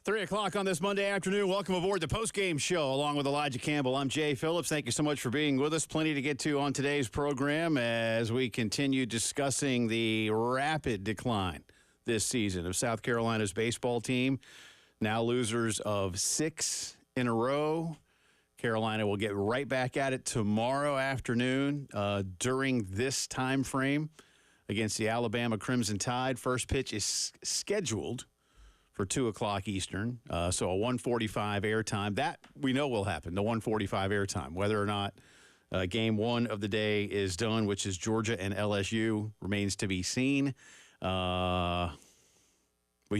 3 o'clock on this Monday afternoon. Welcome aboard the Postgame show along with Elijah Campbell. I'm Jay Phillips. Thank you so much for being with us. Plenty to get to on today's program as we continue discussing the rapid decline this season of South Carolina's baseball team. Now losers of 6 in a row. Carolina will get right back at it tomorrow afternoon during this time frame against the Alabama Crimson Tide. First pitch is scheduled for 2 o'clock Eastern, so a 1:45 airtime. That we know will happen, the 1:45 airtime. Whether or not game one of the day is done, which is Georgia and LSU, remains to be seen. We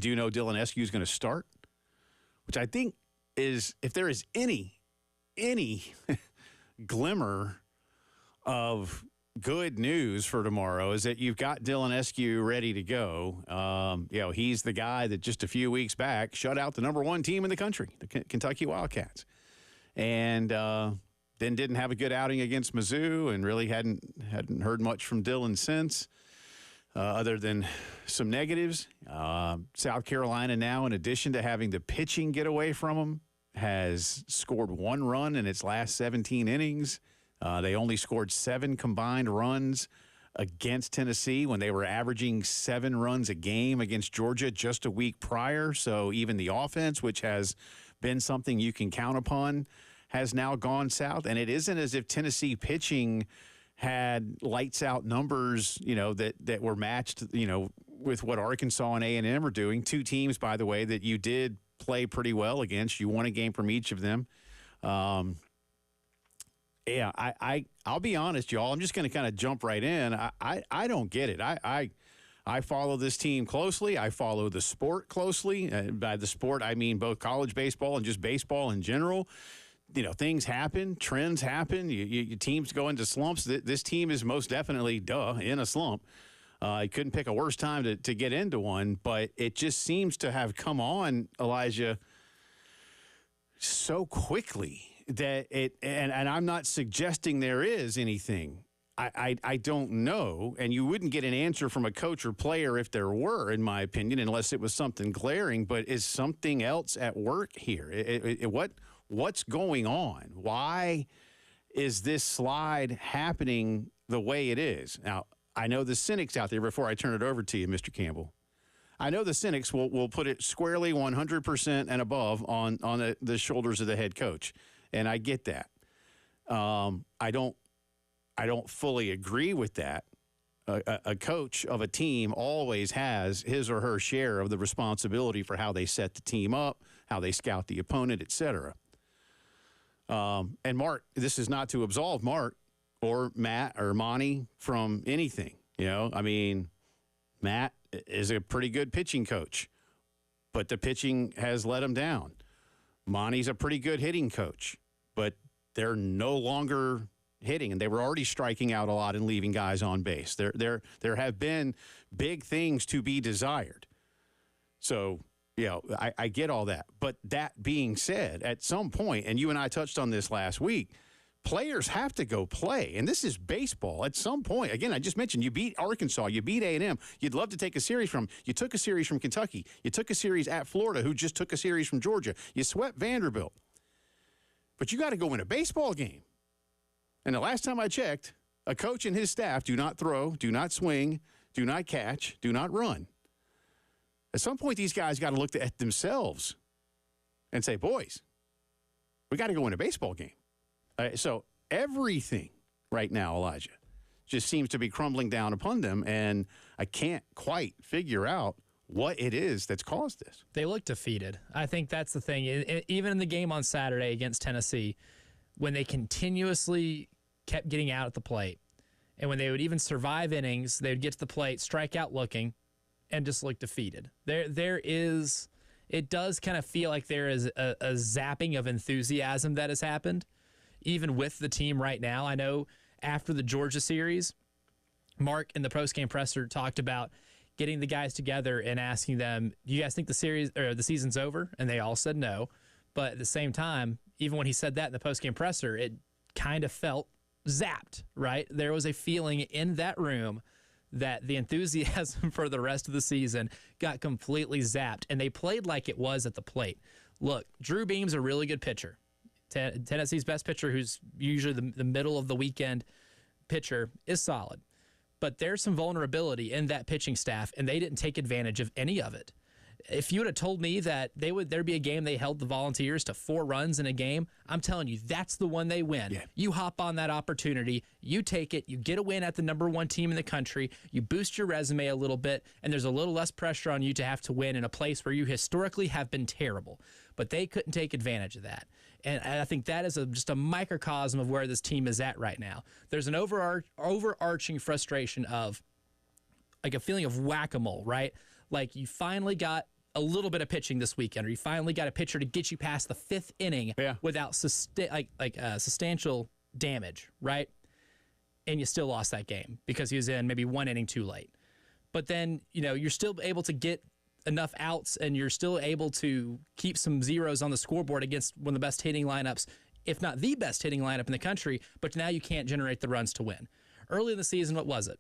do know Dylan Eskew is going to start, which I think is, if there is any glimmer of good news for tomorrow, is that you've got Dylan Eskew ready to go. He's the guy that just a few weeks back shut out the number one team in the country, the Kentucky Wildcats, and then didn't have a good outing against Mizzou, and really hadn't heard much from Dylan since, other than some negatives. South Carolina now, in addition to having the pitching get away from him, has scored 1 run in its last 17 innings. They only scored 7 combined runs against Tennessee when they were averaging 7 runs a game against Georgia just a week prior. So even the offense, which has been something you can count upon, has now gone south. And it isn't as if Tennessee pitching had lights out numbers, that were matched, with what Arkansas and A&M are doing. 2 teams, by the way, that you did play pretty well against. You won a game from each of them. Yeah, I'll be honest, y'all. I'm just going to kind of jump right in. I don't get it. I follow this team closely. I follow the sport closely. By the sport, I mean both college baseball and just baseball in general. Things happen, trends happen. Your teams go into slumps. This team is most definitely, in a slump. I couldn't pick a worse time to get into one, but it just seems to have come on, Elijah, so quickly that and I'm not suggesting there is anything. I don't know, and you wouldn't get an answer from a coach or player if there were, in my opinion, unless it was something glaring. But is something else at work here? What's going on? Why is this slide happening the way it is? Now, I know the cynics out there, before I turn it over to you, Mr. Campbell, I know the cynics will put it squarely 100% and above on the shoulders of the head coach, and I get that. I don't fully agree with that. A coach of a team always has his or her share of the responsibility for how they set the team up, how they scout the opponent, etc. And Mark, this is not to absolve Mark or Matt or Monty from anything. Matt is a pretty good pitching coach, but the pitching has let him down. Monty's a pretty good hitting coach, but they're no longer hitting, and they were already striking out a lot and leaving guys on base. There have been big things to be desired. So, I get all that. But that being said, at some point, and you and I touched on this last week, players have to go play, and this is baseball. At some point, again, I just mentioned you beat Arkansas, you beat A&M. You'd love to take a series from. You took a series from Kentucky. You took a series at Florida, who just took a series from Georgia. You swept Vanderbilt. But you got to go win a baseball game. And the last time I checked, a coach and his staff do not throw, do not swing, do not catch, do not run. At some point, these guys got to look at themselves and say, boys, we got to go win a baseball game. So everything right now, Elijah, just seems to be crumbling down upon them, and I can't quite figure out what it is that's caused this. They look defeated. I think that's the thing. Even in the game on Saturday against Tennessee, when they continuously kept getting out at the plate, and when they would even survive innings, they would get to the plate, strike out looking, and just look defeated. It does kind of feel like there is a zapping of enthusiasm that has happened, even with the team right now. I know after the Georgia series, Mark in the postgame presser talked about getting the guys together and asking them, do you guys think the season's over? And they all said no. But at the same time, even when he said that in the postgame presser, it kind of felt zapped, right? There was a feeling in that room that the enthusiasm for the rest of the season got completely zapped, and they played like it was at the plate. Look, Drew Beam's a really good pitcher. Tennessee's best pitcher, who's usually the middle of the weekend pitcher, is solid. But there's some vulnerability in that pitching staff, and they didn't take advantage of any of it. If you would have told me that there'd be a game they held the Volunteers to 4 runs in a game, I'm telling you, that's the one they win. Yeah. You hop on that opportunity, you take it, you get a win at the number 1 team in the country, you boost your resume a little bit, and there's a little less pressure on you to have to win in a place where you historically have been terrible. But they couldn't take advantage of that. And I think that is just a microcosm of where this team is at right now. There's an overarching frustration of, like, a feeling of whack-a-mole, right? Like, you finally got a little bit of pitching this weekend, or you finally got a pitcher to get you past the 5th inning without substantial damage, right? And you still lost that game because he was in maybe 1 inning too late. But then, you're still able to get enough outs, and you're still able to keep some zeros on the scoreboard against one of the best hitting lineups, if not the best hitting lineup in the country, but now you can't generate the runs to win. Early in the season, what was it?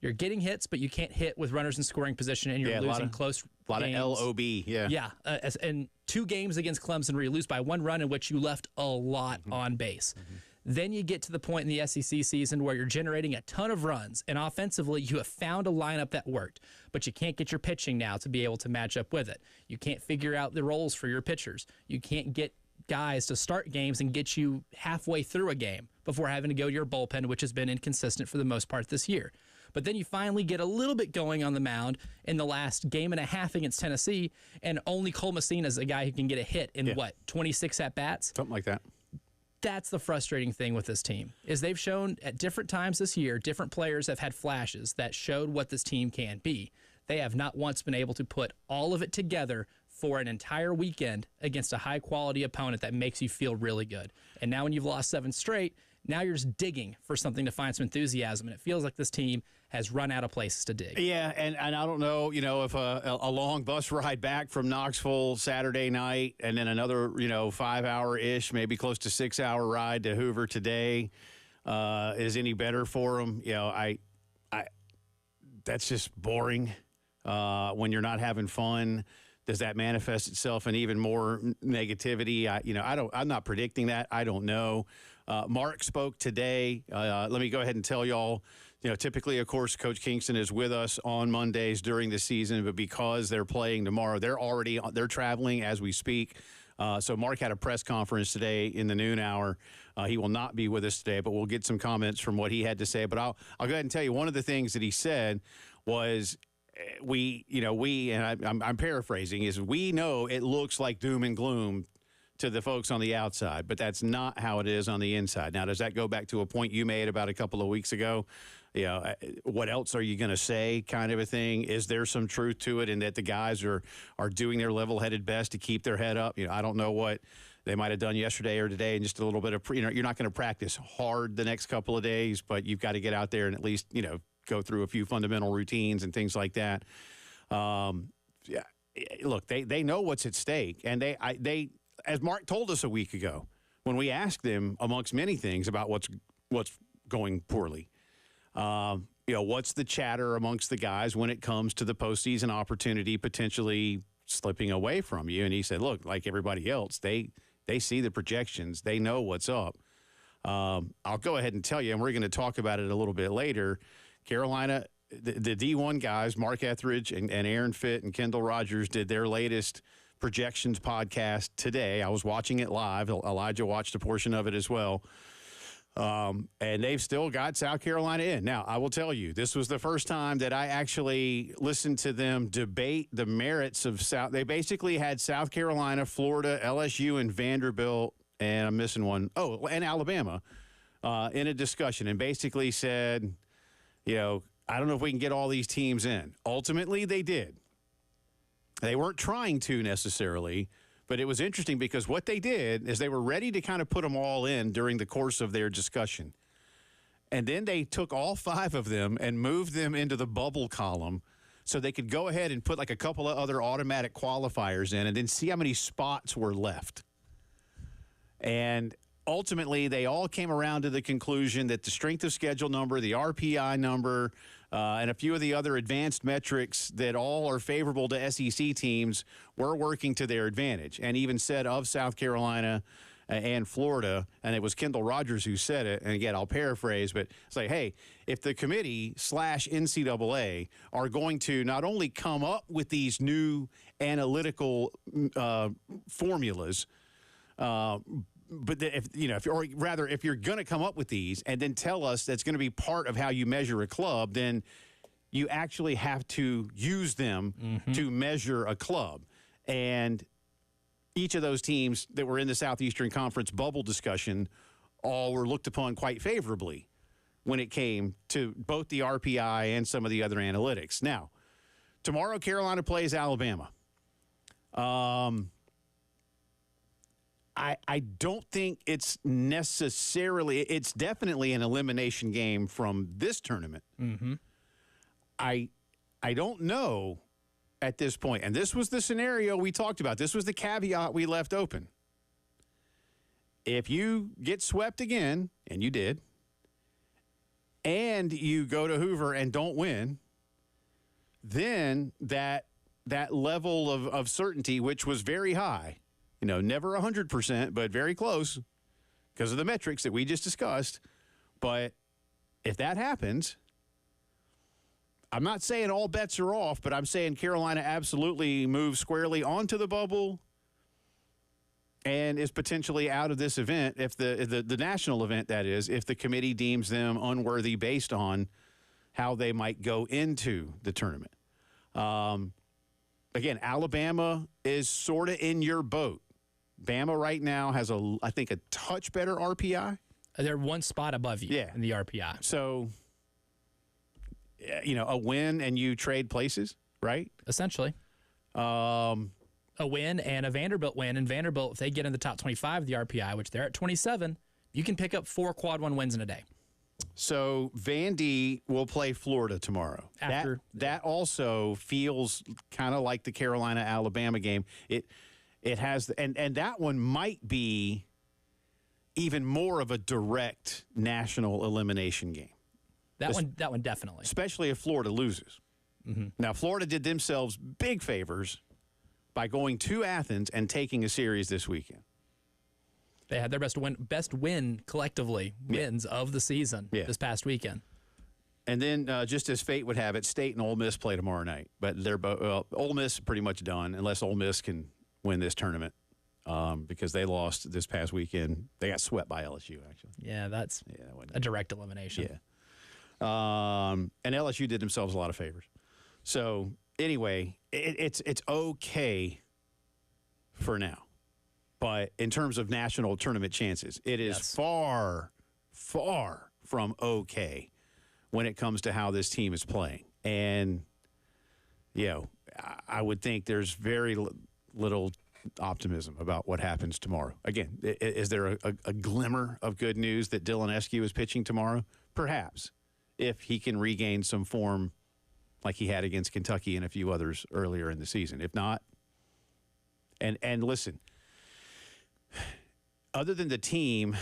You're getting hits, but you can't hit with runners in scoring position, and you're losing close games. A lot of LOB, yeah. Yeah, and 2 games against Clemson where you lose by 1 run in which you left a lot on base. Then you get to the point in the SEC season where you're generating a ton of runs, and offensively you have found a lineup that worked, but you can't get your pitching now to be able to match up with it. You can't figure out the roles for your pitchers. You can't get guys to start games and get you halfway through a game before having to go to your bullpen, which has been inconsistent for the most part this year. But then you finally get a little bit going on the mound in the last game and a half against Tennessee, and only Cole Messina is a guy who can get a hit in, 26 at-bats? Something like that. That's the frustrating thing with this team, is they've shown at different times this year, different players have had flashes that showed what this team can be. They have not once been able to put all of it together for an entire weekend against a high-quality opponent that makes you feel really good. And now when you've lost 7 straight, now you're just digging for something to find some enthusiasm, and it feels like this team has run out of places to dig. Yeah, and I don't know, if a long bus ride back from Knoxville Saturday night and then another, 5-hour-ish, maybe close to 6-hour ride to Hoover today is any better for them. That's just boring when you're not having fun. Does that manifest itself in even more negativity? I'm not predicting that. I don't know. Mark spoke today. Let me go ahead and tell y'all, typically, of course, Coach Kingston is with us on Mondays during the season, but because they're playing tomorrow, they're traveling as we speak. So Mark had a press conference today in the noon hour. He will not be with us today, but we'll get some comments from what he had to say. But I'll go ahead and tell you one of the things that he said was, I'm paraphrasing, is we know it looks like doom and gloom to the folks on the outside, but that's not how it is on the inside. Now, does that go back to a point you made about a couple of weeks ago? What else are you going to say, kind of a thing? Is there some truth to it in that the guys are doing their level-headed best to keep their head up? I don't know what they might have done yesterday or today, and just a little bit of, you're not going to practice hard the next couple of days, but you've got to get out there and at least, go through a few fundamental routines and things like that. Look, they know what's at stake, and they as Mark told us a week ago when we asked them, amongst many things, about what's going poorly. What's the chatter amongst the guys when it comes to the postseason opportunity potentially slipping away from you? And he said, look, like everybody else, they see the projections. They know what's up. I'll go ahead and tell you, and we're going to talk about it a little bit later. Carolina, the D1 guys, Mark Etheridge and Aaron Fitt and Kendall Rogers, did their latest projections podcast today. I was watching it live. Elijah watched a portion of it as well. And they've still got South Carolina in. Now, I will tell you, this was the first time that I actually listened to them debate the merits of South. They basically had South Carolina, Florida, LSU, and Vanderbilt, and I'm missing one. Oh, and Alabama in a discussion, and basically said, I don't know if we can get all these teams in. Ultimately, they did. They weren't trying to necessarily, but it was interesting because what they did is they were ready to kind of put them all in during the course of their discussion. And then they took all 5 of them and moved them into the bubble column so they could go ahead and put like a couple of other automatic qualifiers in and then see how many spots were left. And ultimately, they all came around to the conclusion that the strength of schedule number, the RPI number, and a few of the other advanced metrics that all are favorable to SEC teams were working to their advantage. And even said of South Carolina and Florida, and it was Kendall Rogers who said it, and again, I'll paraphrase, but it's like, hey, if the committee / NCAA are going to not only come up with these new analytical formulas, but if you're going to come up with these and then tell us that's going to be part of how you measure a club, then you actually have to use them to measure a club. And each of those teams that were in the Southeastern Conference bubble discussion all were looked upon quite favorably when it came to both the RPI and some of the other analytics. Now, tomorrow Carolina plays Alabama. I don't think it's necessarily – it's definitely an elimination game from this tournament. I don't know at this point, and this was the scenario we talked about. This was the caveat we left open. If you get swept again, and you did, and you go to Hoover and don't win, then that level of certainty, which was very high, never 100%, but very close because of the metrics that we just discussed. But if that happens, I'm not saying all bets are off, but I'm saying Carolina absolutely moves squarely onto the bubble and is potentially out of this event if the national event, that is, if the committee deems them unworthy based on how they might go into the tournament. Again, Alabama is sort of in your boat. Bama right now has, I think, a touch better RPI. They're one spot above you in the RPI. So, a win and you trade places, right? Essentially. A win and a Vanderbilt win. And Vanderbilt, if they get in the top 25 of the RPI, which they're at 27, you can pick up 4 quad 1 wins in a day. So Vandy will play Florida tomorrow. That also feels kind of like the Carolina-Alabama game. It has, and that one might be even more of a direct national elimination game. That one definitely. Especially if Florida loses. Now, Florida did themselves big favors by going to Athens and taking a series this weekend. They had their best win collectively, wins of the season this past weekend. And then, just as fate would have it, State and Ole Miss play tomorrow night. But they're both Ole Miss pretty much done, unless Ole Miss can win this tournament, because they lost this past weekend. They got swept by LSU, actually. Yeah, that's a direct elimination. Yeah. And LSU did themselves a lot of favors. So, anyway, it's okay for now. But in terms of national tournament chances, it is far, far from okay when it comes to how this team is playing. And, I would think there's very little optimism about what happens tomorrow. Again, is there a glimmer of good news that Dylan Eskew is pitching tomorrow? Perhaps, if he can regain some form like he had against Kentucky and a few others earlier in the season. If not, and listen, other than the team,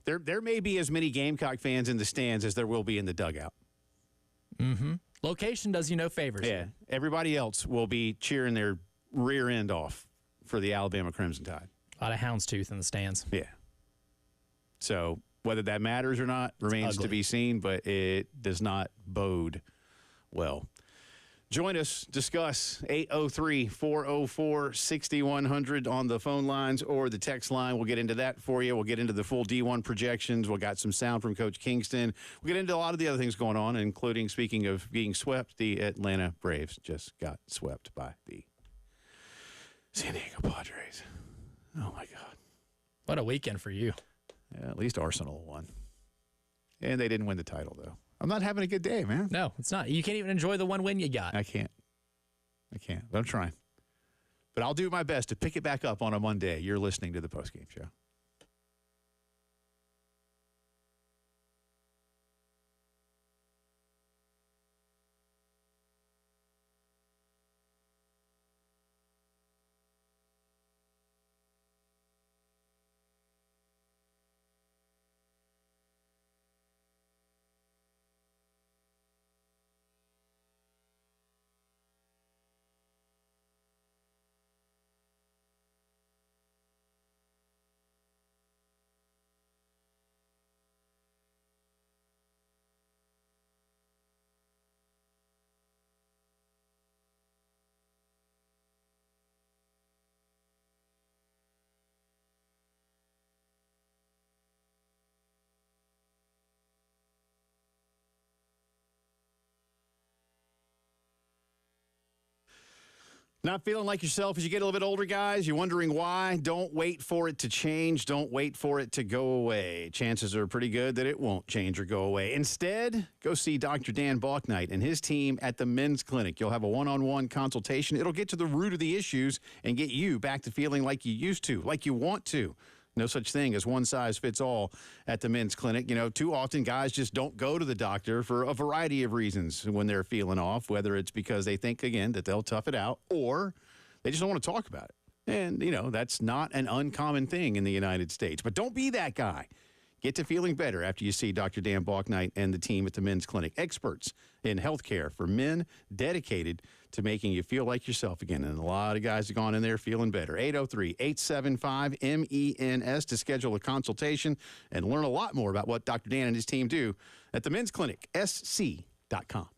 there may be as many Gamecock fans in the stands as there will be in the dugout. Location does you no favors. Yeah, everybody else will be cheering their rear end off for the Alabama Crimson Tide. A lot of houndstooth in the stands. Yeah. So whether that matters or not remains to be seen, but it does not bode well. Join us, discuss 803-404-6100 on the phone lines or the text line. We'll get into that for you. We'll get into the full D1 projections. We'll got some sound from Coach Kingston. We'll get into a lot of the other things going on, including, speaking of being swept, the Atlanta Braves just got swept by the San Diego Padres. Oh, my God. What a weekend for you. Yeah, at least Arsenal won. And they didn't win the title, though. I'm not having a good day, man. No, it's not. You can't even enjoy the one win you got. I can't. But I'm trying. But I'll do my best to pick it back up on a Monday. You're listening to the Postgame Show. Not feeling like yourself as you get a little bit older, guys? You're wondering why? Don't wait for it to change. Don't wait for it to go away. Chances are pretty good that it won't change or go away. Instead, go see Dr. Dan Balknight and his team at the Men's Clinic. You'll have a one-on-one consultation. It'll get to the root of the issues and get you back to feeling like you used to, like you want to. No such thing as one size fits all at the Men's Clinic. You know, too often guys just don't go to the doctor for a variety of reasons when they're feeling off, whether it's because they think, again, that they'll tough it out or they just don't want to talk about it. And, you know, that's not an uncommon thing in the United States. But don't be that guy. Get to feeling better after you see Dr. Dan Balknight and the team at the Men's Clinic. Experts in healthcare for men, dedicated to making you feel like yourself again. And a lot of guys have gone in there feeling better. 803-875-MENS to schedule a consultation and learn a lot more about what Dr. Dan and his team do at the Men's Clinic, sc.com.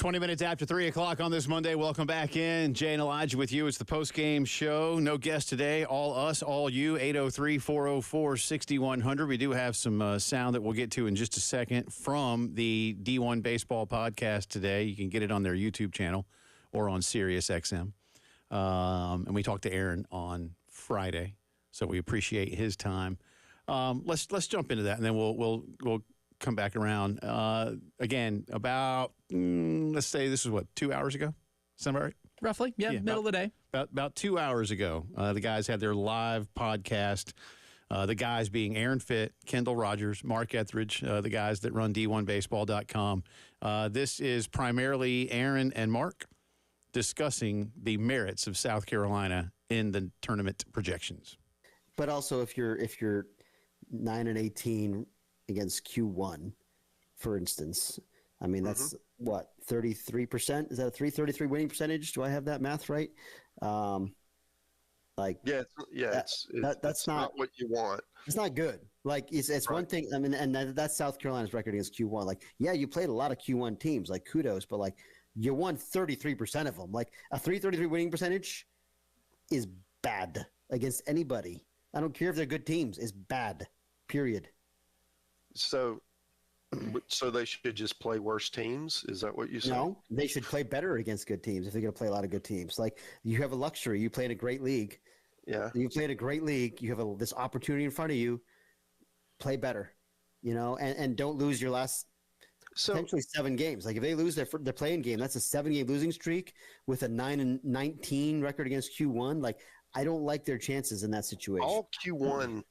Minutes after 3 o'clock on this Monday. Welcome back in. Jay and Elijah with you. It's the post-game show. No guest today. All us, all you. 803-404-6100. We do have some sound that we'll get to in just a second from the D1 Baseball podcast today. You can get it on their YouTube channel or on Sirius XM. And we talked to Aaron on Friday, so we appreciate his time. Let's jump into that, and then we'll come back around. Again, about let's say this is what, 2 hours ago. Sound about right? Roughly, yeah, middle of the day. About 2 hours ago, the guys had their live podcast. The guys being Aaron Fitt, Kendall Rogers, Mark Etheridge, the guys that run D1Baseball.com. This is primarily Aaron and Mark discussing the merits of South Carolina in the tournament projections. But also, if you're 9-18 against Q1, for instance, I mean that's what, 33%? Is that a 333 winning percentage? Do I have that math right? That's not what you want. It's not good. Like it's right. One thing. I mean, and that's South Carolina's record against Q1. Like, yeah, you played a lot of Q1 teams. Like, kudos, but like you won 33% of them. Like a 333 winning percentage is bad against anybody. I don't care if they're good teams. It's bad. Period. So they should just play worse teams? Is that what you say? No, they should play better against good teams if they're going to play a lot of good teams. Like, you have a luxury. You play in a great league. Yeah. You play in a great league. You have this opportunity in front of you. Play better, and don't lose your last potentially 7 games. Like, if they lose their playing game, that's a 7-game losing streak with a 9-19 record against Q1. Like, I don't like their chances in that situation. All Q1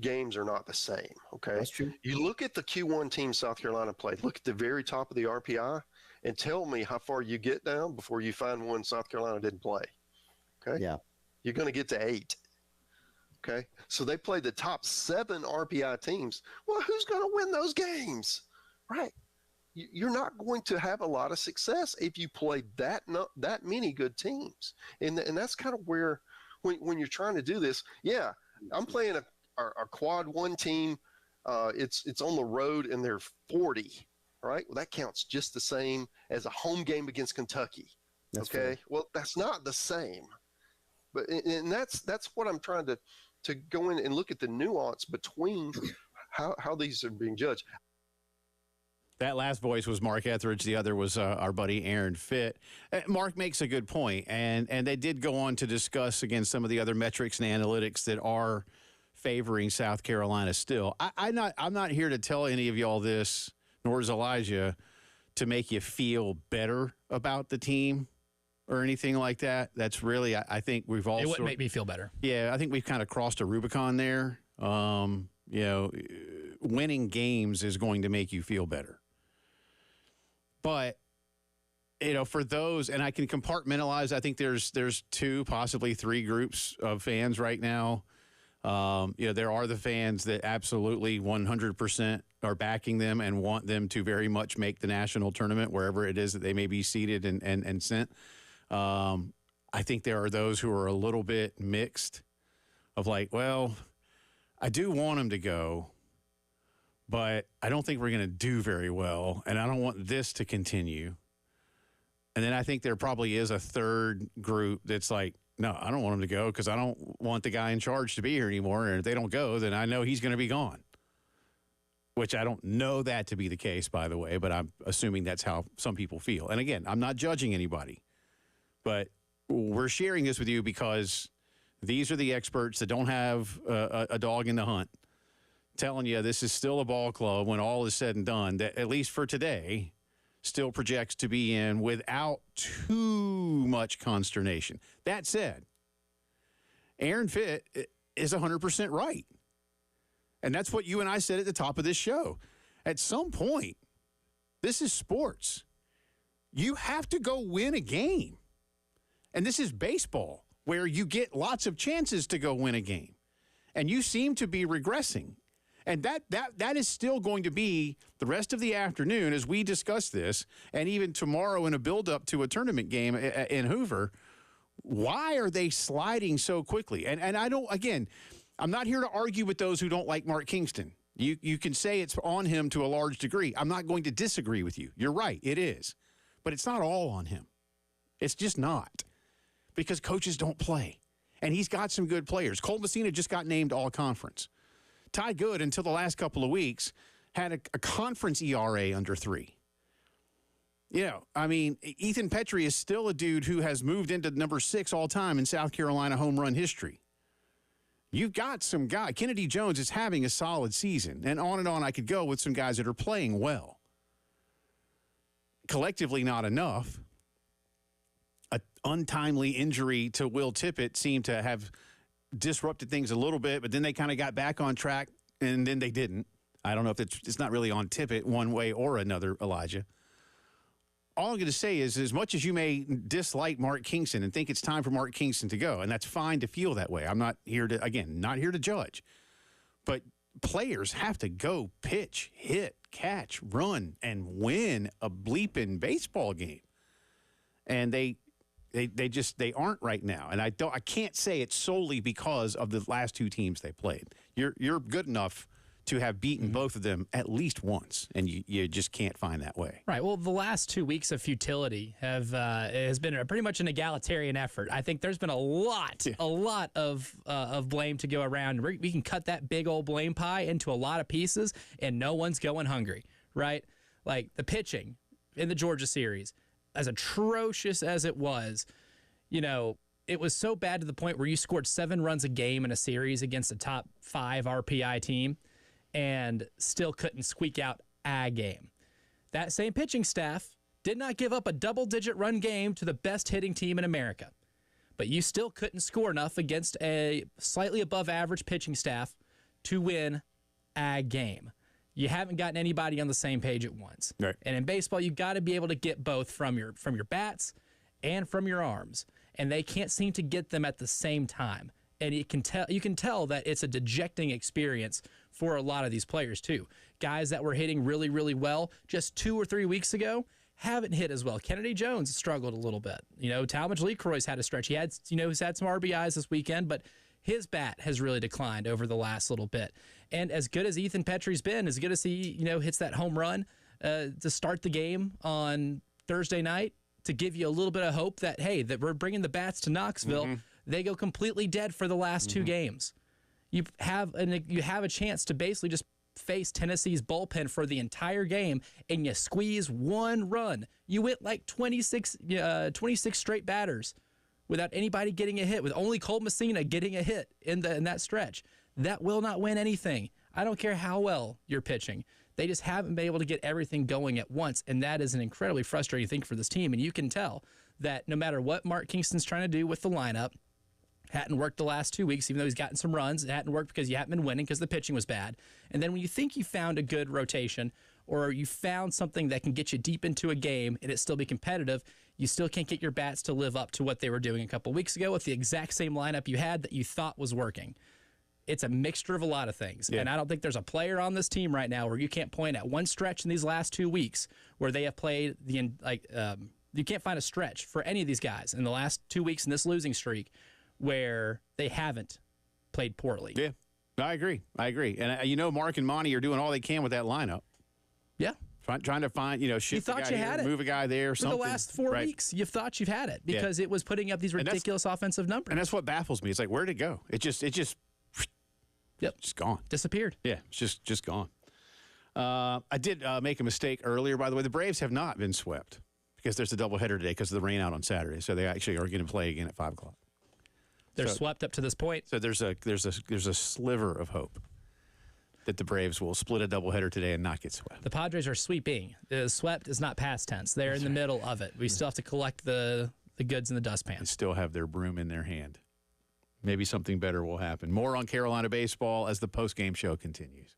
games are not the same, okay? That's true. You look at the Q1 team South Carolina played. Look at the very top of the RPI and tell me how far you get down before you find one South Carolina didn't play, okay? Yeah. You're going to get to 8, okay? So they played the top 7 RPI teams. Well, who's going to win those games, right? You're not going to have a lot of success if you play that many good teams. And that's kind of where when you're trying to do this, yeah, I'm playing a quad 1 team. It's on the road and they're 40, right? Well, that counts just the same as a home game against Kentucky. That's okay. Fair. Well, that's not the same. But and that's what I'm trying to go in and look at the nuance between how these are being judged. That last voice was Mark Etheridge. The other was our buddy Aaron Fitt. Mark makes a good point, and they did go on to discuss, again, some of the other metrics and analytics that are favoring South Carolina still. I'm not here to tell any of y'all this, nor is Elijah, to make you feel better about the team or anything like that. That's really, I think we've all. It wouldn't make me feel better. Yeah, I think we've kind of crossed a Rubicon there. Winning games is going to make you feel better. But, for those, and I can compartmentalize, I think there's 2, possibly 3 groups of fans right now. There are the fans that absolutely 100% are backing them and want them to very much make the national tournament wherever it is that they may be seated and sent. I think there are those who are a little bit mixed of like, well, I do want them to go, but I don't think we're going to do very well, and I don't want this to continue. And then I think there probably is a third group that's like, no, I don't want him to go because I don't want the guy in charge to be here anymore. And if they don't go, then I know he's going to be gone. Which I don't know that to be the case, by the way, but I'm assuming that's how some people feel. And again, I'm not judging anybody, but we're sharing this with you because these are the experts that don't have a dog in the hunt telling you this is still a ball club when all is said and done, that at least for today still projects to be in without too much consternation. That said, Aaron Fitt is 100% right. And that's what you and I said at the top of this show. At some point, this is sports. You have to go win a game. And this is baseball, where you get lots of chances to go win a game. And you seem to be regressing. And that is still going to be the rest of the afternoon as we discuss this, and even tomorrow in a build-up to a tournament game in Hoover. Why are they sliding so quickly? And I don't, again, I'm not here to argue with those who don't like Mark Kingston. You can say it's on him to a large degree. I'm not going to disagree with you. You're right, it is. But it's not all on him. It's just not. Because coaches don't play. And he's got some good players. Cole Messina just got named all-conference. Ty Good, until the last couple of weeks, had a conference ERA under 3. Ethan Petrie is still a dude who has moved into number 6 all-time in South Carolina home run history. You've got some guy. Kennedy Jones is having a solid season, and on I could go with some guys that are playing well. Collectively, not enough. An untimely injury to Will Tippett seemed to have disrupted things a little bit, but then they kind of got back on track, and then they didn't. I don't know if it's not really on Tippett one way or another, Elijah. All I'm going to say is, as much as you may dislike Mark Kingston and think it's time for Mark Kingston to go, and that's fine to feel that way. I'm not here to, again, not here to judge. But players have to go pitch, hit, catch, run, and win a bleeping baseball game. And they aren't right now. And I can't say it's solely because of the last two teams they played. You're good enough to have beaten both of them at least once, and you just can't find that way. Right. Well, the last 2 weeks of futility has been pretty much an egalitarian effort. I think there's been a lot of blame to go around. We can cut that big old blame pie into a lot of pieces, and no one's going hungry, right? Like the pitching in the Georgia series, as atrocious as it was, it was so bad to the point where you scored 7 runs a game in a series against a top 5 RPI team and still couldn't squeak out a game. That same pitching staff did not give up a double-digit run game to the best hitting team in America. But you still couldn't score enough against a slightly above average pitching staff to win a game. You haven't gotten anybody on the same page at once. Right. And in baseball, you've got to be able to get both from your bats and from your arms. And they can't seem to get them at the same time. And you can tell that it's a dejecting experience for a lot of these players too. Guys that were hitting really, really well just 2 or 3 weeks ago haven't hit as well. Kennedy Jones struggled a little bit. Talmadge Lecroy's had a stretch. He had, he's had some RBIs this weekend, but his bat has really declined over the last little bit. And as good as Ethan Petrie's been, as good as he, hits that home run to start the game on Thursday night to give you a little bit of hope that, hey, that we're bringing the bats to Knoxville. Mm-hmm. They go completely dead for the last 2 games. You have a chance to basically just face Tennessee's bullpen for the entire game, and you squeeze 1 run. You went like 26 straight batters without anybody getting a hit, with only Cole Messina getting a hit in that stretch. That will not win anything. I don't care how well you're pitching. They just haven't been able to get everything going at once, and that is an incredibly frustrating thing for this team. And you can tell that no matter what Mark Kingston's trying to do with the lineup, hadn't worked the last 2 weeks, even though he's gotten some runs. It hadn't worked because you haven't been winning because the pitching was bad. And then when you think you found a good rotation or you found something that can get you deep into a game and it still be competitive, you still can't get your bats to live up to what they were doing a couple weeks ago with the exact same lineup you had that you thought was working. It's a mixture of a lot of things. Yeah. And I don't think there's a player on this team right now where you can't point at one stretch in these last 2 weeks where they have played you can't find a stretch for any of these guys in the last 2 weeks in this losing streak where they haven't played poorly. Yeah, I agree. And Mark and Monty are doing all they can with that lineup. Yeah. Trying to find, shift you thought the guy you here, had it. move a guy there or for something. For the last 4 weeks, you thought you've had it because it was putting up these ridiculous offensive numbers. And that's what baffles me. It's like, where'd it go? It just just gone. Disappeared. Yeah, it's just gone. I did make a mistake earlier, by the way. The Braves have not been swept because there's a doubleheader today because of the rain out on Saturday. So they actually are going to play again at 5 o'clock. They're swept up to this point. So there's a sliver of hope that the Braves will split a doubleheader today and not get swept. The Padres are sweeping. The swept is not past tense. They're in the middle of it. We still have to collect the goods in the dustpan. They still have their broom in their hand. Maybe something better will happen. More on Carolina baseball as the postgame show continues.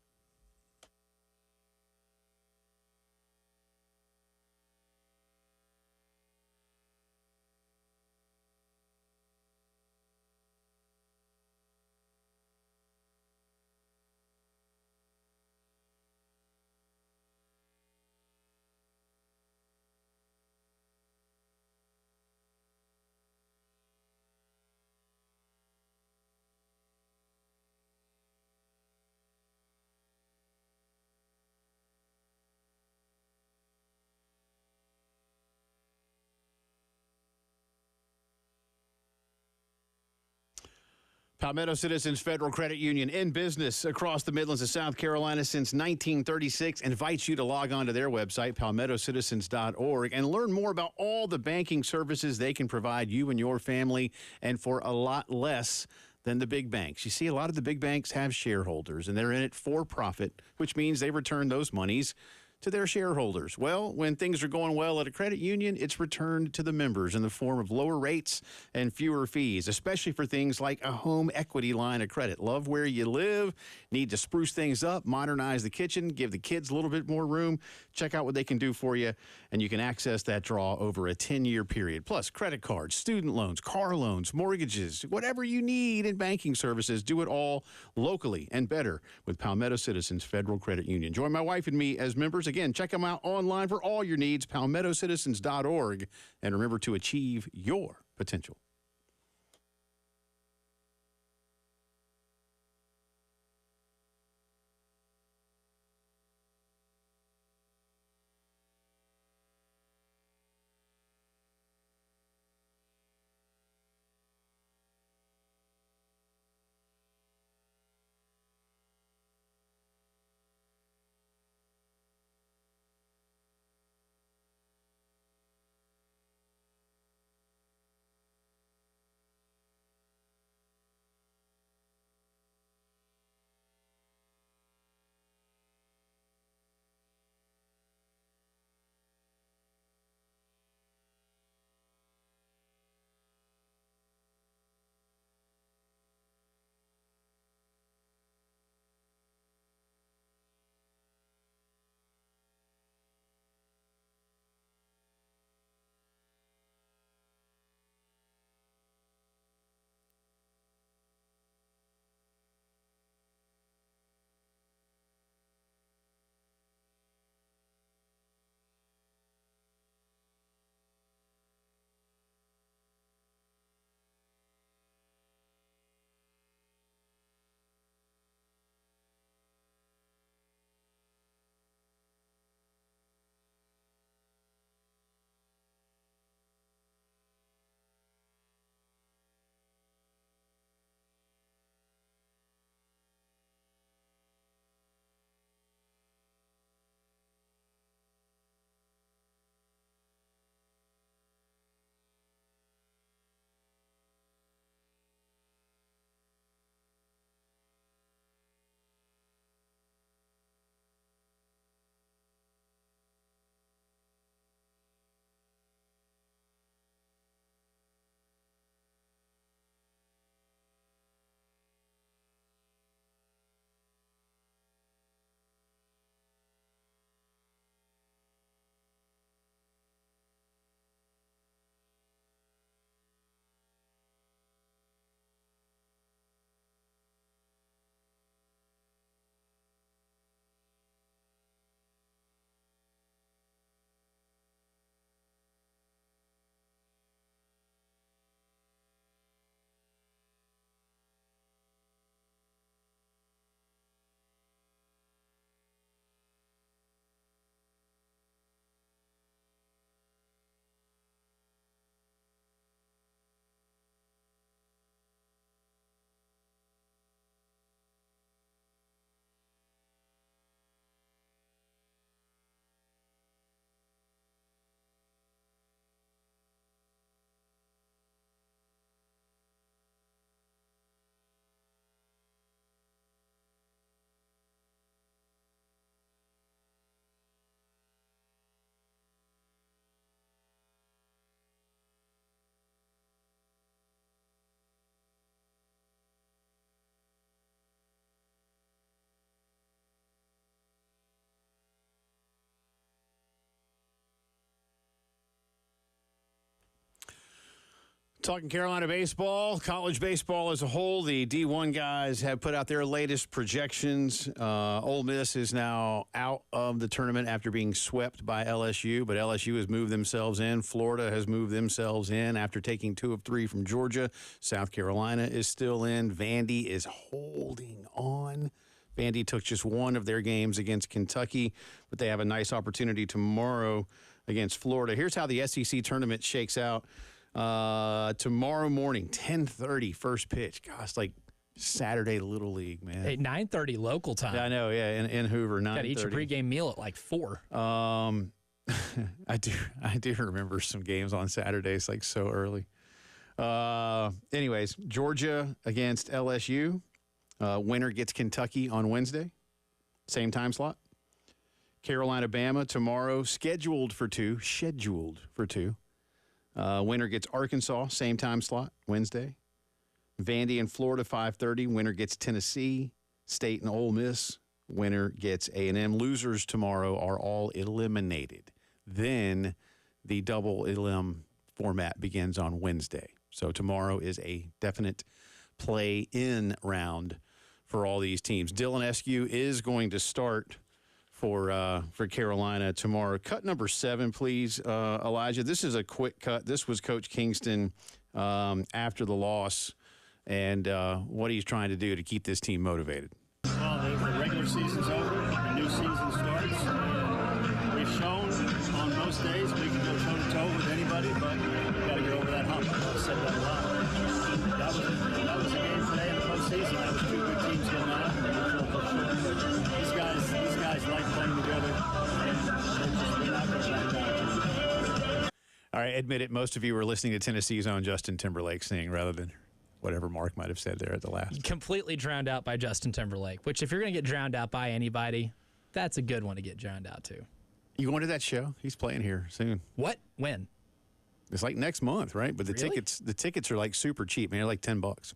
Palmetto Citizens Federal Credit Union, in business across the Midlands of South Carolina since 1936, invites you to log on to their website, palmettocitizens.org, and learn more about all the banking services they can provide you and your family, and for a lot less than the big banks. You see, a lot of the big banks have shareholders, and they're in it for profit, which means they return those monies to their shareholders. Well, when things are going well at a credit union, it's returned to the members in the form of lower rates and fewer fees, especially for things like a home equity line of credit. Love where you live, need to spruce things up, modernize the kitchen, give the kids a little bit more room. Check out what they can do for you, and you can access that draw over a 10-year period. Plus, credit cards, student loans, car loans, mortgages, whatever you need in banking services, do it all locally and better with Palmetto Citizens Federal Credit Union. Join my wife and me as members. Again, check them out online for all your needs, palmettocitizens.org. And remember to achieve your potential. Talking Carolina baseball, college baseball as a whole, the D1 guys have put out their latest projections. Ole Miss is now out of the tournament after being swept by LSU, but LSU has moved themselves in. Florida has moved themselves in after taking 2 of 3 from Georgia. South Carolina is still in. Vandy is holding on. Vandy took just 1 of their games against Kentucky, but they have a nice opportunity tomorrow against Florida. Here's how the SEC tournament shakes out. Tomorrow morning, 10:30, first pitch. Gosh, like Saturday Little League, man. Hey, 9:30 local time. Yeah, I know. Yeah, in Hoover, 9:30. Got to eat your pregame meal at like 4. I do remember some games on Saturdays like so early. Anyways, Georgia against LSU. Winner gets Kentucky on Wednesday. Same time slot. Carolina, Bama tomorrow, scheduled for 2. Winner gets Arkansas, same time slot, Wednesday. Vandy and Florida, 5:30. Winner gets Tennessee. State and Ole Miss. Winner gets A&M. Losers tomorrow are all eliminated. Then the double elim format begins on Wednesday. So tomorrow is a definite play-in round for all these teams. Dylan Eskew is going to start for Carolina tomorrow. Cut number 7, please, Elijah. This is a quick cut. This was Coach Kingston after the loss and what he's trying to do to keep this team motivated. Well, the regular season's over. The new season starts. We've shown on most days we can go toe-to-toe with anybody, but we've got to get over that hump. I've said that a lot. That was a game today in the postseason. That was 2 good teams going at it. These guys like playing together, and they're not going to back down. All right, admit it, most of you were listening to Tennessee's own Justin Timberlake sing rather than whatever Mark might have said there at the last. Completely drowned out by Justin Timberlake, which if you're going to get drowned out by anybody, that's a good one to get drowned out to. You going to that show? He's playing here soon. What? When? It's like next month, right? But the Really? tickets are like super cheap, man. They're like $10.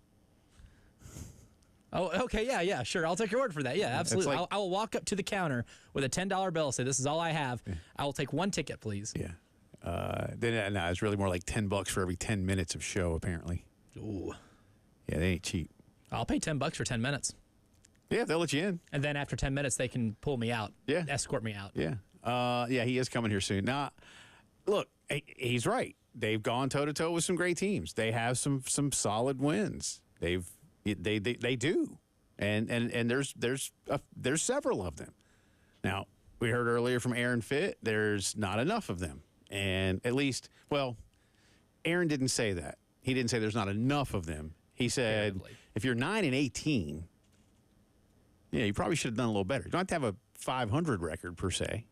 Oh, okay, yeah, sure. I'll take your word for that. Yeah, absolutely. like- I will walk up to the counter with a $10 bill, say, this is all I have. I will take 1 ticket, please. Yeah. Then no, it's really more like $10 for every 10 minutes of show, apparently. Ooh. Yeah, they ain't cheap. I'll pay $10 for 10 minutes. Yeah, they'll let you in. And then after 10 minutes, they can pull me out. Yeah. Escort me out. Yeah. Yeah, he is coming here soon. Now, look, he's right. They've gone toe-to-toe with some great teams. They have some solid wins. They do. And there's several of them. Now, we heard earlier from Aaron Fitt, there's not enough of them. And at least, well, Aaron didn't say that. He didn't say there's not enough of them. He said, Apparently. if you're 9-18, yeah, you probably should have done a little better. You don't have to have a 500 record per se,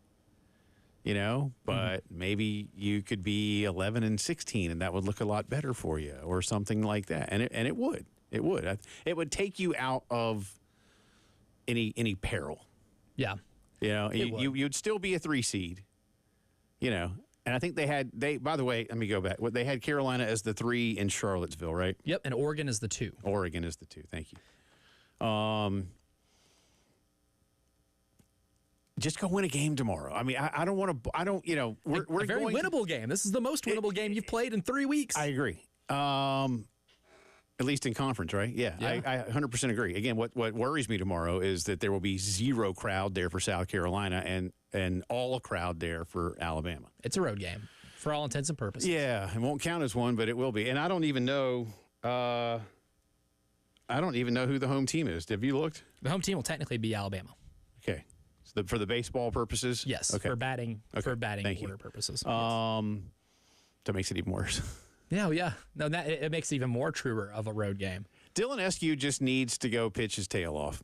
but maybe you could be 11-16, and that would look a lot better for you, or something like that. And it would. It would. It would take you out of any peril. Yeah. You'd still be a 3 seed. And I think by the way, let me go back. They had Carolina as the 3 in Charlottesville, right? Yep, and Oregon is the 2. Oregon is the 2. Thank you. Just go win a game tomorrow. I mean, I don't want to. I don't. We're a very going winnable game. This is the most winnable game you've played in 3 weeks. I agree. At least in conference, right? Yeah. I 100% agree. Again, what worries me tomorrow is that there will be 0 crowd there for South Carolina and all crowd there for Alabama. It's a road game for all intents and purposes. Yeah, it won't count as one, but it will be. And I don't even know. I don't even know who the home team is. Have you looked? The home team will technically be Alabama. Okay. So for the baseball purposes? Yes, okay. for batting Thank you. order purposes. That makes it even worse. Yeah. No, it makes it even more truer of a road game. Dylan Eskew just needs to go pitch his tail off.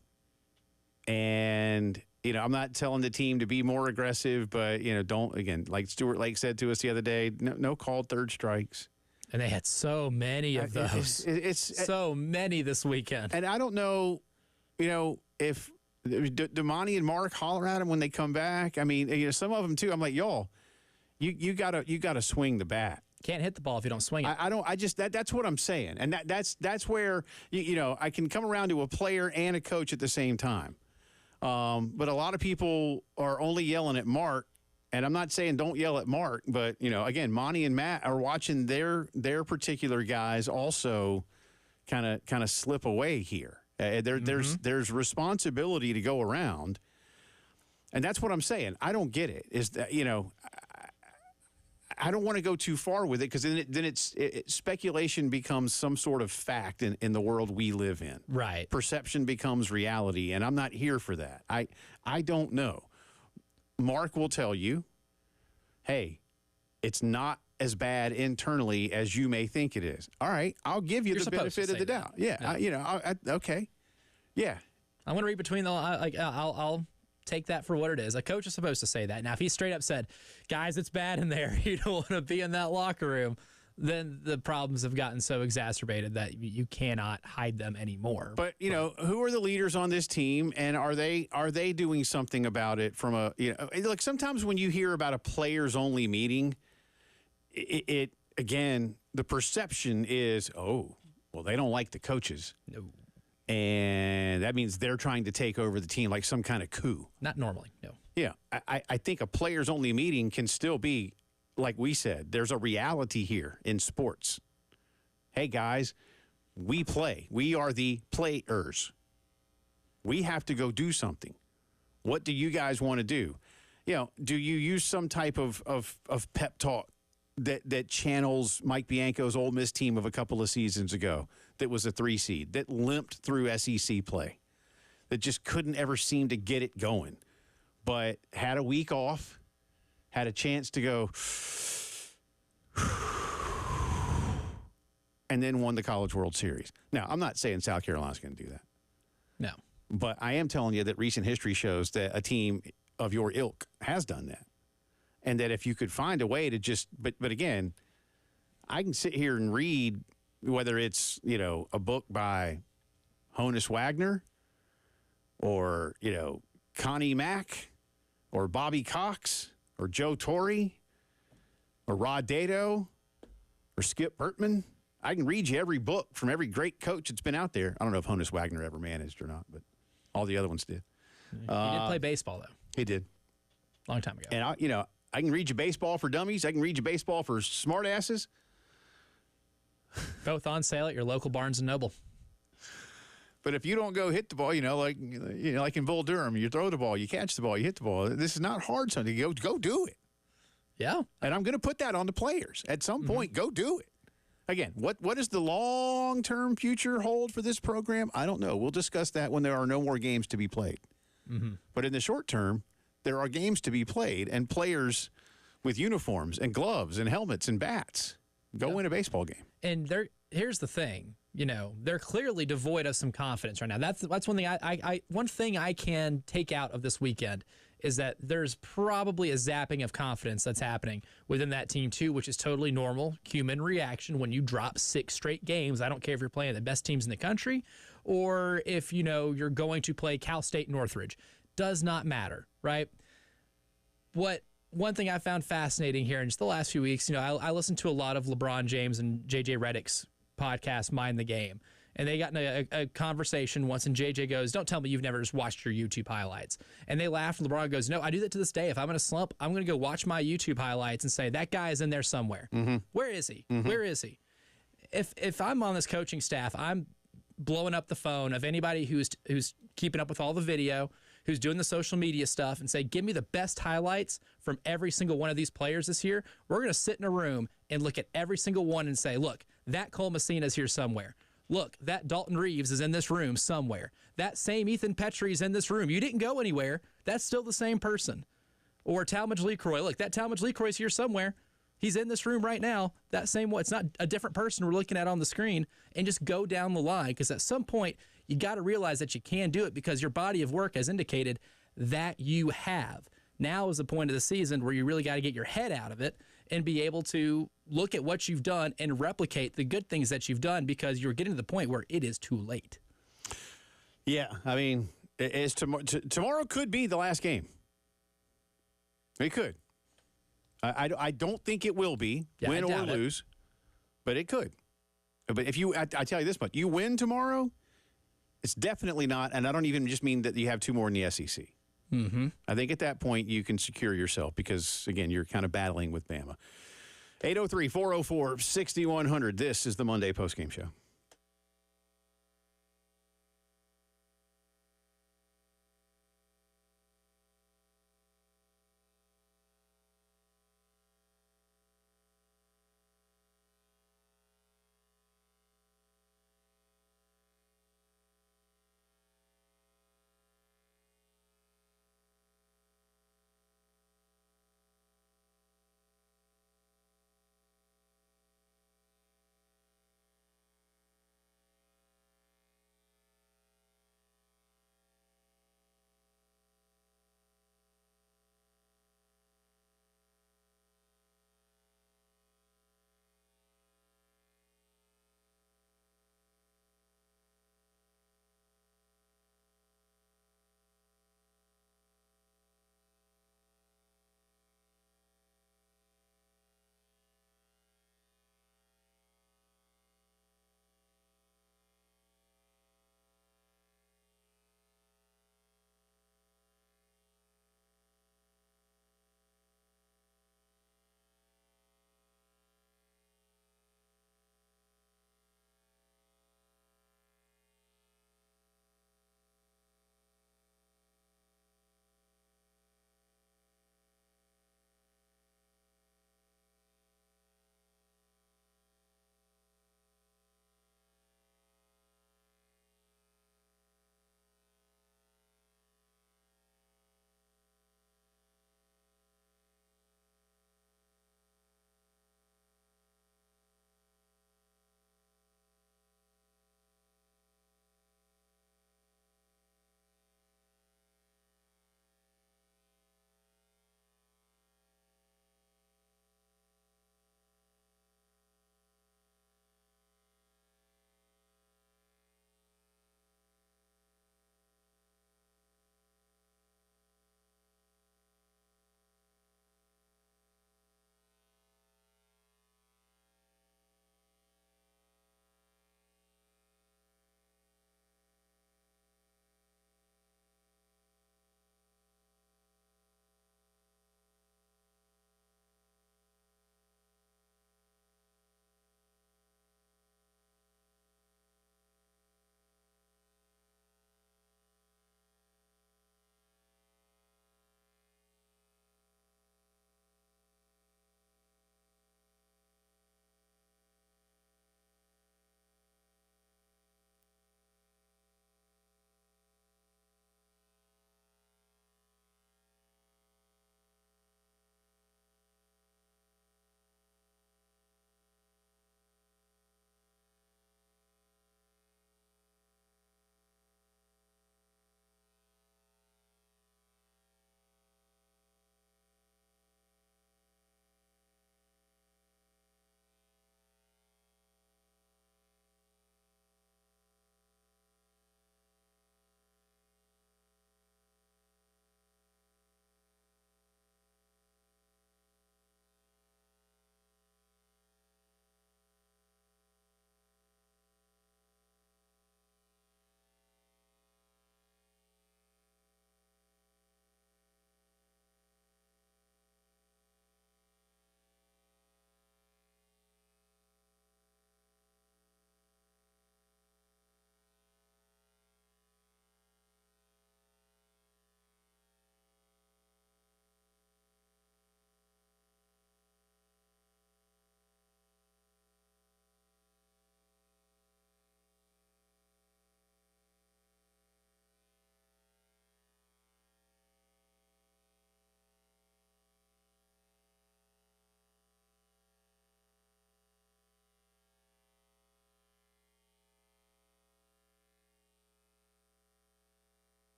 And, I'm not telling the team to be more aggressive, but, don't, again, like Stuart Lake said to us the other day, no called third strikes. And they had so many of those. It's so many this weekend. And I don't know, if Damani and Mark holler at him when they come back. I mean, some of them too. I'm like, y'all, you gotta swing the bat. Can't hit the ball if you don't swing it. I don't. I just that's what I'm saying, and that's where I can come around to a player and a coach at the same time. But a lot of people are only yelling at Mark, and I'm not saying don't yell at Mark, but again, Monty and Matt are watching their particular guys also kind of slip away here. There's responsibility to go around, and that's what I'm saying. I don't get it. Is that I don't want to go too far with it because then speculation becomes some sort of fact in the world we live in. Right. Perception becomes reality, and I'm not here for that. I don't know. Mark will tell you, hey, it's not as bad internally as you may think it is. All right, I'll give you the benefit of the doubt. Yeah. Okay. Yeah. I'm going to read between the I'll take that for what it is. A coach is supposed to say that. Now, if he straight up said, guys, it's bad in there, you don't want to be in that locker room, then the problems have gotten so exacerbated that you cannot hide them anymore. But who are the leaders on this team, and are they doing something about it? From a like sometimes when you hear about a players only meeting, it again the perception is they don't like the coaches. No. And that means they're trying to take over the team like some kind of coup. Not normally, no. Yeah, I think a players-only meeting can still be, like we said, there's a reality here in sports. Hey, guys, we play. We are the players. We have to go do something. What do you guys want to do? Do you use some type of pep talk that channels Mike Bianco's Ole Miss team of a couple of seasons ago that was a 3 seed, that limped through SEC play, that just couldn't ever seem to get it going, but had a week off, had a chance to go, and then won the College World Series. Now, I'm not saying South Carolina's going to do that. No. But I am telling you that recent history shows that a team of your ilk has done that. And that if you could find a way to just, but again, I can sit here and read, whether it's, a book by Honus Wagner or, Connie Mack or Bobby Cox or Joe Torre or Rod Dato or Skip Bertman. I can read you every book from every great coach that's been out there. I don't know if Honus Wagner ever managed or not, but all the other ones did. He did play baseball, though. He did. Long time ago. And, I can read you baseball for dummies. I can read you baseball for smartasses. Both on sale at your local Barnes & Noble. But if you don't go hit the ball, like in Bull Durham, you throw the ball, you catch the ball, you hit the ball. This is not hard something. Go do it. Yeah. And I'm going to put that on the players. At some point, go do it. Again, what does the long-term future hold for this program? I don't know. We'll discuss that when there are no more games to be played. Mm-hmm. But in the short term, there are games to be played, and players with uniforms and gloves and helmets and bats go win a baseball game. And here's the thing, they're clearly devoid of some confidence right now. That's one thing one thing I can take out of this weekend is that there's probably a zapping of confidence that's happening within that team too, which is totally normal human reaction when you drop 6 straight games. I don't care if you're playing the best teams in the country or if you're going to play Cal State Northridge. Does not matter, right? One thing I found fascinating here in just the last few weeks, I listened to a lot of LeBron James and JJ Redick's podcast, Mind the Game, and they got in a conversation once, and JJ goes, "Don't tell me you've never just watched your YouTube highlights." And they laughed, and LeBron goes, "No, I do that to this day. If I'm in a slump, I'm going to go watch my YouTube highlights and say, that guy is in there somewhere. Mm-hmm. Where is he? Mm-hmm. Where is he?" If I'm on this coaching staff, I'm blowing up the phone of anybody who's keeping up with all the video, who's doing the social media stuff, and say, give me the best highlights from every single one of these players this year. We're going to sit in a room and look at every single one and say, look, that Cole Messina's here somewhere. Look, that Dalton Reeves is in this room somewhere. That same Ethan Petrie is in this room. You didn't go anywhere. That's still the same person. Or Talmadge LeCroy. Look, that Talmadge LeCroy's here somewhere. He's in this room right now. That same one. It's not a different person we're looking at on the screen. And just go down the line, because at some point, you got to realize that you can do it because your body of work has indicated that you have. Now is the point of the season where you really got to get your head out of it and be able to look at what you've done and replicate the good things that you've done, because you're getting to the point where it is too late. Yeah, I mean, tomorrow could be the last game. It could. I don't think it will be, win or lose, but it could. But if I tell you this much, you win tomorrow, it's definitely not, and I don't even just mean that you have 2 more in the SEC. Mm-hmm. I think at that point you can secure yourself because, again, you're kind of battling with Bama. 803-404-6100. This is the Monday Postgame Show.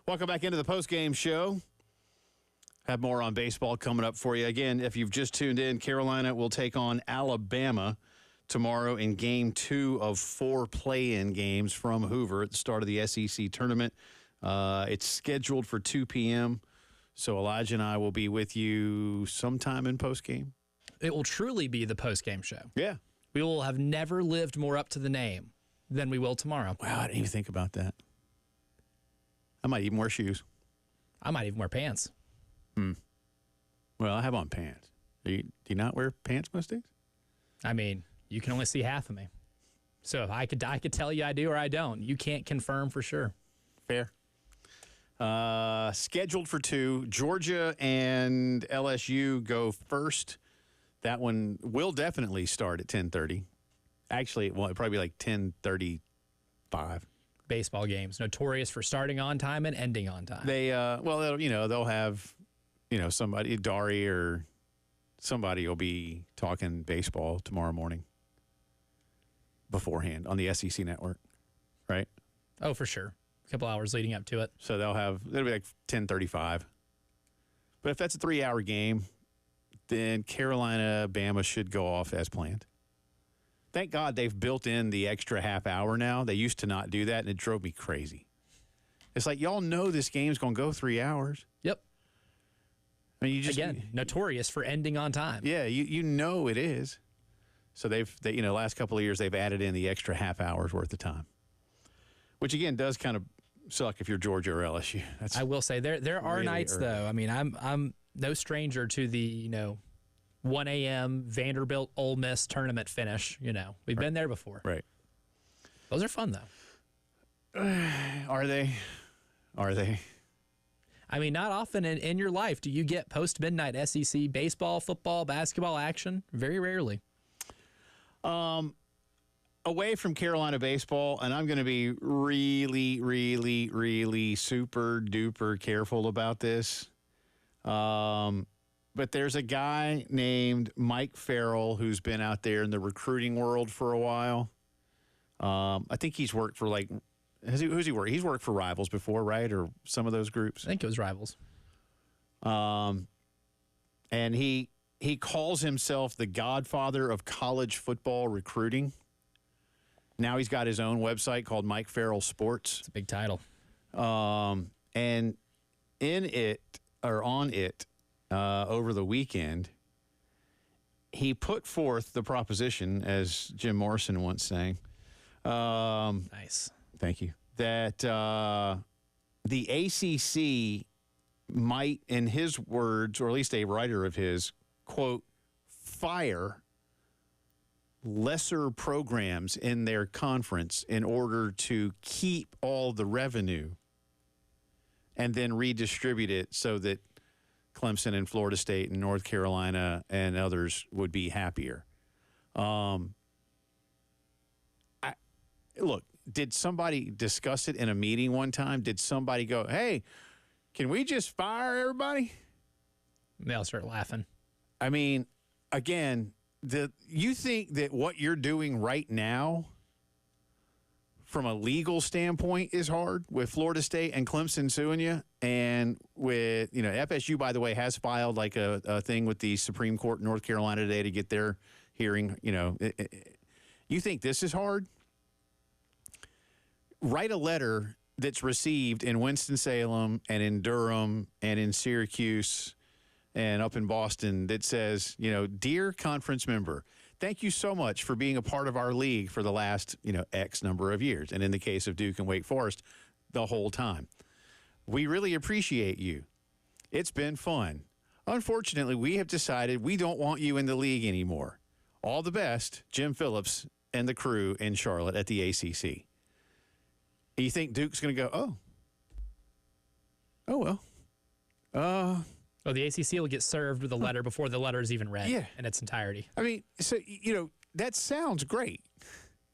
Welcome back into the postgame show. Have more on baseball coming up for you. Again, if you've just tuned in, Carolina will take on Alabama tomorrow in Game 2 of 4 play-in games from Hoover at the start of the SEC tournament. It's scheduled for 2 p.m., so Elijah and I will be with you sometime in postgame. It will truly be the postgame show. Yeah. We will have never lived more up to the name than we will tomorrow. Wow, I didn't even think about that. I might even wear shoes. I might even wear pants. Well, I have on pants. Do you not wear pants most days? I mean, you can only see half of me. So if I could tell you I do or I don't. You can't confirm for sure. Fair. Scheduled for 2. Georgia and LSU go first. That one will definitely start at 10:30. Actually, well, it'll probably be like 10:35. Baseball games, notorious for starting on time and ending on time. They'll have, somebody, Dari or somebody will be talking baseball tomorrow morning beforehand on the SEC network, right? Oh, for sure. A couple hours leading up to it. So it'll be like 10:35. But if that's a 3-hour game, then Carolina, Bama should go off as planned. Thank God they've built in the extra half hour now. They used to not do that, and it drove me crazy. It's like, y'all know this game's going to go 3 hours. Yep. I mean, Again, notorious for ending on time. Yeah, you know it is. So last couple of years, they've added in the extra half hour's worth of time, which, again, does kind of suck if you're Georgia or LSU. I will say there are really nights, early. though. I mean, I'm no stranger to the, 1 a.m. Vanderbilt Ole Miss tournament finish. We've been there before. Right. Those are fun, though. Are they? I mean, not often in your life do you get post-midnight SEC baseball, football, basketball action. Very rarely. Away from Carolina baseball, and I'm going to be really, really, really super duper careful about this. But there's a guy named Mike Farrell who's been out there in the recruiting world for a while. I think he's worked for who's he worked? He's worked for Rivals before, right? Or some of those groups. I think it was Rivals. And he calls himself the godfather of college football recruiting. Now he's got his own website called Mike Farrell Sports. It's a big title. And on it, over the weekend, he put forth the proposition, as Jim Morrison once sang. Nice. Thank you. That the ACC might, in his words, or at least a writer of his, quote, fire lesser programs in their conference in order to keep all the revenue and then redistribute it so that Clemson and Florida State and North Carolina and others would be happier. Look, did somebody discuss it in a meeting one time? Did somebody go, hey, can we just fire everybody? They all start laughing. I mean, again, you think that what you're doing right now from a legal standpoint is hard with Florida State and Clemson suing you, and with, FSU, by the way, has filed like a thing with the Supreme Court in North Carolina today to get their hearing. You think this is hard? Write a letter that's received in Winston-Salem and in Durham and in Syracuse and up in Boston that says, dear conference member, thank you so much for being a part of our league for the last, X number of years. And in the case of Duke and Wake Forest, the whole time. We really appreciate you. It's been fun. Unfortunately, we have decided we don't want you in the league anymore. All the best, Jim Phillips and the crew in Charlotte at the ACC. You think Duke's going to go, well. Well, the ACC will get served with a letter before the letter is even read in its entirety. I mean, so, that sounds great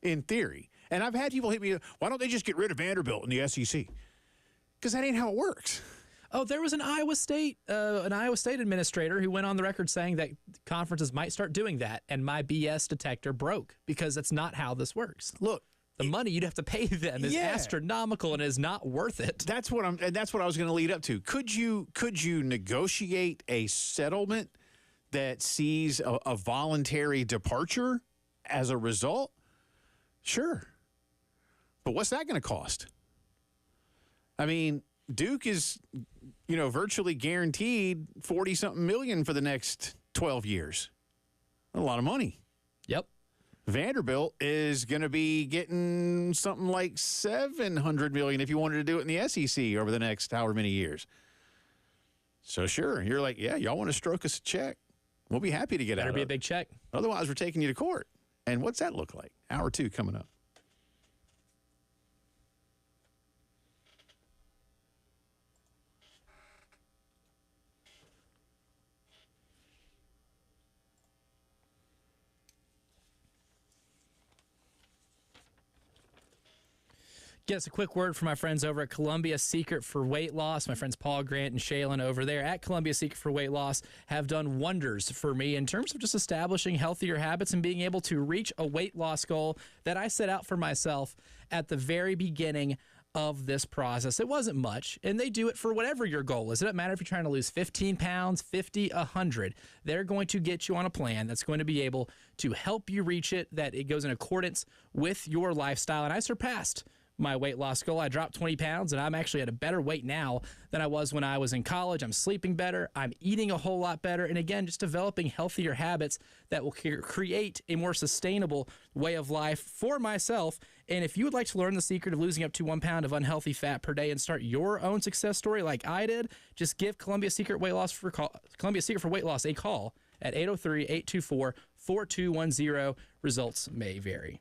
in theory. And I've had people hit me, why don't they just get rid of Vanderbilt in the SEC? Because that ain't how it works. Oh, there was an Iowa State administrator who went on the record saying that conferences might start doing that, and my BS detector broke because that's not how this works. Look, the money you'd have to pay them is astronomical and is not worth it. That's what I was going to lead up to. Could you negotiate a settlement that sees a voluntary departure as a result? Sure. But what's that going to cost? I mean, Duke is, virtually guaranteed 40-something million for the next 12 years. A lot of money. Yep. Vanderbilt is going to be getting something like $700 million if you wanted to do it in the SEC over the next however many years. So sure, you're like, yeah, y'all want to stroke us a check? We'll be happy to get out of it. Better be a big check. Otherwise, we're taking you to court. And what's that look like? Hour 2 coming up. Get us a quick word from my friends over at Columbia Secret for Weight Loss. My friends Paul, Grant, and Shaylin over there at Columbia Secret for Weight Loss have done wonders for me in terms of just establishing healthier habits and being able to reach a weight loss goal that I set out for myself at the very beginning of this process. It wasn't much, and they do it for whatever your goal is. It doesn't matter if you're trying to lose 15 pounds, 50, 100. They're going to get you on a plan that's going to be able to help you reach it, that it goes in accordance with your lifestyle. And I surpassed my weight loss goal. I dropped 20 pounds, and I'm actually at a better weight now than I was when I was in college. I'm sleeping better. I'm eating a whole lot better. And again, just developing healthier habits that will create a more sustainable way of life for myself. And if you would like to learn the secret of losing up to 1 pound of unhealthy fat per day and start your own success story like I did, just give Columbia Secret for Weight Loss a call at 803-824-4210. Results may vary.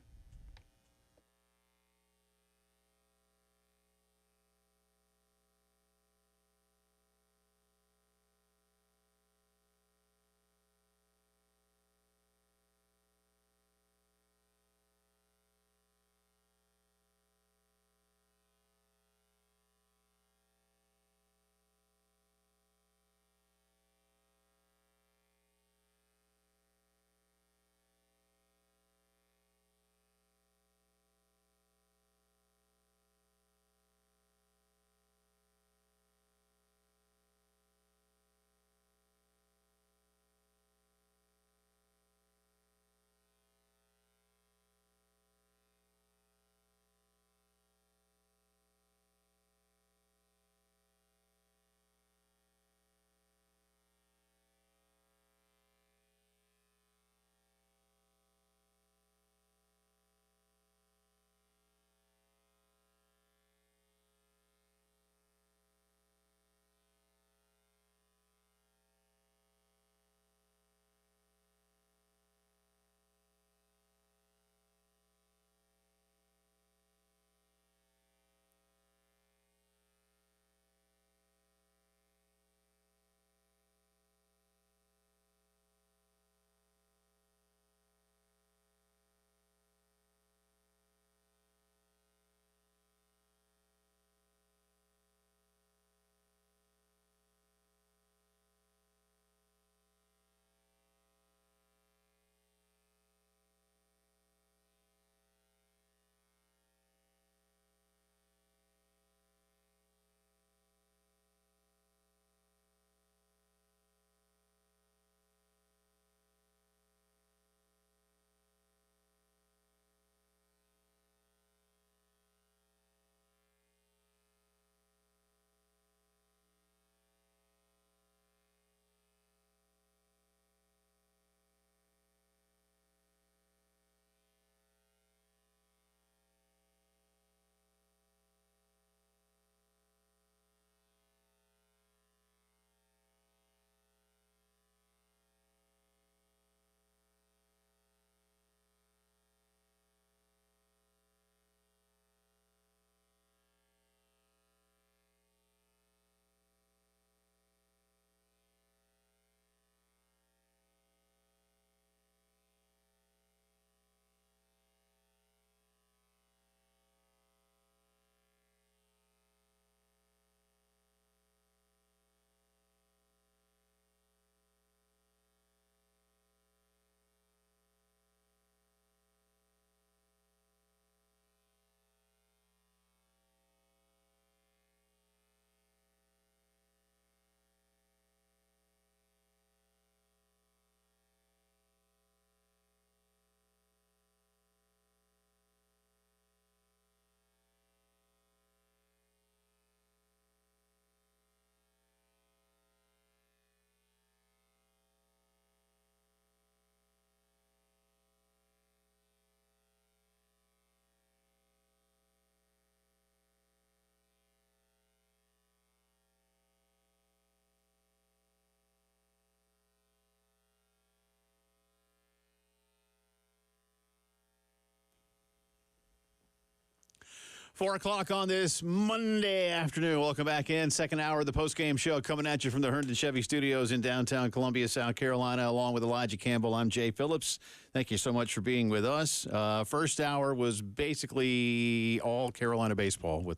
4 o'clock on this Monday afternoon. Welcome back in. Second hour of the postgame show coming at you from the Herndon Chevy Studios in downtown Columbia, South Carolina, along with Elijah Campbell. I'm Jay Phillips. Thank you so much for being with us. First hour was basically all Carolina baseball with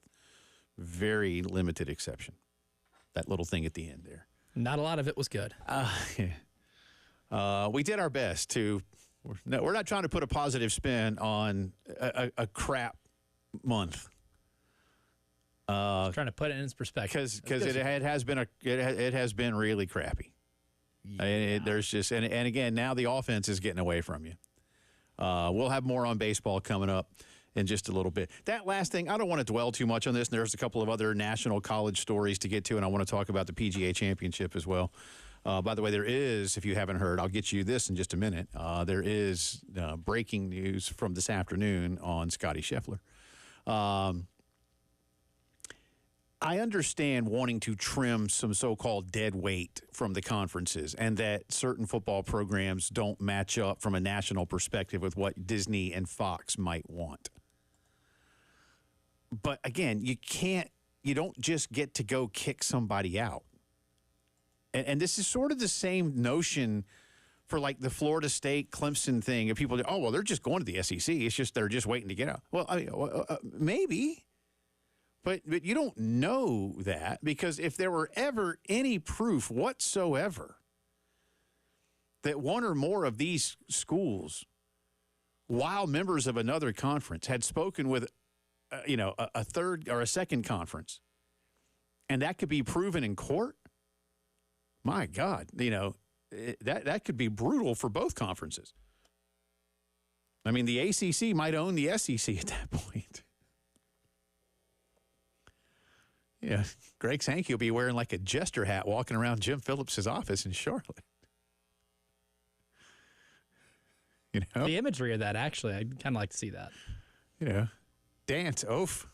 very limited exception. That little thing at the end there. Not a lot of it was good. We did our best to. We're not trying to put a positive spin on a crap month. Trying to put it in its perspective because it has been really crappy. Yeah. There's just and again now the offense is getting away from you. We'll have more on baseball coming up in just a little bit. That last thing, I don't want to dwell too much on this. There's a couple of other national college stories to get to, and I want to talk about the PGA Championship as well. By the way, there is, if you haven't heard, I'll get you this in just a minute. There is breaking news from this afternoon on Scotty Scheffler. I understand wanting to trim some so-called dead weight from the conferences and that certain football programs don't match up from a national perspective with what Disney and Fox might want. But again, you don't just get to go kick somebody out. And this is sort of the same notion for like the Florida State Clemson thing. If people, oh, well, they're just going to the SEC. It's just they're just waiting to get out. Well, I mean, maybe. But you don't know that because if there were ever any proof whatsoever that one or more of these schools, while members of another conference, had spoken with, a third or a second conference, and that could be proven in court, my God, that could be brutal for both conferences. I mean, the ACC might own the SEC at that point. Yeah, Greg Sankey will be wearing like a jester hat walking around Jim Phillips' office in Charlotte. The imagery of that, actually, I'd kind of like to see that. Dance, oaf.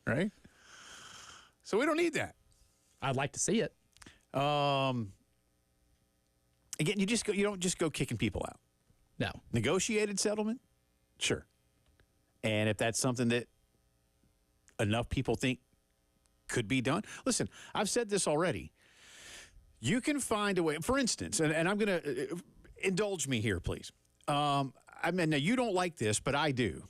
Right? So we don't need that. I'd like to see it. Again, you don't just go kicking people out. No. Negotiated settlement? Sure. And if that's something that enough people think could be done. Listen, I've said this already. You can find a way. For instance, and I'm going to indulge me here, please. Now you don't like this, but I do.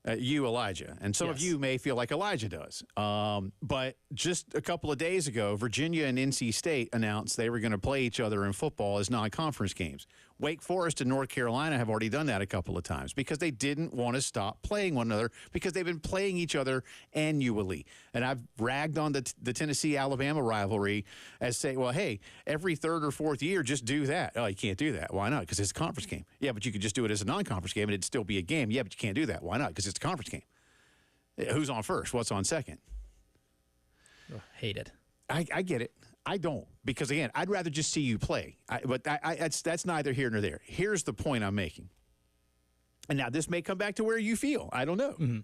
You, Elijah. And some of you may feel like Elijah does. But just a couple of days ago, Virginia and NC State announced they were going to play each other in football as non-conference games. Wake Forest and North Carolina have already done that a couple of times because they didn't want to stop playing one another because they've been playing each other annually. And I've ragged on the Tennessee-Alabama rivalry as saying, well, hey, every third or fourth year, just do that. Oh, you can't do that. Why not? Because it's a conference game. Yeah, but you could just do it as a non-conference game and it'd still be a game. Yeah, but you can't do that. Why not? Because it's a conference game. Who's on first? What's on second? Oh, hate it. I get it. I don't, because again, I'd rather just see you play. But that's neither here nor there. Here's the point I'm making. And now this may come back to where you feel. I don't know. Mm-hmm.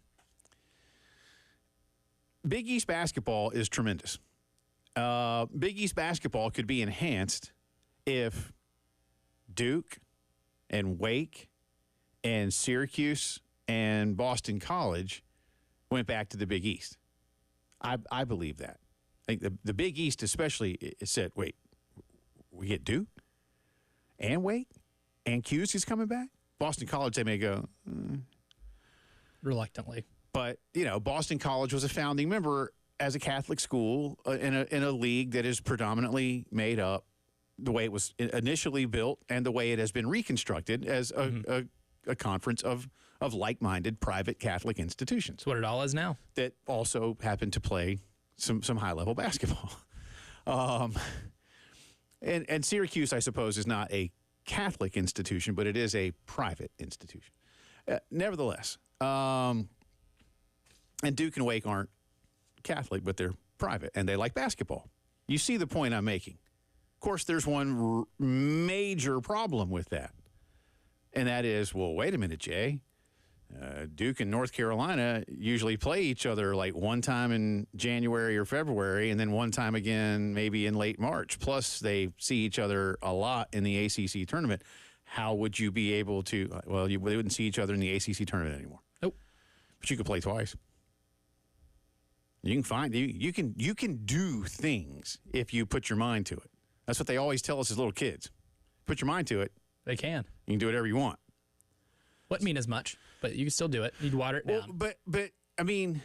Big East basketball is tremendous. Big East basketball could be enhanced if Duke and Wake and Syracuse and Boston College went back to the Big East. I believe that. I think the Big East especially said, wait, we get Duke and Wake and Cuse is coming back? Boston College, they may go. Reluctantly. But, Boston College was a founding member as a Catholic school in a league that is predominantly made up the way it was initially built and the way it has been reconstructed as a conference of like-minded private Catholic institutions. That's what it all is now. That also happen to play some high-level basketball. And Syracuse, I suppose, is not a Catholic institution, but it is a private institution. Nevertheless, and Duke and Wake aren't Catholic, but they're private, and they like basketball. You see the point I'm making. Of course, there's one major problem with that, and that is, well, wait a minute, Jay. Duke and North Carolina usually play each other like one time in January or February and then one time again maybe in late March. Plus, they see each other a lot in the ACC tournament. how would you be able to? Well, they wouldn't see each other in the ACC tournament anymore. Nope. But you could play twice. You can do things if you put your mind to it. That's what they always tell us as little kids. Put your mind to it. They can. You can do whatever you want. Wouldn't mean as much, but you can still do it. You'd water it down. Well, but I mean,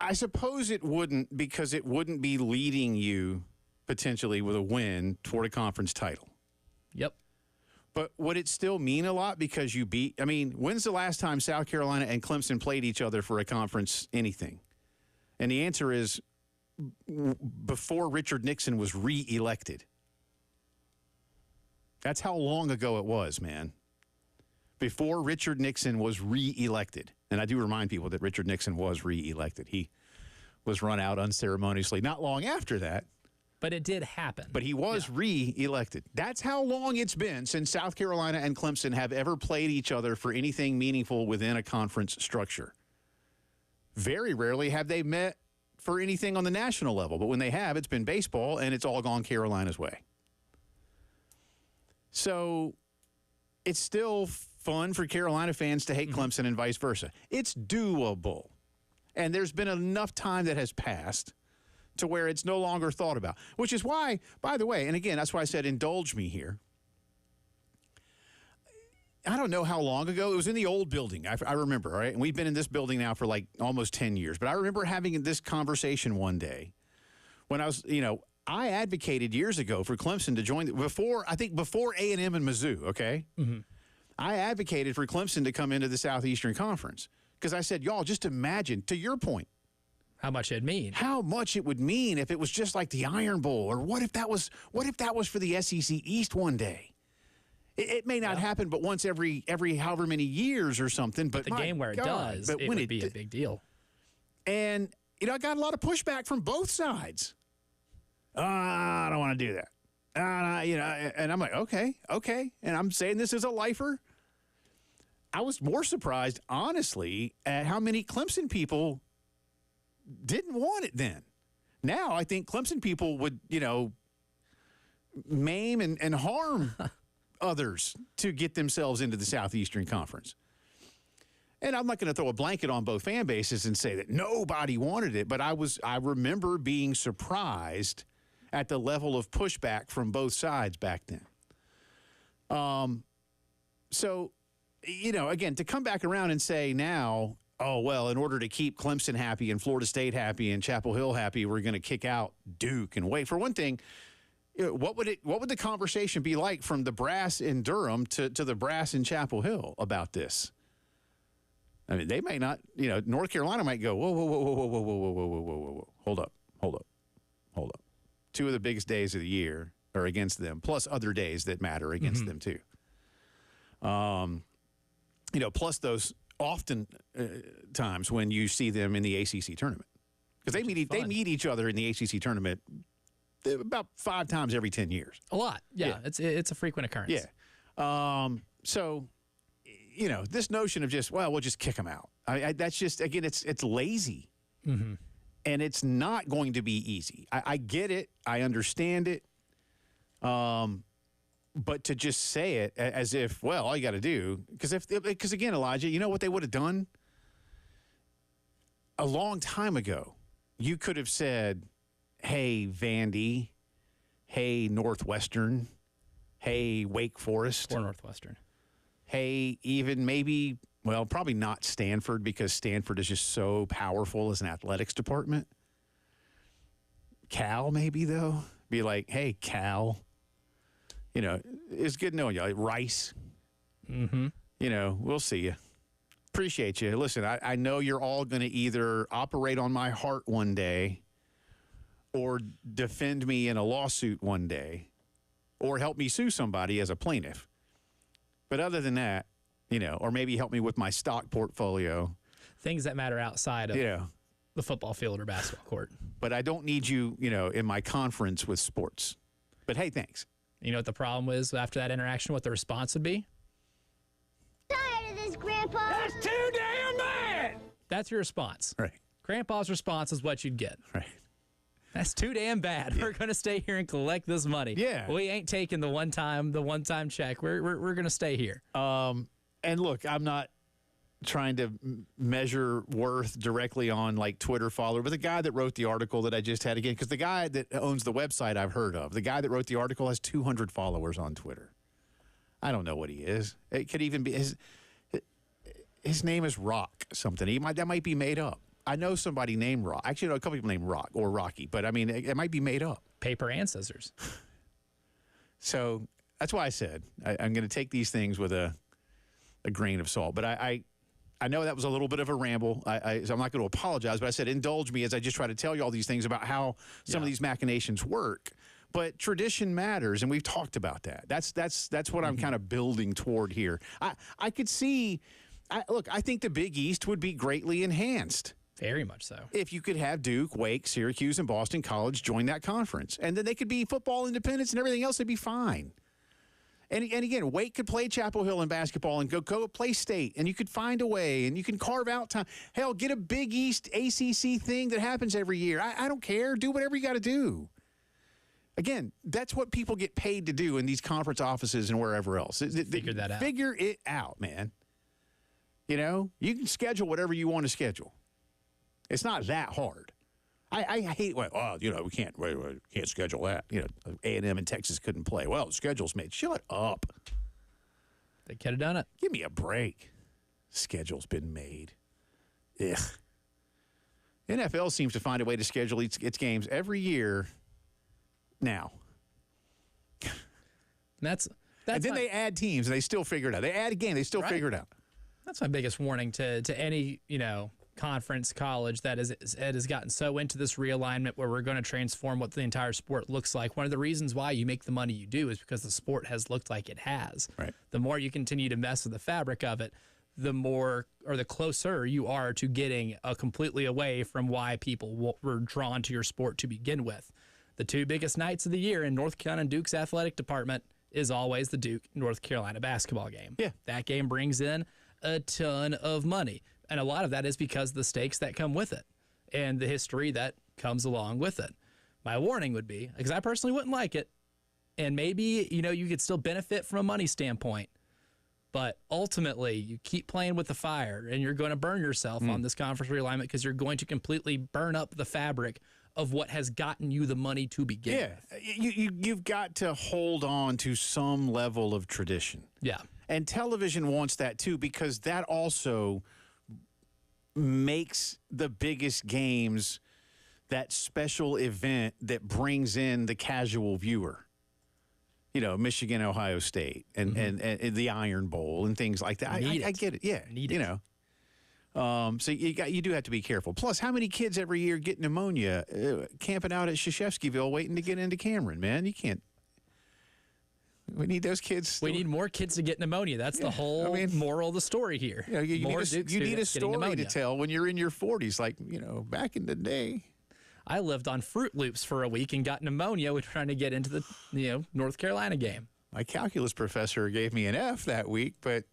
I suppose it wouldn't, because it wouldn't be leading you potentially with a win toward a conference title. Yep. But would it still mean a lot because you beat? I mean, when's the last time South Carolina and Clemson played each other for a conference anything? And the answer is before Richard Nixon was reelected. That's how long ago it was, man. Before Richard Nixon was reelected. And I do remind people that Richard Nixon was reelected. He was run out unceremoniously not long after that. But it did happen. But he was reelected. That's how long it's been since South Carolina and Clemson have ever played each other for anything meaningful within a conference structure. Very rarely have they met for anything on the national level. But when they have, it's been baseball, and it's all gone Carolina's way. So it's still fun for Carolina fans to hate Clemson and vice versa. It's doable. And there's been enough time that has passed to where it's no longer thought about, which is why, by the way, and again, that's why I said indulge me here. I don't know how long ago. It was in the old building. I remember, right? And we've been in this building now for like almost 10 years. But I remember having this conversation one day when I was, I advocated years ago for Clemson to join before A&M and Mizzou, okay? Mm-hmm. I advocated for Clemson to come into the Southeastern Conference because I said, y'all, just imagine, to your point, how much it'd mean. How much it would mean if it was just like the Iron Bowl, or what if that was for the SEC East one day? It may not happen, but once every however many years or something. But the game where it does, it would be a big deal. And I got a lot of pushback from both sides. I don't want to do that. And I'm like, okay. And I'm saying this as a lifer. I was more surprised, honestly, at how many Clemson people didn't want it then. Now I think Clemson people would, maim and harm others to get themselves into the Southeastern Conference. And I'm not going to throw a blanket on both fan bases and say that nobody wanted it, but I remember being surprised at the level of pushback from both sides back then. So, again, to come back around and say now, oh, well, in order to keep Clemson happy and Florida State happy and Chapel Hill happy, we're going to kick out Duke and Wake. For one thing, what would the conversation be like from the brass in Durham to the brass in Chapel Hill about this? I mean, they may not, North Carolina might go, whoa, hold up. Two of the biggest days of the year are against them, plus other days that matter against them too. Plus those often times when you see them in the ACC tournament, because they meet each other in the ACC tournament about 5 times every 10 years. A lot, yeah. It's a frequent occurrence. Yeah. So, this notion of just we'll just kick them out. That's just, again, it's lazy, and it's not going to be easy. I get it, I understand it, but to just say it as if, all you got to do, because again, Elijah, you know what they would have done? A long time ago, you could have said, hey, Vandy, hey, Northwestern, hey, Wake Forest. Or Northwestern. Hey, even maybe, probably not Stanford, because Stanford is just so powerful as an athletics department. Cal, maybe, though. Be like, hey, Cal. It's good knowing you. Rice. Mm-hmm. We'll see you. Appreciate you. Listen, I know you're all going to either operate on my heart one day or defend me in a lawsuit one day or help me sue somebody as a plaintiff. But other than that, or maybe help me with my stock portfolio. Things that matter outside of the football field or basketball court. But I don't need you, in my conference with sports. But hey, thanks. You know what the problem is after that interaction, what the response would be? Tired of this, Grandpa. That's too damn bad. That's your response. Right. Grandpa's response is what you'd get. Right. That's too damn bad. We're going to stay here and collect this money. Yeah. We ain't taking the one-time check. We're going to stay here. And look, I'm not trying to measure worth directly on like Twitter follower, but the guy that wrote the article that I just had again, because the guy that owns the website I've heard of, the guy that wrote the article has 200 followers on Twitter. I don't know what he is. It could even be his name is Rock something. That might be made up. I know somebody named Rock. Actually, I know a couple people named Rock or Rocky, but I mean, it might be made up. Paper and scissors. So that's why I said I'm going to take these things with a grain of salt. But I know that was a little bit of a ramble. So I'm not going to apologize, but I said indulge me as I just try to tell you all these things about how some of these machinations work. But tradition matters, and we've talked about that. That's what I'm kind of building toward here. I could see. Look, I think the Big East would be greatly enhanced. Very much so. If you could have Duke, Wake, Syracuse, and Boston College join that conference. And then they could be football independents and everything else, they'd be fine. And again, Wake could play Chapel Hill in basketball and go play state. And you could find a way, and you can carve out time. Hell, get a Big East ACC thing that happens every year. I don't care. Do whatever you got to do. Again, that's what people get paid to do in these conference offices and wherever else. Figure that out. Figure it out, man. You know, you can schedule whatever you want to schedule. It's not that hard. I hate, we can't schedule that. A&M and Texas couldn't play. Well, the schedule's made. Shut up. They could have done it. Give me a break. Schedule's been made. Ugh. NFL seems to find a way to schedule its games every year now. That's and then they add teams, and they still figure it out. They add a game, they still figure it out. That's my biggest warning to any, conference, college that has gotten so into this realignment where we're going to transform what the entire sport looks like. One of the reasons why you make the money you do is because the sport has looked like it has. Right. The more you continue to mess with the fabric of it, the more or the closer you are to getting completely away from why people were drawn to your sport to begin with. The two biggest nights of the year in North Carolina Duke's athletic department is always the Duke-North Carolina basketball game. Yeah. That game brings in a ton of money. And a lot of that is because of the stakes that come with it and the history that comes along with it. My warning would be, because I personally wouldn't like it, and maybe, you could still benefit from a money standpoint, but ultimately you keep playing with the fire and you're going to burn yourself on this conference realignment because you're going to completely burn up the fabric of what has gotten you the money to begin with. You've got to hold on to some level of tradition. Yeah. And television wants that too, because that also makes the biggest games that special event that brings in the casual viewer. Michigan, Ohio State, and the Iron Bowl and things like that. I get it. Yeah. So you do have to be careful. Plus, how many kids every year get pneumonia camping out at Krzyzewskiville waiting to get into Cameron, man? You can't. We need those kids. We need more kids to get pneumonia. That's the whole moral of the story here. You need a story to tell when you're in your 40s, like, back in the day. I lived on Fruit Loops for a week and got pneumonia when trying to get into the North Carolina game. My calculus professor gave me an F that week, but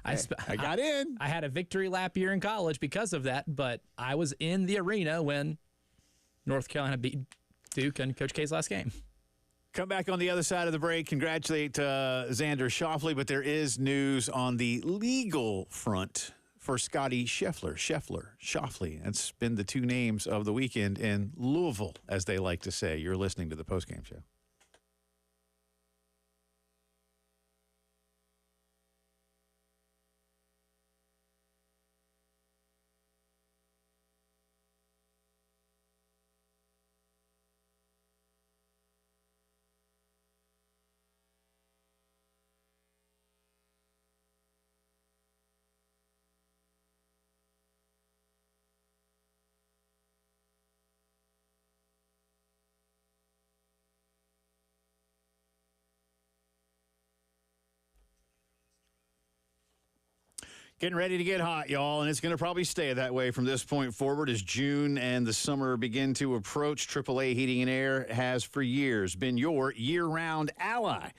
I got in. I had a victory lap year in college because of that, but I was in the arena when North Carolina beat Duke in Coach K's last game. Come back on the other side of the break. Congratulate Xander Schauffele, but there is news on the legal front for Scotty Schauffele. That's been the two names of the weekend in Louisville, as they like to say. You're listening to the Postgame Show. Getting ready to get hot, y'all, and it's going to probably stay that way from this point forward as June and the summer begin to approach. AAA Heating and Air has for years been your year-round ally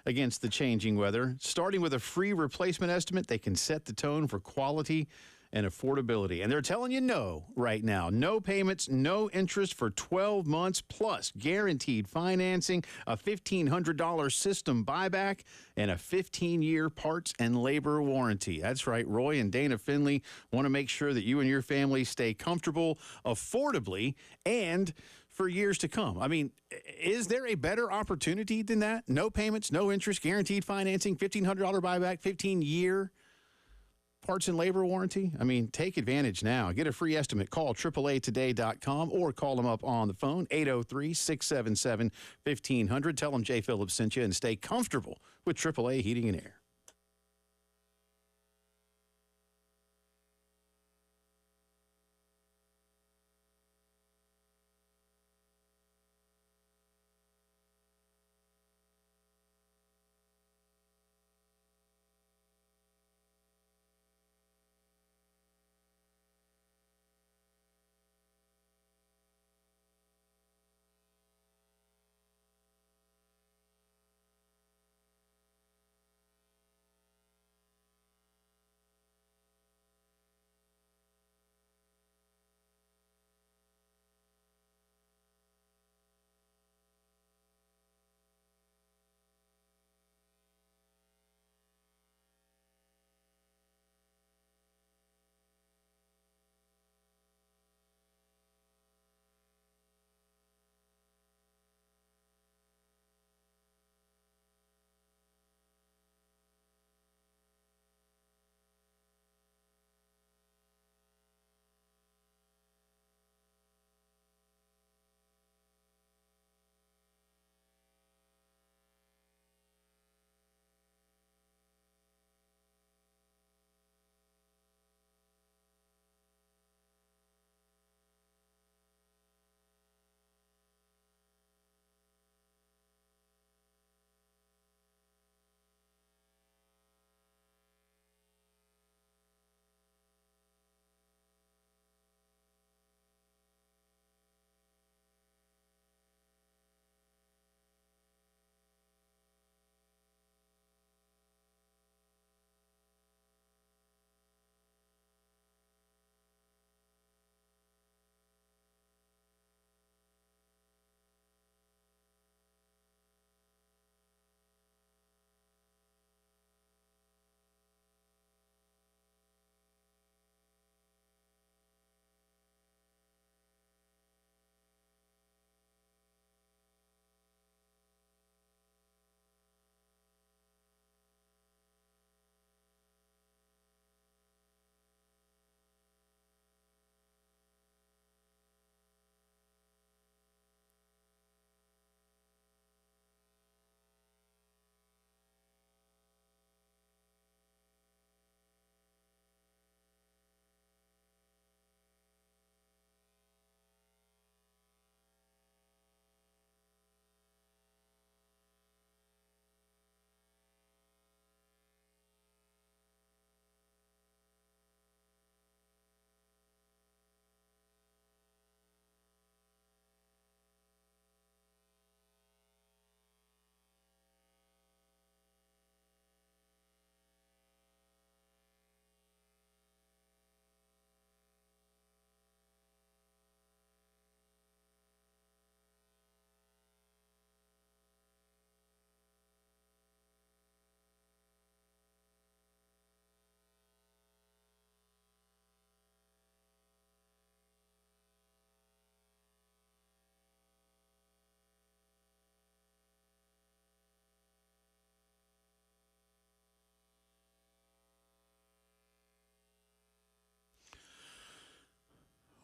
against the changing weather. Starting with a free replacement estimate, they can set the tone for quality and affordability. And they're telling you no right now. No payments, no interest for 12 months, plus guaranteed financing, a $1,500 system buyback, and a 15-year parts and labor warranty. That's right. Roy and Dana Finley want to make sure that you and your family stay comfortable, affordably, and for years to come. I mean, is there a better opportunity than that? No payments, no interest, guaranteed financing, $1,500 buyback, 15-year parts and labor warranty. I mean, take advantage now. Get a free estimate. Call AAAtoday.com or call them up on the phone, 803-677-1500. Tell them Jay Phillips sent you and stay comfortable with AAA Heating and Air.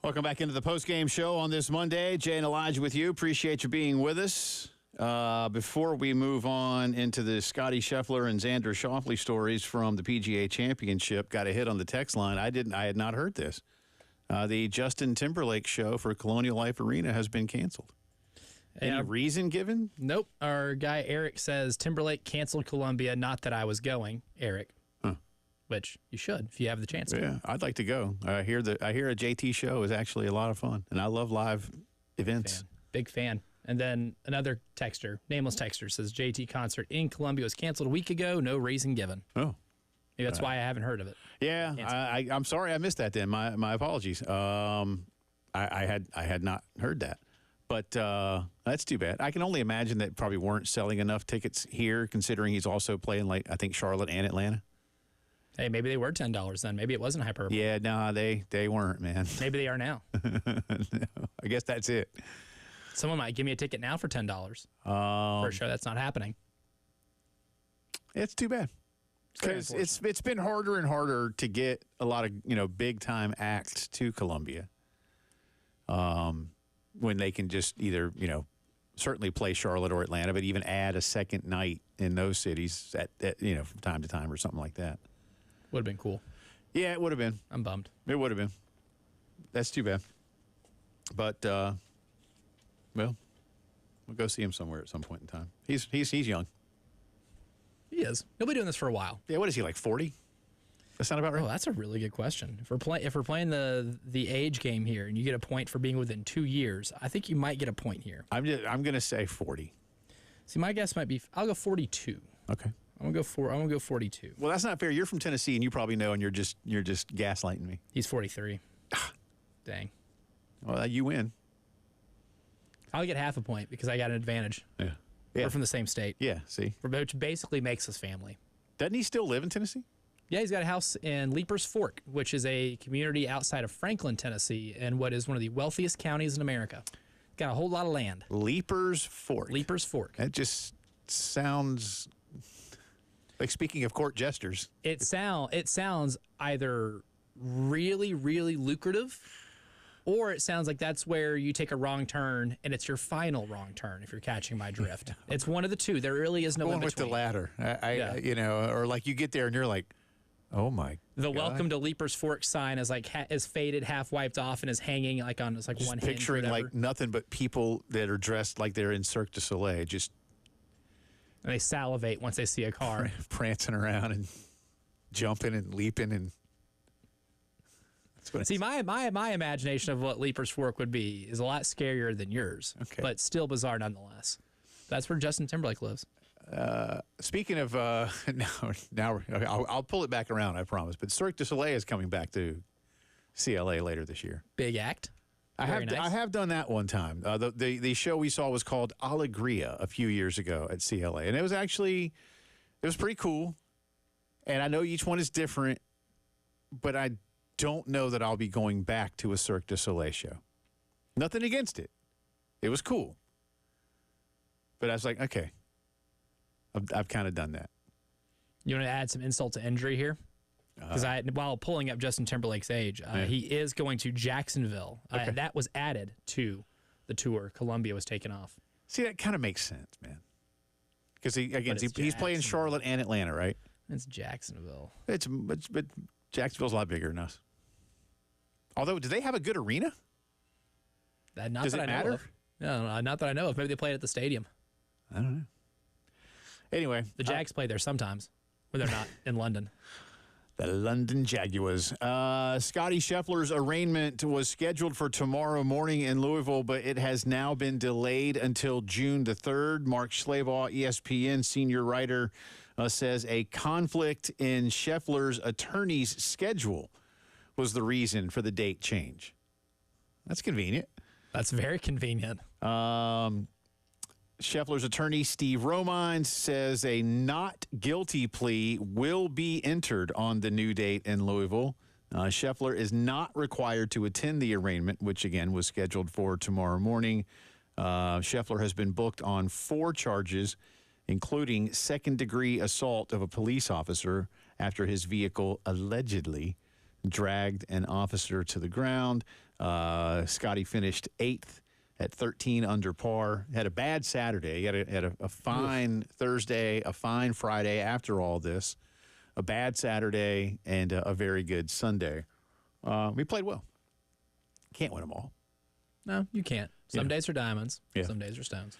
Welcome back into the postgame show on this Monday. Jay and Elijah with you. Appreciate you being with us. Before we move on into the Scotty Scheffler and Xander Schauffele stories from the PGA Championship, got a hit on the text line. I had not heard this. The Justin Timberlake show for Colonial Life Arena has been canceled. Any reason given? Nope. Our guy Eric says Timberlake canceled Columbia. Not that I was going, Eric. Which you should if you have the chance to. Yeah, I'd like to go. I hear a JT show is actually a lot of fun, and I love live events. Big fan. And then another texter, nameless texter, says JT concert in Columbia was canceled a week ago. No reason given. Oh, Maybe that's why I haven't heard of it. Yeah, I'm sorry I missed that. Then my apologies. I had not heard that, but that's too bad. I can only imagine that probably weren't selling enough tickets here, considering he's also playing like I think Charlotte and Atlanta. Hey, maybe they were $10 then. Maybe it wasn't hyperbole. Yeah, no, they weren't, man. Maybe they are now. No, I guess that's it. Someone might give me a ticket now for $10 for a show that's not happening. It's too bad because it's been harder and harder to get a lot of big time acts to Columbia. When they can just either certainly play Charlotte or Atlanta, but even add a second night in those cities at from time to time or something like that. Would have been cool. Yeah, it would have been. I'm bummed. It would have been. That's too bad. But well, we'll go see him somewhere at some point in time. He's young. He is. He'll be doing this for a while. Yeah, what is he, like 40? That sound about right? Oh, that's a really good question. If we're playing the age game here, and you get a point for being within 2 years, I think you might get a point here. I'm gonna say 40. See, my guess might be I'll go 42. Okay. I'm gonna go 42. Well, that's not fair. You're from Tennessee, and you probably know, and you're just gaslighting me. He's 43. Dang. Well, you win. I'll get half a point because I got an advantage. Yeah. We're from the same state. Yeah. See, Which basically makes us family. doesn't he still live in Tennessee? Yeah, he's got a house in Leapers Fork, which is a community outside of Franklin, Tennessee, in what is one of the wealthiest counties in America. Got a whole lot of land. Leapers Fork. Leapers Fork. That just sounds like, speaking of court jesters. It sounds either really, really lucrative, or it sounds like that's where you take a wrong turn and it's your final wrong turn, if you're catching my drift. It's one of the two. There really is no Going in with between. the latter. Yeah. Or like you get there and you're like, oh my. The God. welcome to Leapers Fork sign is like is faded, half wiped off, and is hanging like on Just one hand. picturing like nothing but people that are dressed like they're in Cirque du Soleil, just and they salivate once they see a car. prancing around and jumping and leaping and. See, my imagination of what Leapers Fork would be is a lot scarier than yours, but still bizarre nonetheless. That's where Justin Timberlake lives. Speaking of, now I'll pull it back around, I promise. But Cirque du Soleil is coming back to CLA later this year. Big act. I have done that one time. The show we saw was called Alegria a few years ago at CLA, and it was pretty cool. And I know each one is different, but I don't know that I'll be going back to a Cirque du Soleil show. Nothing against it. It was cool. But I was like, okay, I've kind of done that. You want to add some insult to injury here? Because while pulling up Justin Timberlake's age, he is going to Jacksonville. That was added to the tour. Columbia was taken off. See, that kind of makes sense, man. Because he's playing Charlotte and Atlanta, right? It's Jacksonville. But Jacksonville's a lot bigger than us. Although, do they have a good arena? Does it matter? No, not that I know of. Maybe they play it at the stadium. I don't know. Anyway. The Jags play there sometimes when they're not in London. The London Jaguars. Scotty Scheffler's arraignment was scheduled for tomorrow morning in Louisville, but it has now been delayed until June the 3rd. Mark Schlavaugh, ESPN senior writer, says a conflict in Scheffler's attorney's schedule was the reason for the date change. That's convenient. That's very convenient. Scheffler's attorney, Steve Romines, says a not guilty plea will be entered on the new date in Louisville. Scheffler is not required to attend the arraignment, which, again, was scheduled for tomorrow morning. Scheffler has been booked on 4 charges, including second-degree assault of a police officer after his vehicle allegedly dragged an officer to the ground. Scotty finished 8th at 13 under par. Had a bad Saturday. He had a fine Thursday, a fine Friday after all this, a bad Saturday, and a very good Sunday. We played well. Can't win them all. No, you can't. Some days are diamonds. Yeah. Some days are stones.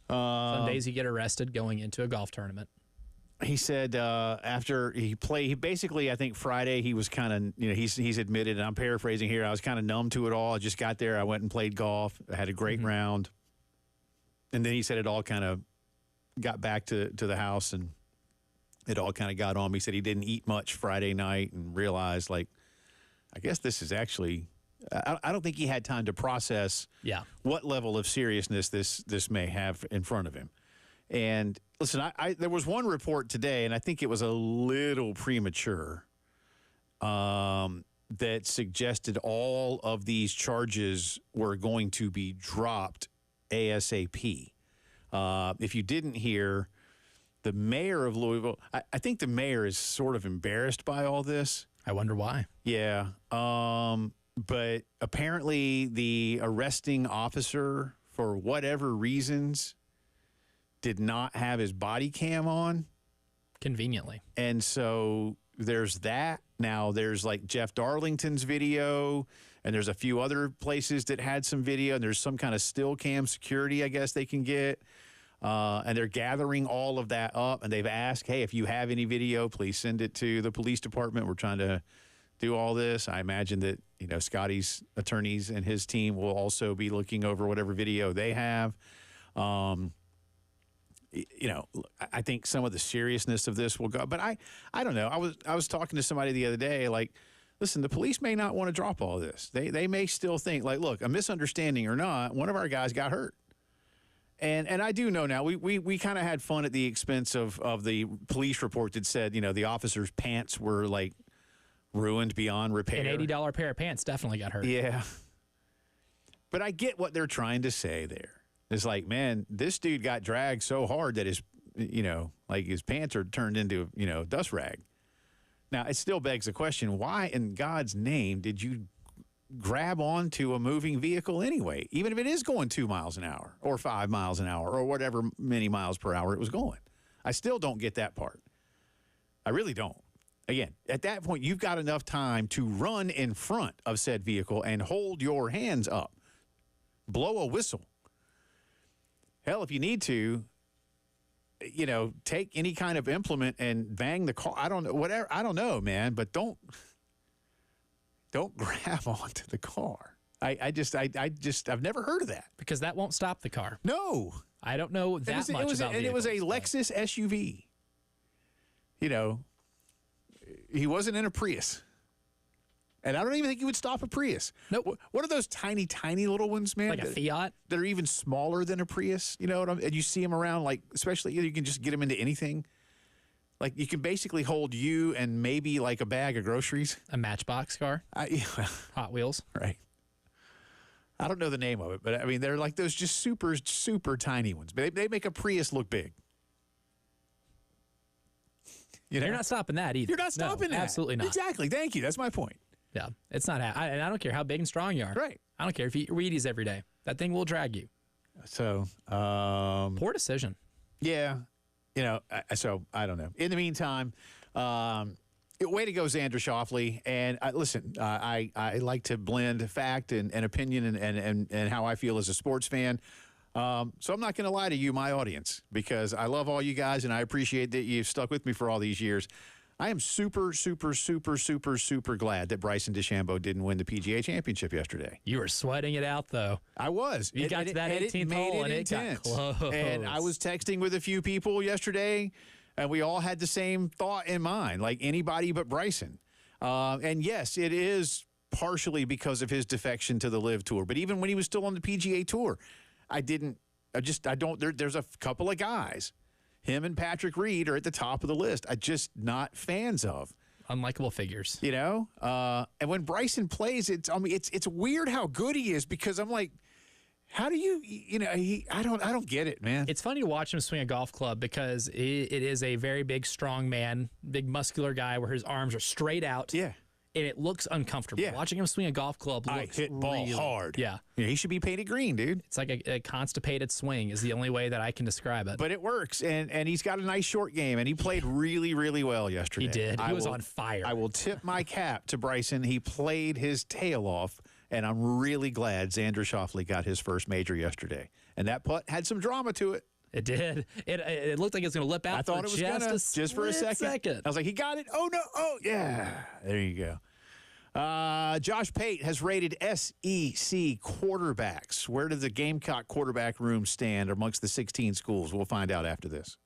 Some days you get arrested going into a golf tournament. He said after he played, he basically, I think Friday, he was kind of, he's admitted, and I'm paraphrasing here, I was kind of numb to it all. I just got there. I went and played golf. I had a great round. And then he said it all kind of got back to the house, and it all kind of got on me. He said he didn't eat much Friday night and realized, like, I guess this is actually I don't think he had time to process what level of seriousness this may have in front of him. And listen, there was one report today, and I think it was a little premature, that suggested all of these charges were going to be dropped ASAP. If you didn't hear, the mayor of Louisville, I think the mayor is sort of embarrassed by all this. I wonder why. Yeah. But apparently the arresting officer, for whatever reasons, did not have his body cam on. Conveniently. And so there's that. Now there's like Jeff Darlington's video, and there's a few other places that had some video, and there's some kind of still cam security, I guess, they can get. And they're gathering all of that up, and they've asked, hey, if you have any video, please send it to the police department. We're trying to do all this. I imagine that, Scotty's attorneys and his team will also be looking over whatever video they have. I think some of the seriousness of this will go, but I don't know. I was talking to somebody the other day, like, listen, the police may not want to drop all this. They may still think, like, look, a misunderstanding or not, one of our guys got hurt. And I do know now, we kind of had fun at the expense of the police report that said, the officer's pants were, like, ruined beyond repair. An $80 pair of pants definitely got hurt. Yeah. But I get what they're trying to say there. It's like, man, this dude got dragged so hard that his pants are turned into, dust rag. Now, it still begs the question, why in God's name did you grab onto a moving vehicle anyway, even if it is going 2 miles an hour or 5 miles an hour or whatever many miles per hour it was going? I still don't get that part. I really don't. Again, at that point, you've got enough time to run in front of said vehicle and hold your hands up. Blow a whistle. Hell, if you need to, take any kind of implement and bang the car. I don't know, whatever. I don't know, man, but don't grab onto the car. I've never heard of that. Because that won't stop the car. No. I don't know that much about vehicles. And it was a Lexus SUV. He wasn't in a Prius. And I don't even think you would stop a Prius. Nope. What are those tiny, tiny little ones, man? Like a Fiat? That are even smaller than a Prius. You know what and you see them around, like, especially, you can just get them into anything. Like, you can basically hold you and maybe, like, a bag of groceries. A Matchbox car? Hot Wheels? Right. I don't know the name of it, but, I mean, they're like those just super, super tiny ones. But they make a Prius look big. You're not stopping that either. You're not stopping that. Absolutely not. Exactly. Thank you. That's my point. Yeah. It's not. And I don't care how big and strong you are. Right. I don't care if you eat Wheaties every day. That thing will drag you. So, poor decision. Yeah. So I don't know. In the meantime, way to go, Xander Schauffele. And listen, I like to blend fact and opinion and how I feel as a sports fan. So I'm not going to lie to you, my audience, because I love all you guys and I appreciate that you've stuck with me for all these years. I am super, super, super, super, super glad that Bryson DeChambeau didn't win the PGA Championship yesterday. You were sweating it out, though. I was. You got to that 18th hole, and it got close. And I was texting with a few people yesterday, and we all had the same thought in mind, like anybody but Bryson. And, yes, it is partially because of his defection to the LIV Tour. But even when he was still on the PGA Tour, there's a couple of guys. Him and Patrick Reed are at the top of the list. I'm just not fans of. Unlikable figures. And when Bryson plays, it's weird how good he is because I'm like, how do you, I don't get it, man. It's funny to watch him swing a golf club because it is a very big, strong man, big muscular guy where his arms are straight out. Yeah. And it looks uncomfortable. Yeah. Watching him swing a golf club looks hit ball hard. Yeah. He should be painted green, dude. It's like a constipated swing is the only way that I can describe it. But it works, and he's got a nice short game, and he played really, really well yesterday. He did. He was on fire. I will tip my cap to Bryson. He played his tail off, and I'm really glad Xander Schauffele got his first major yesterday. And that putt had some drama to it. It did. It looked like it was going to lip out. I thought it was just for a second. I was like, he got it? Oh, no. Oh, yeah. There you go. Josh Pate has rated SEC quarterbacks. Where does the Gamecock quarterback room stand amongst the 16 schools? We'll find out after this.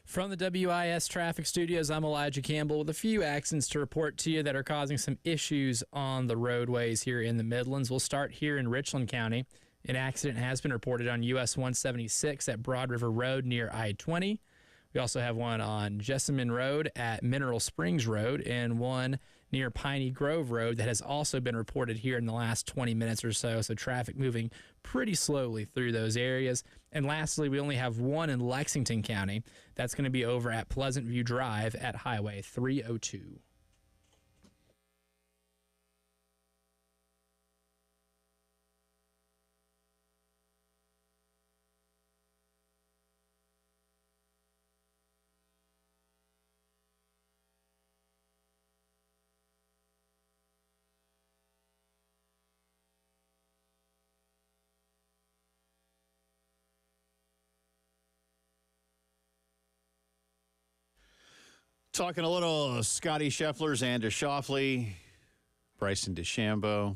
From the WIS Traffic Studios, I'm Elijah Campbell with a few accidents to report to you that are causing some issues on the roadways here in the Midlands. We'll start here in Richland County. An accident has been reported on US 176 at Broad River Road near I-20. We also have one on Jessamine Road at Mineral Springs Road and one near Piney Grove Road that has also been reported here in the last 20 minutes or so. So traffic moving pretty slowly through those areas. And lastly, we only have one in Lexington County. That's going to be over at Pleasant View Drive at Highway 302. Talking a little Scotty Scheffler, Xander Schauffele, Bryson DeChambeau.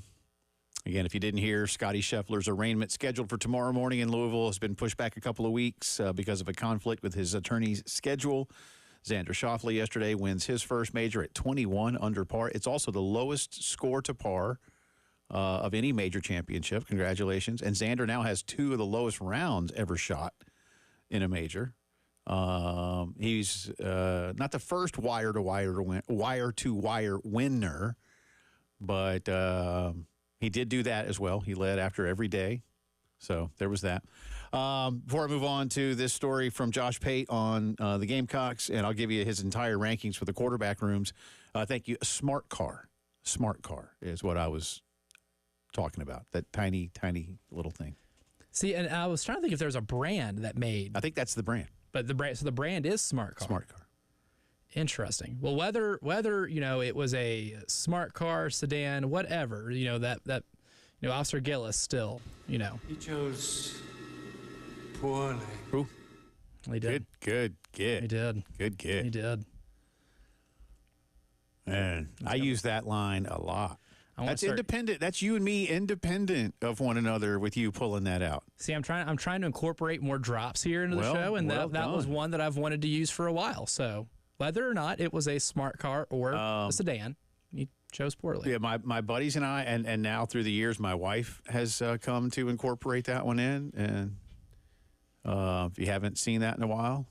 Again, if you didn't hear, Scotty Scheffler's arraignment scheduled for tomorrow morning in Louisville has been pushed back a couple of weeks because of a conflict with his attorney's schedule. Xander Schauffele yesterday wins his first major at 21 under par. It's also the lowest score to par of any major championship. Congratulations. And Xander now has two of the lowest rounds ever shot in a major. He's not the first wire-to-wire winner, but he did do that as well. He led after every day. So there was that. Before I move on to this story from Josh Pate on the Gamecocks, and I'll give you his entire rankings for the quarterback rooms. Thank you. Smart car. Smart car is what I was talking about, that tiny, tiny little thing. See, and I was trying to think if there's a brand that made. I think that's the brand. But the brand is Smart Car. Smart car. Interesting. Well, whether it was a smart car, sedan, whatever, that Officer Gillis still, He chose poorly. Ooh. He did. Good get. He did. Good get. He did. Man, I use that line a lot. That's independent. That's you and me, independent of one another, with you pulling that out. See, I'm trying to incorporate more drops here into the show, and that was one that I've wanted to use for a while. So whether or not it was a smart car or a sedan, you chose poorly. Yeah, my buddies and I, and now through the years, my wife has come to incorporate that one in. And if you haven't seen that in a while,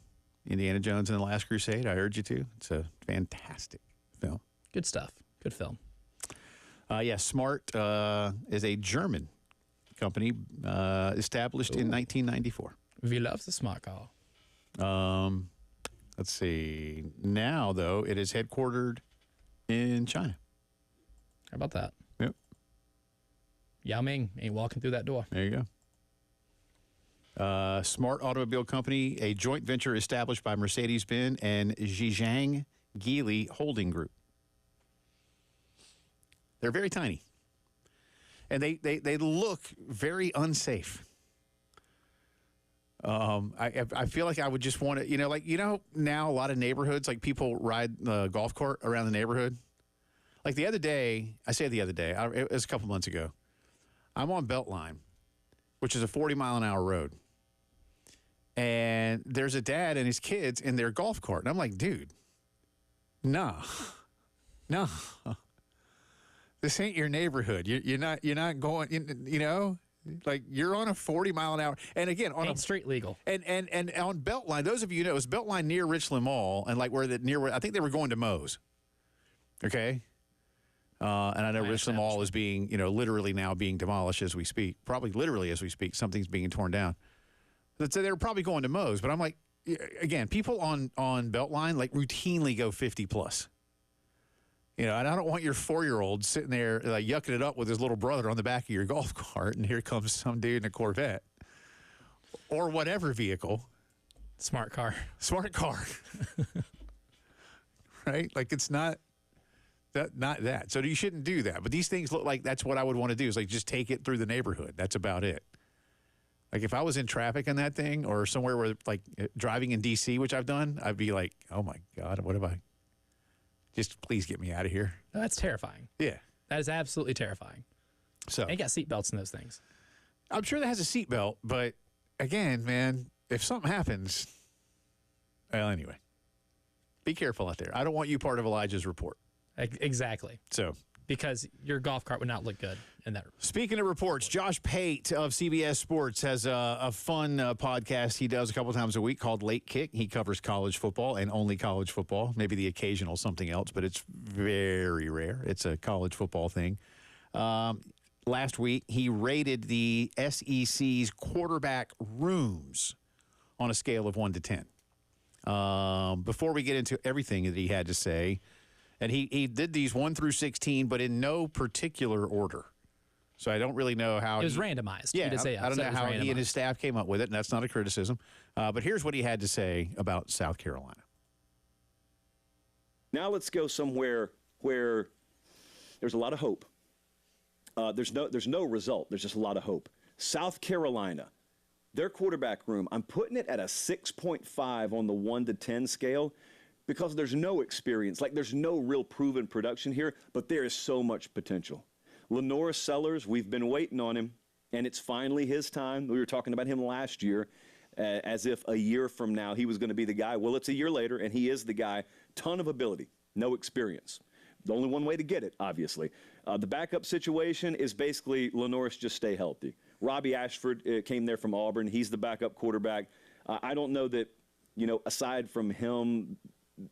Indiana Jones and the Last Crusade, I urge you to. It's a fantastic film. Good stuff. Good film. Smart is a German company established in 1994. We love the smart car. Let's see. Now, though, it is headquartered in China. How about that? Yep. Yao Ming ain't walking through that door. There you go. Smart Automobile Company, a joint venture established by Mercedes-Benz and Zhejiang Geely Holding Group. They're very tiny, and they look very unsafe. I feel like I would just want to, now a lot of neighborhoods, like people ride the golf cart around the neighborhood. Like the other day, it was a couple months ago, I'm on Beltline, which is a 40-mile-an-hour road, and there's a dad and his kids in their golf cart, and I'm like, dude, no. This ain't your neighborhood. You're not going, like you're on a 40-mile-an-hour. And again, on street legal. And on Beltline, those of you know, it's Beltline near Richland Mall, and like where I think they were going to Moe's. Okay. And I know Richland Mall is being, literally now being demolished as we speak. Probably literally as we speak, something's being torn down. So they're probably going to Moe's, but I'm like, again, people on Beltline like routinely go 50 plus. And I don't want your 4-year-old sitting there like yucking it up with his little brother on the back of your golf cart, and here comes some dude in a Corvette or whatever vehicle. Smart car. Right? Like it's not that. So you shouldn't do that. But these things look like that's what I would want to do, is like just take it through the neighborhood. That's about it. Like if I was in traffic in that thing or somewhere where like driving in D.C., which I've done, I'd be like, oh my God, what have I? Just please get me out of here. That's terrifying. Yeah. That is absolutely terrifying. So ain't got seatbelts in those things. I'm sure that has a seatbelt, but again, man, if something happens, Well, anyway, be careful out there. I don't want you part of Elijah's report. Exactly. So, because your golf cart would not look good in that. speaking of reports, Josh Pate of CBS Sports has a fun podcast he does a couple times a week called Late Kick. He covers college football and only college football, maybe the occasional something else, but it's very rare. It's a college football thing. Last week, he rated the SEC's quarterback rooms on a scale of 1 to 10. Before we get into everything that he had to say, and he did these 1 through 16, but in no particular order. So I don't really know how it was randomized. Yeah, I don't know how randomized. he and his staff came up with it, and that's not a criticism. But here's what he had to say about South Carolina. Now let's go somewhere where there's a lot of hope. There's no result. There's just a lot of hope. South Carolina, their quarterback room, I'm putting it at a 6.5 on the 1 to 10 scale because there's no experience. Like, there's no real proven production here, but there is so much potential. Lenora Sellers, we've been waiting on him, and it's finally his time. We were talking about him last year as if a year from now he was going to be the guy. Well, it's a year later, and he is the guy. Ton of ability, no experience. The only one way to get it, obviously. The backup situation is basically Lenore's just stay healthy. Robbie Ashford came there from Auburn. He's the backup quarterback. I don't know that, aside from him,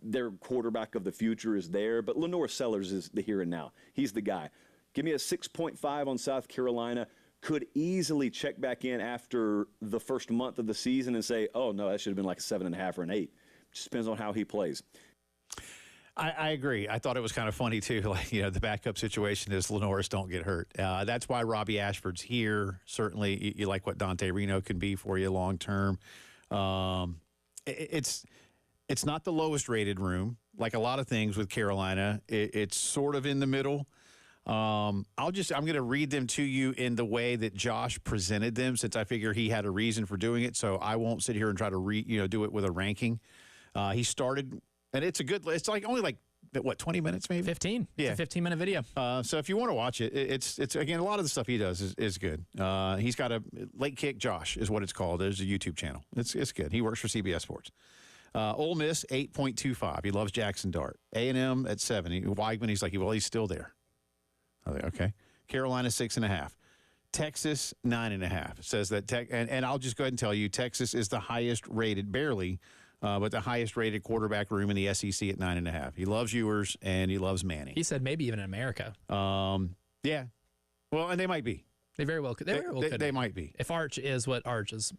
their quarterback of the future is there, but Lenore Sellers is the here and now. He's the guy. Give me a 6.5 on South Carolina. Could easily check back in after the first month of the season and say, oh, no, that should have been like a 7.5 or an 8. Just depends on how he plays. I agree. I thought it was kind of funny, too. The backup situation is Lenore's don't get hurt. That's why Robbie Ashford's here. Certainly, you like what Dante Reno can be for you long term. It's not the lowest rated room. Like a lot of things with Carolina, it's sort of in the middle. I'm going to read them to you in the way that Josh presented them, since I figure he had a reason for doing it. So I won't sit here and try to do it with a ranking. He started. And it's only 20 minutes maybe? 15. Yeah. It's a 15-minute video. So if you want to watch it, it's again, a lot of the stuff he does is good. He's got a Late Kick Josh is what it's called. There's a YouTube channel. It's good. He works for CBS Sports. Ole Miss, 8.25. He loves Jackson Dart. A&M at 7. Weigman, he's still there. I think, okay. Carolina, 6.5. Texas, 9.5. It says that, and I'll just go ahead and tell you, Texas is the highest rated, barely, but the highest rated quarterback room in the SEC at 9.5. He loves Ewers and he loves Manning. He said maybe even in America. Yeah. Well, and they might be. They very well could. They might be. If Arch is what Arch is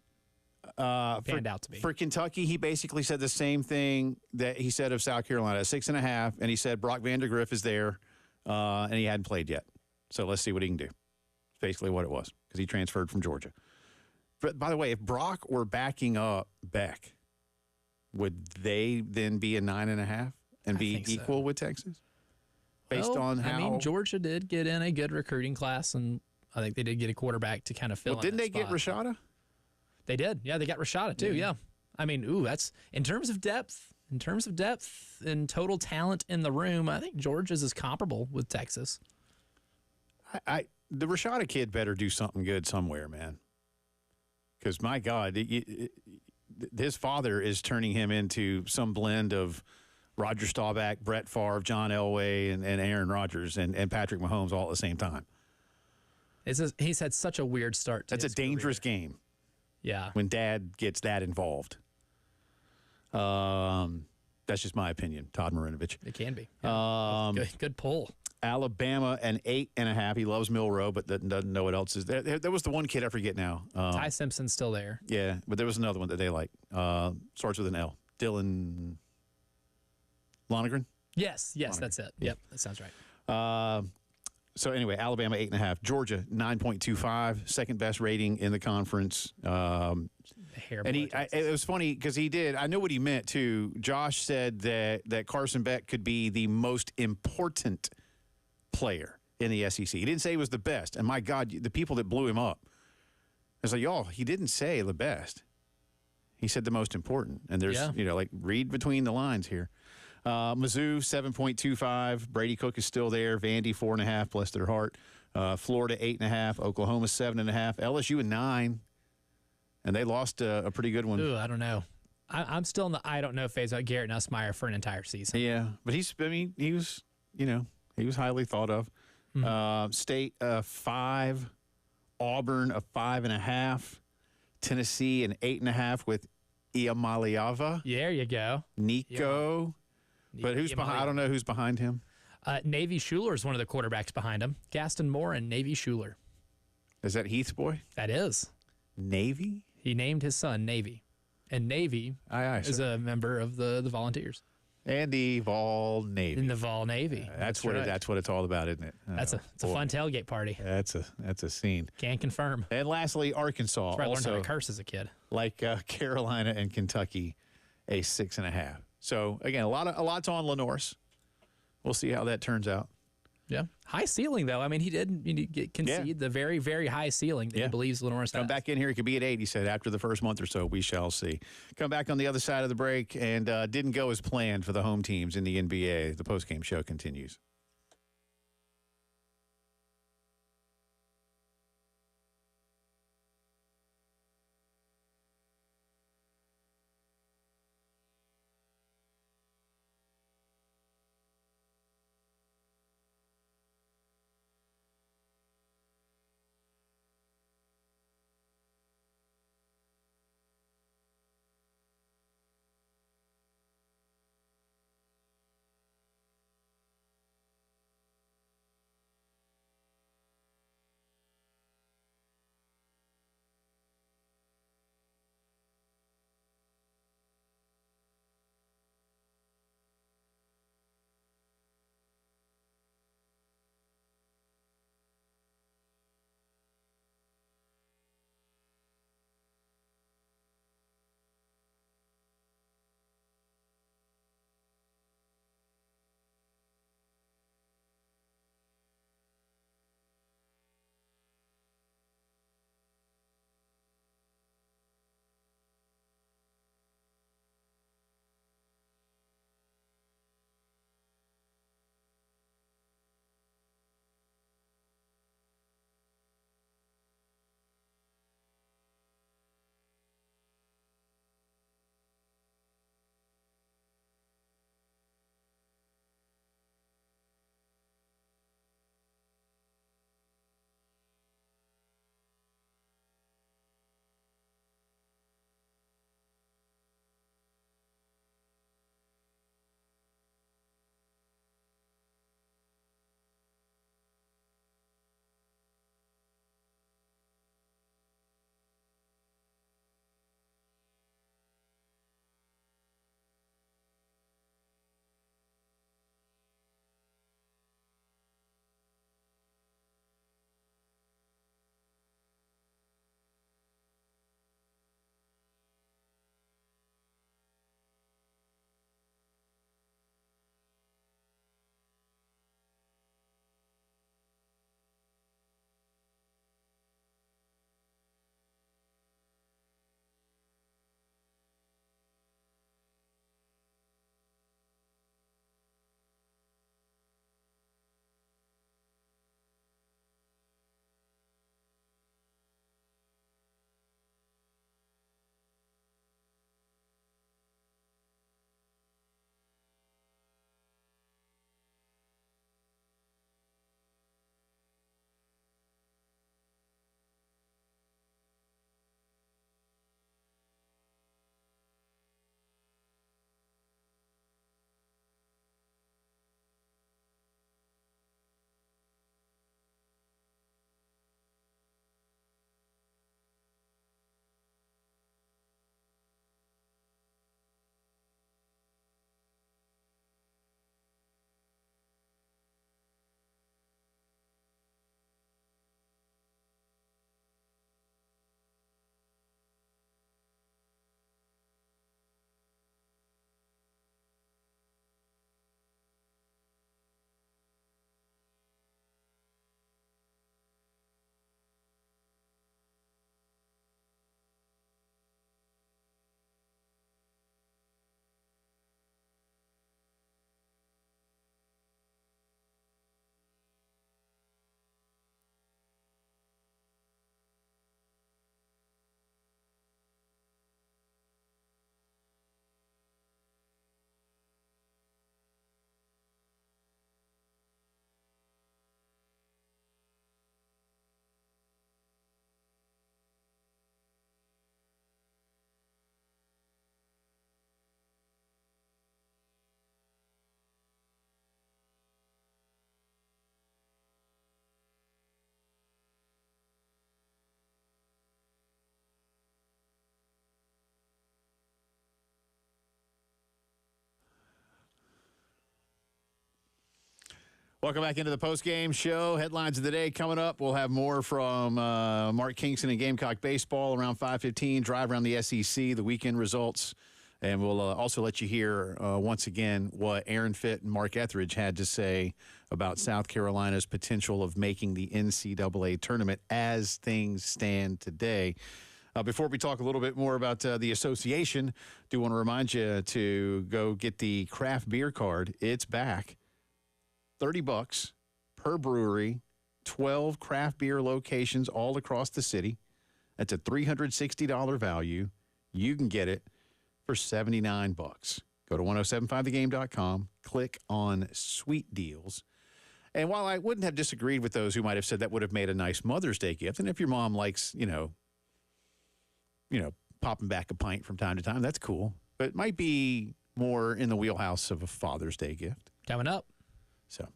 panned out to be. For Kentucky, he basically said the same thing that he said of South Carolina, 6.5, and he said Brock Vandegrift is there, and he hadn't played yet. So let's see what he can do. It's basically what it was, because he transferred from Georgia. But by the way, if Brock were backing up Beck, would they then be a 9.5 and be equal with Texas? Based on how Georgia did get in a good recruiting class, and I think they did get a quarterback to kind of fill in didn't that they spot. get Rashada? They did. Yeah, they got Rashada too. Yeah. That's in terms of depth and total talent in the room, I think Georgia's is comparable with Texas. The Rashada kid better do something good somewhere, man. Because, my God, his father is turning him into some blend of Roger Staubach, Brett Favre, John Elway, and Aaron Rodgers and Patrick Mahomes all at the same time. He's had such a weird start to That's a dangerous game. Yeah. When dad gets that involved. That's just my opinion, Todd Marinovich. It can be. Yeah. Good pull. Alabama, an 8.5. He loves Milroe, but doesn't know what else is there. There was the one kid I forget now. Ty Simpson's still there. Yeah, but there was another one that they like. Starts with an L. Dylan Lonergan? Yes, Lonergan. That's it. Yep, that sounds right. So anyway, Alabama 8.5. Georgia 9.25. Second best rating in the conference. And it was funny because he did. I know what he meant too. Josh said that Carson Beck could be the most important player in the SEC. He didn't say he was the best. And my God, the people that blew him up. I was like, y'all, he didn't say the best. He said the most important. And there's, read between the lines here. Mizzou, 7.25. Brady Cook is still there. Vandy, 4.5. Bless their heart. Florida, 8.5. Oklahoma, 7.5. LSU, 9. And they lost a pretty good one. Ooh, I don't know. I'm still in the I don't know phase about Garrett Nussmeier for an entire season. Yeah, but he was, he was highly thought of. State 5, Auburn a 5.5, Tennessee an 8.5 with Iamaliava, There you go. Nico. But who's behind? I don't know who's behind him. Navy Schuler is one of the quarterbacks behind him. Gaston Moore and Navy Schuler. Is that Heath's boy? That is. Navy? He named his son Navy. And Navy is a member of the Volunteers. And the Vol Navy. In the Vol Navy. That's right. That's what it's all about, isn't it? It's a fun tailgate party. That's a scene. Can confirm. And lastly, Arkansas. That's where I learned how also, to curse as a kid. like Carolina and Kentucky, a 6.5. So again, a lot's on Lenore's. We'll see how that turns out. Yeah. High ceiling, though. I mean, he did concede the very, very high ceiling that he believes Lenore's has. Come back in here. He could be at 8, he said, after the first month or so. We shall see. Come back on the other side of the break, and didn't go as planned for the home teams in the NBA. The postgame show continues. Welcome back into the postgame show. Headlines of the day coming up. We'll have more from Mark Kingston and Gamecock baseball around 5:15. Drive around the SEC, the weekend results, and we'll also let you hear once again what Aaron Fitt and Mark Etheridge had to say about South Carolina's potential of making the NCAA tournament as things stand today. Before we talk a little bit more about the association, do want to remind you to go get the craft beer card. It's back. $30 per brewery, 12 craft beer locations all across the city. That's a $360 value. You can get it for $79. Go to 1075thegame.com, click on Sweet Deals. And while I wouldn't have disagreed with those who might have said that would have made a nice Mother's Day gift, and if your mom likes, popping back a pint from time to time, that's cool. But it might be more in the wheelhouse of a Father's Day gift. Coming up. So,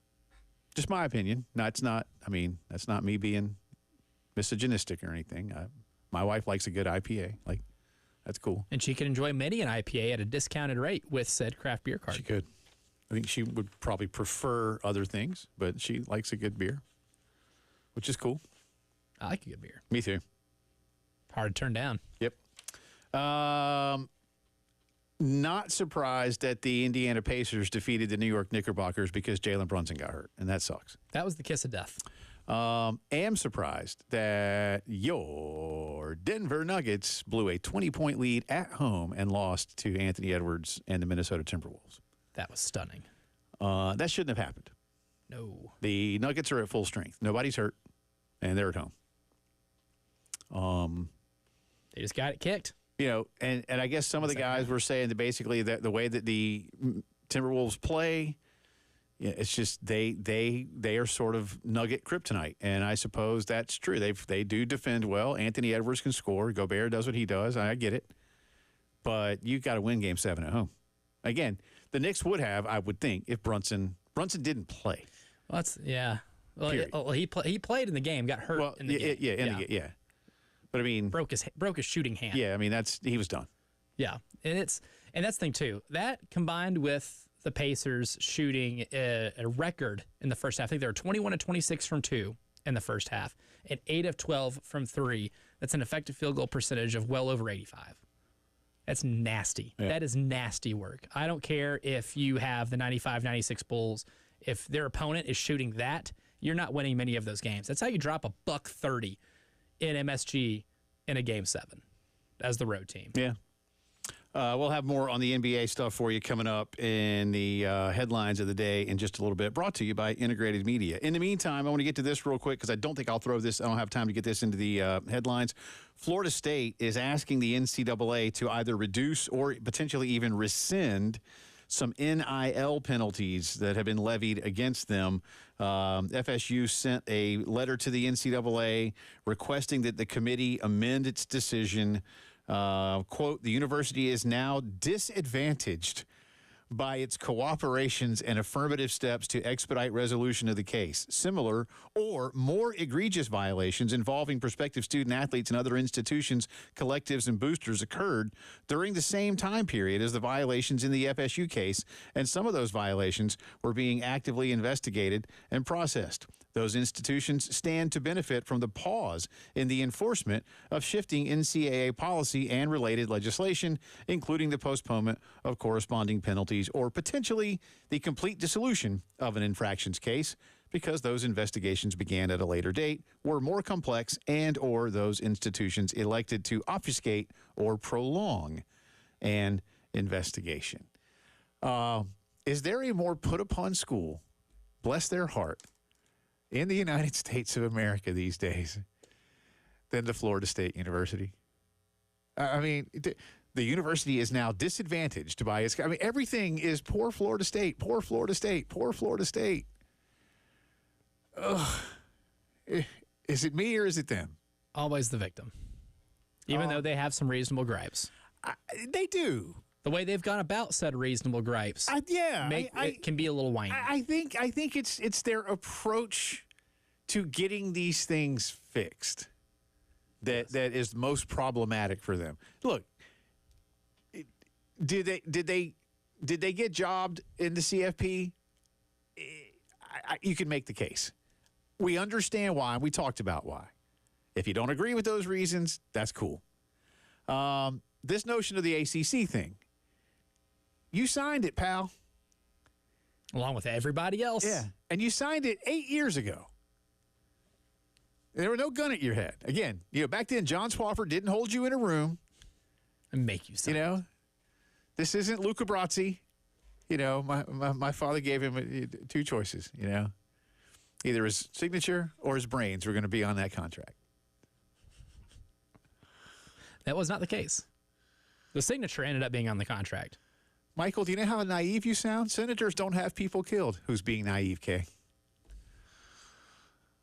just my opinion. That's not me being misogynistic or anything. My wife likes a good IPA. That's cool. And she can enjoy many an IPA at a discounted rate with said craft beer card. She could. I think she would probably prefer other things, but she likes a good beer, which is cool. I like a good beer. Me too. Hard to turn down. Yep. Not surprised that the Indiana Pacers defeated the New York Knickerbockers because Jalen Brunson got hurt, and that sucks. That was the kiss of death. Am surprised that your Denver Nuggets blew a 20-point lead at home and lost to Anthony Edwards and the Minnesota Timberwolves. That was stunning. That shouldn't have happened. No. The Nuggets are at full strength. Nobody's hurt, and they're at home. They just got it kicked. And I guess some of the guys were saying that basically that the way that the Timberwolves play, it's just they are sort of Nugget kryptonite, and I suppose that's true. They do defend well. Anthony Edwards can score. Gobert does what he does. I get it, but you got to win Game 7 at home. Again, the Knicks would have, I would think, if Brunson didn't play. Well, Well, he played in the game, got hurt in the game. Yeah. But I mean, broke his shooting hand. Yeah, I mean he was done. Yeah, and that's the thing too. That combined with the Pacers shooting a record in the first half. I think they were 21 of 26 from 2 in the first half, and 8 of 12 from 3. That's an effective field goal percentage of well over 85. That's nasty. Yeah. That is nasty work. I don't care if you have the 95-96 Bulls. If their opponent is shooting that, you're not winning many of those games. That's how you drop a $130 in MSG in a Game 7 as the road team. Yeah. We'll have more on the NBA stuff for you coming up in the headlines of the day in just a little bit, brought to you by Integrated Media. In the meantime, I want to get to this real quick because I don't think I'll throw this. I don't have time to get this into the headlines. Florida State is asking the NCAA to either reduce or potentially even rescind some NIL penalties that have been levied against them. FSU sent a letter to the NCAA requesting that the committee amend its decision. Quote, the university is now disadvantaged by its cooperations and affirmative steps to expedite resolution of the case. Similar or more egregious violations involving prospective student athletes and other institutions, collectives, and boosters occurred during the same time period as the violations in the FSU case, and some of those violations were being actively investigated and processed. Those institutions stand to benefit from the pause in the enforcement of shifting NCAA policy and related legislation, including the postponement of corresponding penalties or potentially the complete dissolution of an infractions case, because those investigations began at a later date, were more complex, and or those institutions elected to obfuscate or prolong an investigation. Is there a more put upon school, bless their heart, in the United States of America these days than the Florida State University? I mean, the university is now disadvantaged by its. I mean, everything is poor Florida State, poor Florida State, poor Florida State. Ugh. Is it me or is it them? Always the victim. Even though they have some reasonable gripes. They do. The way they've gone about said reasonable gripes, it can be a little whiny. I think it's their approach to getting these things fixed that is most problematic for them. Look, did they get jobbed in the CFP? you can make the case. We understand why. We talked about why. If you don't agree with those reasons, that's cool. This notion of the ACC thing, you signed it, pal. Along with everybody else. Yeah. And you signed it 8 years ago. There were no gun at your head. Again, back then, John Swafford didn't hold you in a room. And make you sign. This isn't Luca Brasi. My father gave him two choices, Either his signature or his brains were going to be on that contract. That was not the case. The signature ended up being on the contract. Michael, do you know how naive you sound? Senators don't have people killed. Who's being naive, Kay?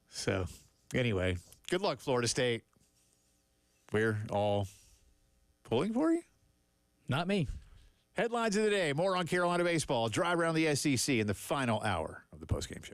So, anyway, good luck, Florida State. We're all pulling for you? Not me. Headlines of the day. More on Carolina baseball. Drive around the SEC in the final hour of the postgame show.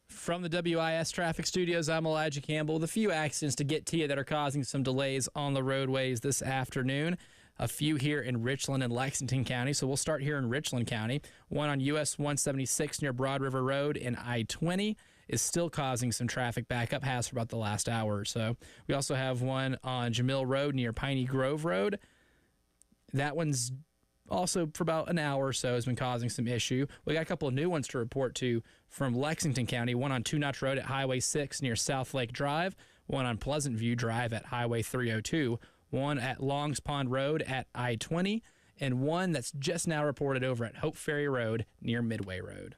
From the WIS Traffic Studios, I'm Elijah Campbell with a few accidents to get to you that are causing some delays on the roadways this afternoon. A few here in Richland and Lexington County. So we'll start here in Richland County. One on US 176 near Broad River Road and I-20 is still causing some traffic backup, has for about the last hour or so. We also have one on Jamil Road near Piney Grove Road. That one's also for about an hour or so has been causing some issue. We got a couple of new ones to report to from Lexington County. One on Two Notch Road at Highway 6 near South Lake Drive. one on Pleasant View Drive at Highway 302, one at Longs Pond Road at I-20, and one that's just now reported over at Hope Ferry Road near Midway Road.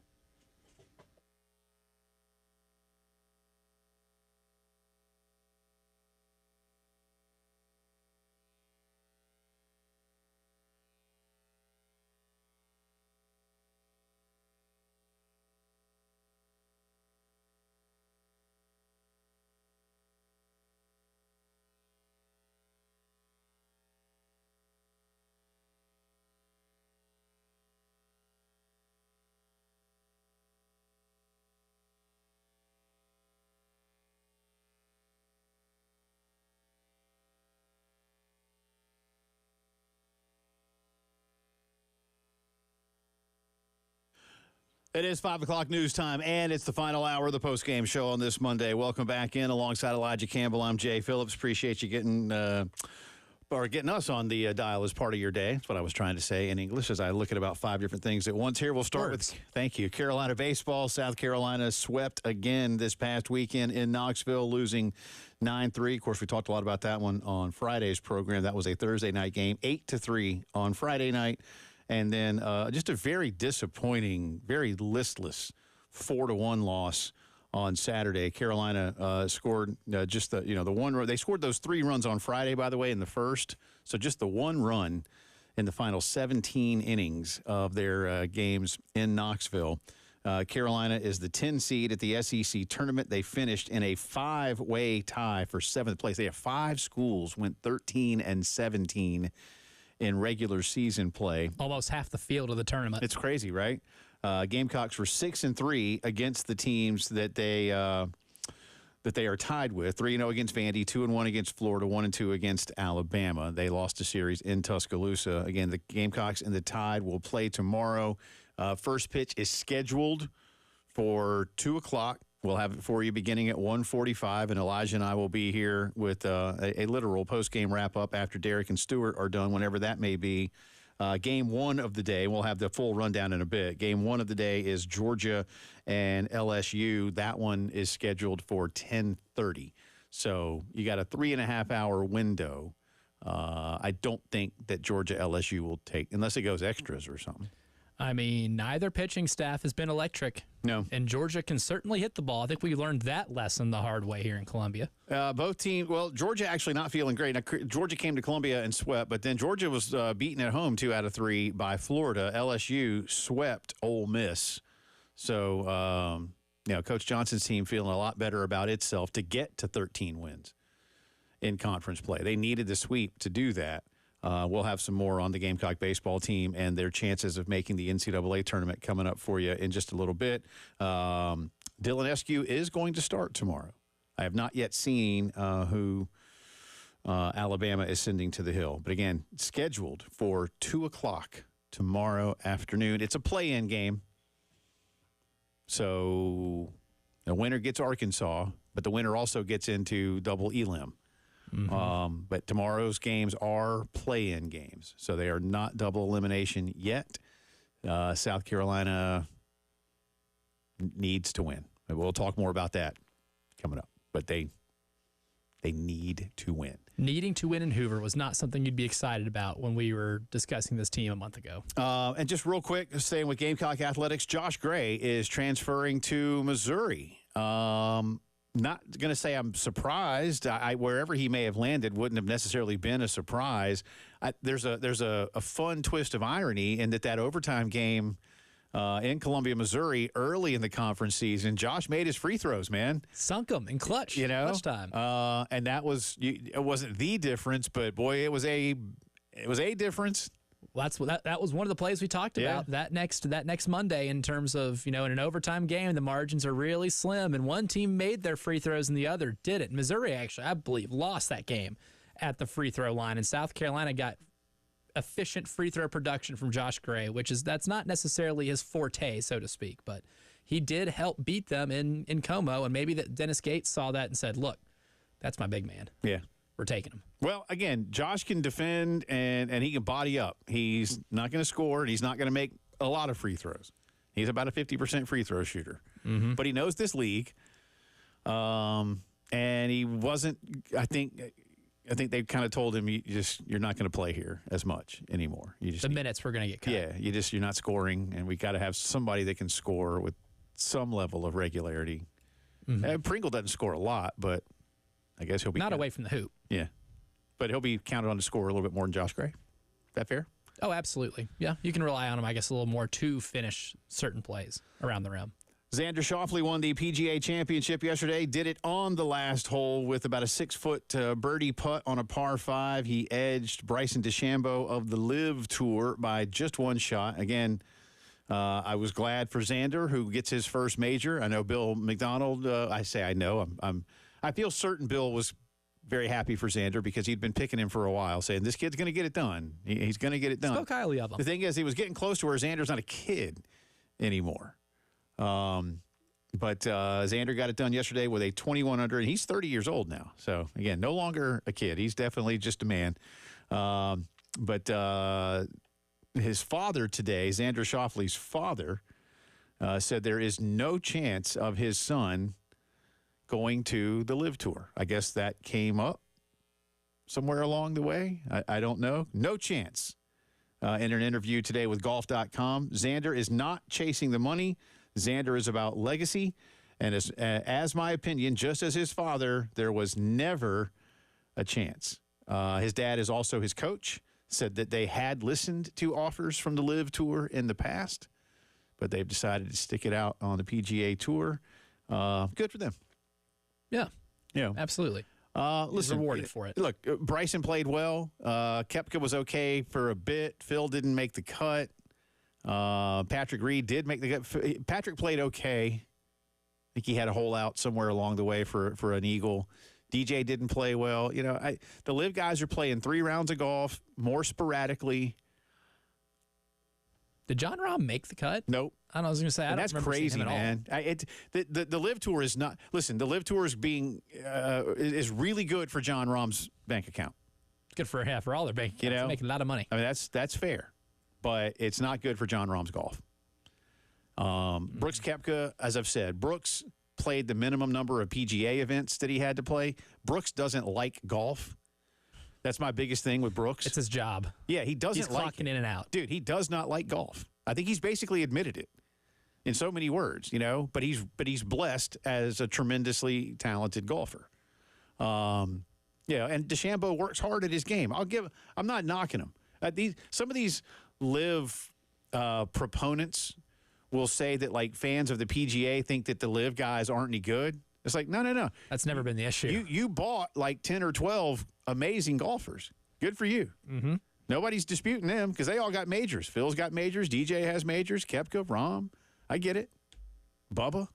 It is 5 o'clock news time, and it's the final hour of the postgame show on this Monday. Welcome back in alongside Elijah Campbell. I'm Jay Phillips. Appreciate you getting us on the dial as part of your day. That's what I was trying to say in English as I look at about 5 different things at once here. We'll start with, thank you, Carolina baseball. South Carolina swept again this past weekend in Knoxville, losing 9-3. Of course, we talked a lot about that one on Friday's program. That was a Thursday night game, 8-3 on Friday night. And then just a very disappointing, very listless 4-1 loss on Saturday. Carolina scored just the one run. They scored those 3 runs on Friday, by the way, in the first. So just the 1 run in the final 17 innings of their games in Knoxville. Carolina is the 10 seed at the SEC tournament. They finished in a 5-way tie for 7th place. They have 5 schools went 13-17. In regular season play. Almost half the field of the tournament. It's crazy, right? Gamecocks were 6-3 against the teams that they are tied with. 3-0 against Vandy, 2-1 against Florida, 1-2 against Alabama. They lost a series in Tuscaloosa. Again, the Gamecocks and the Tide will play tomorrow. First pitch is scheduled for 2 o'clock. We'll have it for you beginning at 1:45, and Elijah and I will be here with a literal post-game wrap-up after Derek and Stewart are done, whenever that may be. Game 1 of the day, we'll have the full rundown in a bit. Game 1 of the day is Georgia and LSU. That one is scheduled for 10:30. So you got a 3.5-hour window. I don't think that Georgia-LSU will take, unless it goes extras or something. I mean, neither pitching staff has been electric. No. And Georgia can certainly hit the ball. I think we learned that lesson the hard way here in Columbia. Both teams, well, Georgia actually not feeling great. Now, Georgia came to Columbia and swept, but then Georgia was beaten at home 2 out of 3 by Florida. LSU swept Ole Miss. So, Coach Johnson's team feeling a lot better about itself to get to 13 wins in conference play. They needed the sweep to do that. We'll have some more on the Gamecock baseball team and their chances of making the NCAA tournament coming up for you in just a little bit. Dylan Eskew is going to start tomorrow. I have not yet seen who Alabama is sending to the Hill. But again, scheduled for 2 o'clock tomorrow afternoon. It's a play-in game. So the winner gets Arkansas, but the winner also gets into double elim. Mm-hmm. But tomorrow's games are play-in games, so they are not double elimination yet. South Carolina needs to win. We'll talk more about that coming up, but they need to win. Needing to win in Hoover was not something you'd be excited about when we were discussing this team a month ago. And just real quick, staying with Gamecock athletics, Josh Gray is transferring to Missouri. Not going to say I'm surprised. Wherever he may have landed wouldn't have necessarily been a surprise. There's a fun twist of irony in that overtime game in Columbia, Missouri, early in the conference season, Josh made his free throws, man. Sunk them in clutch. Clutch time. And that was it wasn't the difference, but boy, it was a difference. Well, that was one of the plays we talked about that next Monday in terms of, in an overtime game, the margins are really slim, and one team made their free throws and the other didn't. Missouri actually, I believe, lost that game at the free throw line, and South Carolina got efficient free throw production from Josh Gray, that's not necessarily his forte, so to speak, but he did help beat them in Como, and maybe that Dennis Gates saw that and said, look, that's my big man. Yeah. We're taking him. Well, again, Josh can defend and he can body up. He's not going to score, and he's not going to make a lot of free throws. He's about a 50% free throw shooter. Mm-hmm. But he knows this league. And and he wasn't. I think they kind of told him you're not going to play here as much anymore. The minutes were going to get cut. Yeah, you're not scoring, and we got to have somebody that can score with some level of regularity. Pringle doesn't score a lot, but I guess he'll be not away from the hoop. Yeah, but he'll be counted on to score a little bit more than Josh Gray. Is that fair? Oh, absolutely. Yeah, you can rely on him, I guess, a little more to finish certain plays around the rim. Xander Schauffele won the PGA Championship yesterday. Did it on the last hole with about a 6-foot birdie putt on a par 5. He edged Bryson DeChambeau of the Live Tour by just one shot. Again, I was glad for Xander, who gets his first major. I know Bill McDonald. I feel certain Bill was very happy for Xander because he'd been picking him for a while, saying this kid's going to get it done. He's going to get it done. Spoke highly of him. The thing is, he was getting close to where Xander's not a kid anymore. But Xander got it done yesterday with a 21 under, and he's 30 years old now. So, again, no longer a kid. He's definitely just a man. But his father today, Xander Schauffele's father, said there is no chance of his son going to the Live Tour. I guess that came up somewhere along the way. I don't know. No chance. In an interview today with golf.com, Xander is not chasing the money. Xander is about legacy. And as my opinion, just as his father, there was never a chance. His dad is also his coach, said that they had listened to offers from the Live Tour in the past, but they've decided to stick it out on the PGA Tour. Good for them. Yeah, absolutely. Listen, rewarded for it. Look, Bryson played well. Koepka was okay for a bit. Phil didn't make the cut. Patrick Reed did make the cut. Patrick played okay. I think he had a hole out somewhere along the way for an eagle. DJ didn't play well. The Live guys are playing 3 rounds of golf more sporadically. Did John Rahm make the cut? Nope. I was going to say, that's crazy, man. The Live Tour is not. Listen, the Live Tour is really good for John Rahm's bank account. Good for all their bank accounts. Making a lot of money. I mean, that's fair, but it's not good for John Rahm's golf. Brooks Koepka, as I've said, Brooks played the minimum number of PGA events that he had to play. Brooks doesn't like golf. That's my biggest thing with Brooks. It's his job. Yeah, he doesn't like clocking in and out. Dude, he does not like golf. I think he's basically admitted it in so many words, but he's blessed as a tremendously talented golfer. And DeChambeau works hard at his game. I'm not knocking him. Some of these Live proponents will say that like fans of the PGA think that the Live guys aren't any good. It's like, no. That's never been the issue. You bought like 10 or 12 amazing golfers. Good for you. Mm-hmm. Nobody's disputing them because they all got majors. Phil's got majors. DJ has majors. Koepka, Rahm. I get it. Bubba.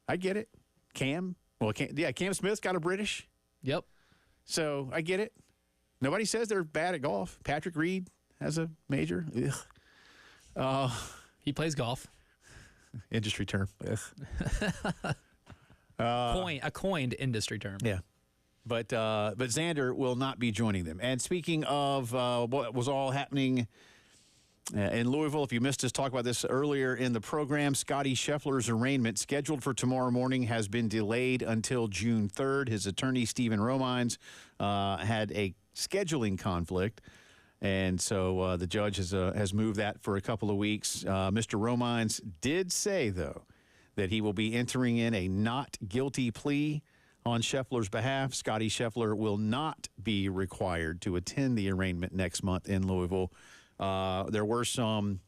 I get it. Cam. Well, Cam Smith's got a British. Yep. So I get it. Nobody says they're bad at golf. Patrick Reed has a major. Ugh. He plays golf. Industry term. A coined industry term. Yeah. But Xander will not be joining them. And speaking of what was all happening in Louisville, if you missed us talk about this earlier in the program, Scotty Scheffler's arraignment scheduled for tomorrow morning has been delayed until June 3rd. His attorney, Stephen Romines, had a scheduling conflict. And so the judge has moved that for a couple of weeks. Mr. Romines did say, though, that he will be entering in a not guilty plea on Scheffler's behalf. Scotty Scheffler will not be required to attend the arraignment next month in Louisville. There were some,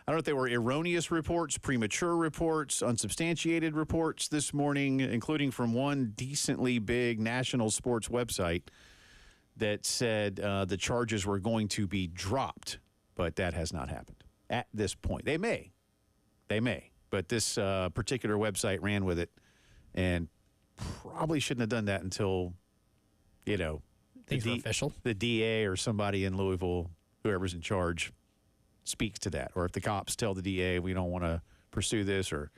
I don't know if they were erroneous reports, premature reports, unsubstantiated reports this morning, including from one decently big national sports website that said the charges were going to be dropped, but that has not happened at this point. They may, but this particular website ran with it and probably shouldn't have done that until, things were official. The DA or somebody in Louisville, whoever's in charge, speaks to that. Or if the cops tell the DA, we don't want to pursue this, or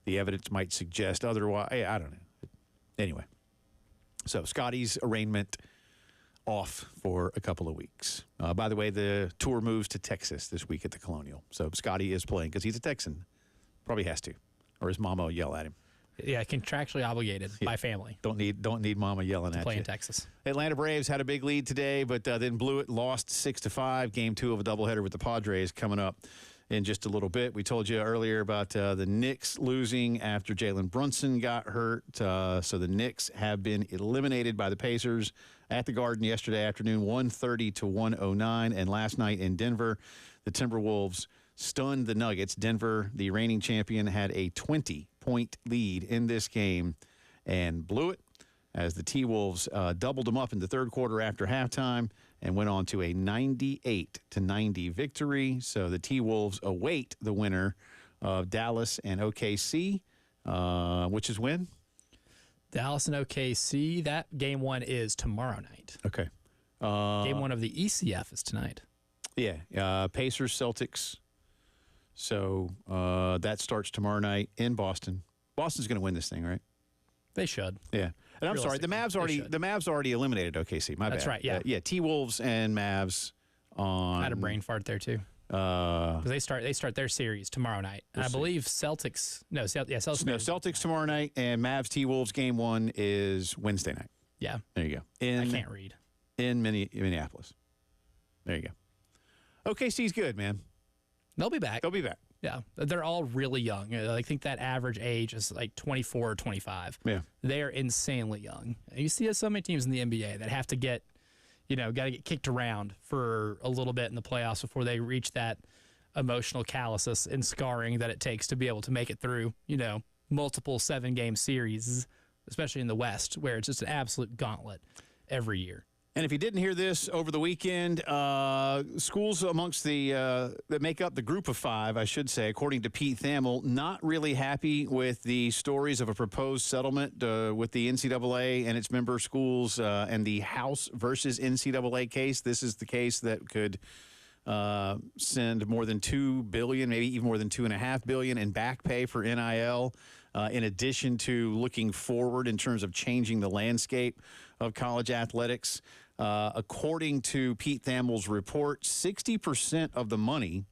the evidence might suggest otherwise. I don't know. Anyway, so Scotty's arraignment off for a couple of weeks. By the way, the tour moves to Texas this week at the Colonial. So Scotty is playing because he's a Texan. Probably has to, or his mama will yell at him. Yeah, contractually obligated by family Don't need mama yelling to at play you. in Texas. Atlanta Braves had a big lead today, but then blew it, lost 6-5. Game 2 of a doubleheader with the Padres coming up in just a little bit. We told you earlier about the Knicks losing after Jalen Brunson got hurt. So the Knicks have been eliminated by the Pacers at the Garden yesterday afternoon, 130-109. And last night in Denver, the Timberwolves stunned the Nuggets. Denver, the reigning champion, had a 20-point lead in this game and blew it as the T-Wolves doubled them up in the third quarter after halftime and went on to a 98-90 victory. So the T-Wolves await the winner of Dallas and OKC, which is when? Dallas and OKC, that game 1 is tomorrow night. Okay. Game 1 of the ECF is tonight. Yeah, Pacers, Celtics. So that starts tomorrow night in Boston. Boston's going to win this thing, right? They should. Yeah. And I'm sorry, the Mavs already eliminated OKC. My bad. That's right, yeah. Yeah, T-Wolves and Mavs on. I had a brain fart there too. Because they start their series tomorrow night. And I believe Celtics. Celtics. No, Celtics tomorrow night and Mavs T-Wolves game 1 is Wednesday night. Yeah. There you go. I can't read. In Minneapolis. There you go. OKC's good, man. They'll be back. They'll be back. Yeah, they're all really young. I think that average age is like 24 or 25. Yeah. They're insanely young. You see so many teams in the NBA that have to got to get kicked around for a little bit in the playoffs before they reach that emotional calluses and scarring that it takes to be able to make it through, multiple 7-game series, especially in the West, where it's just an absolute gauntlet every year. And if you didn't hear this over the weekend, schools amongst the that make up the group of 5, I should say, according to Pete Thamel, not really happy with the stories of a proposed settlement with the NCAA and its member schools and the House versus NCAA case. This is the case that could send more than $2 billion, maybe even more than $2.5 billion in back pay for NIL. In addition to looking forward in terms of changing the landscape of college athletics. According to Pete Thamel's report, 60% of the money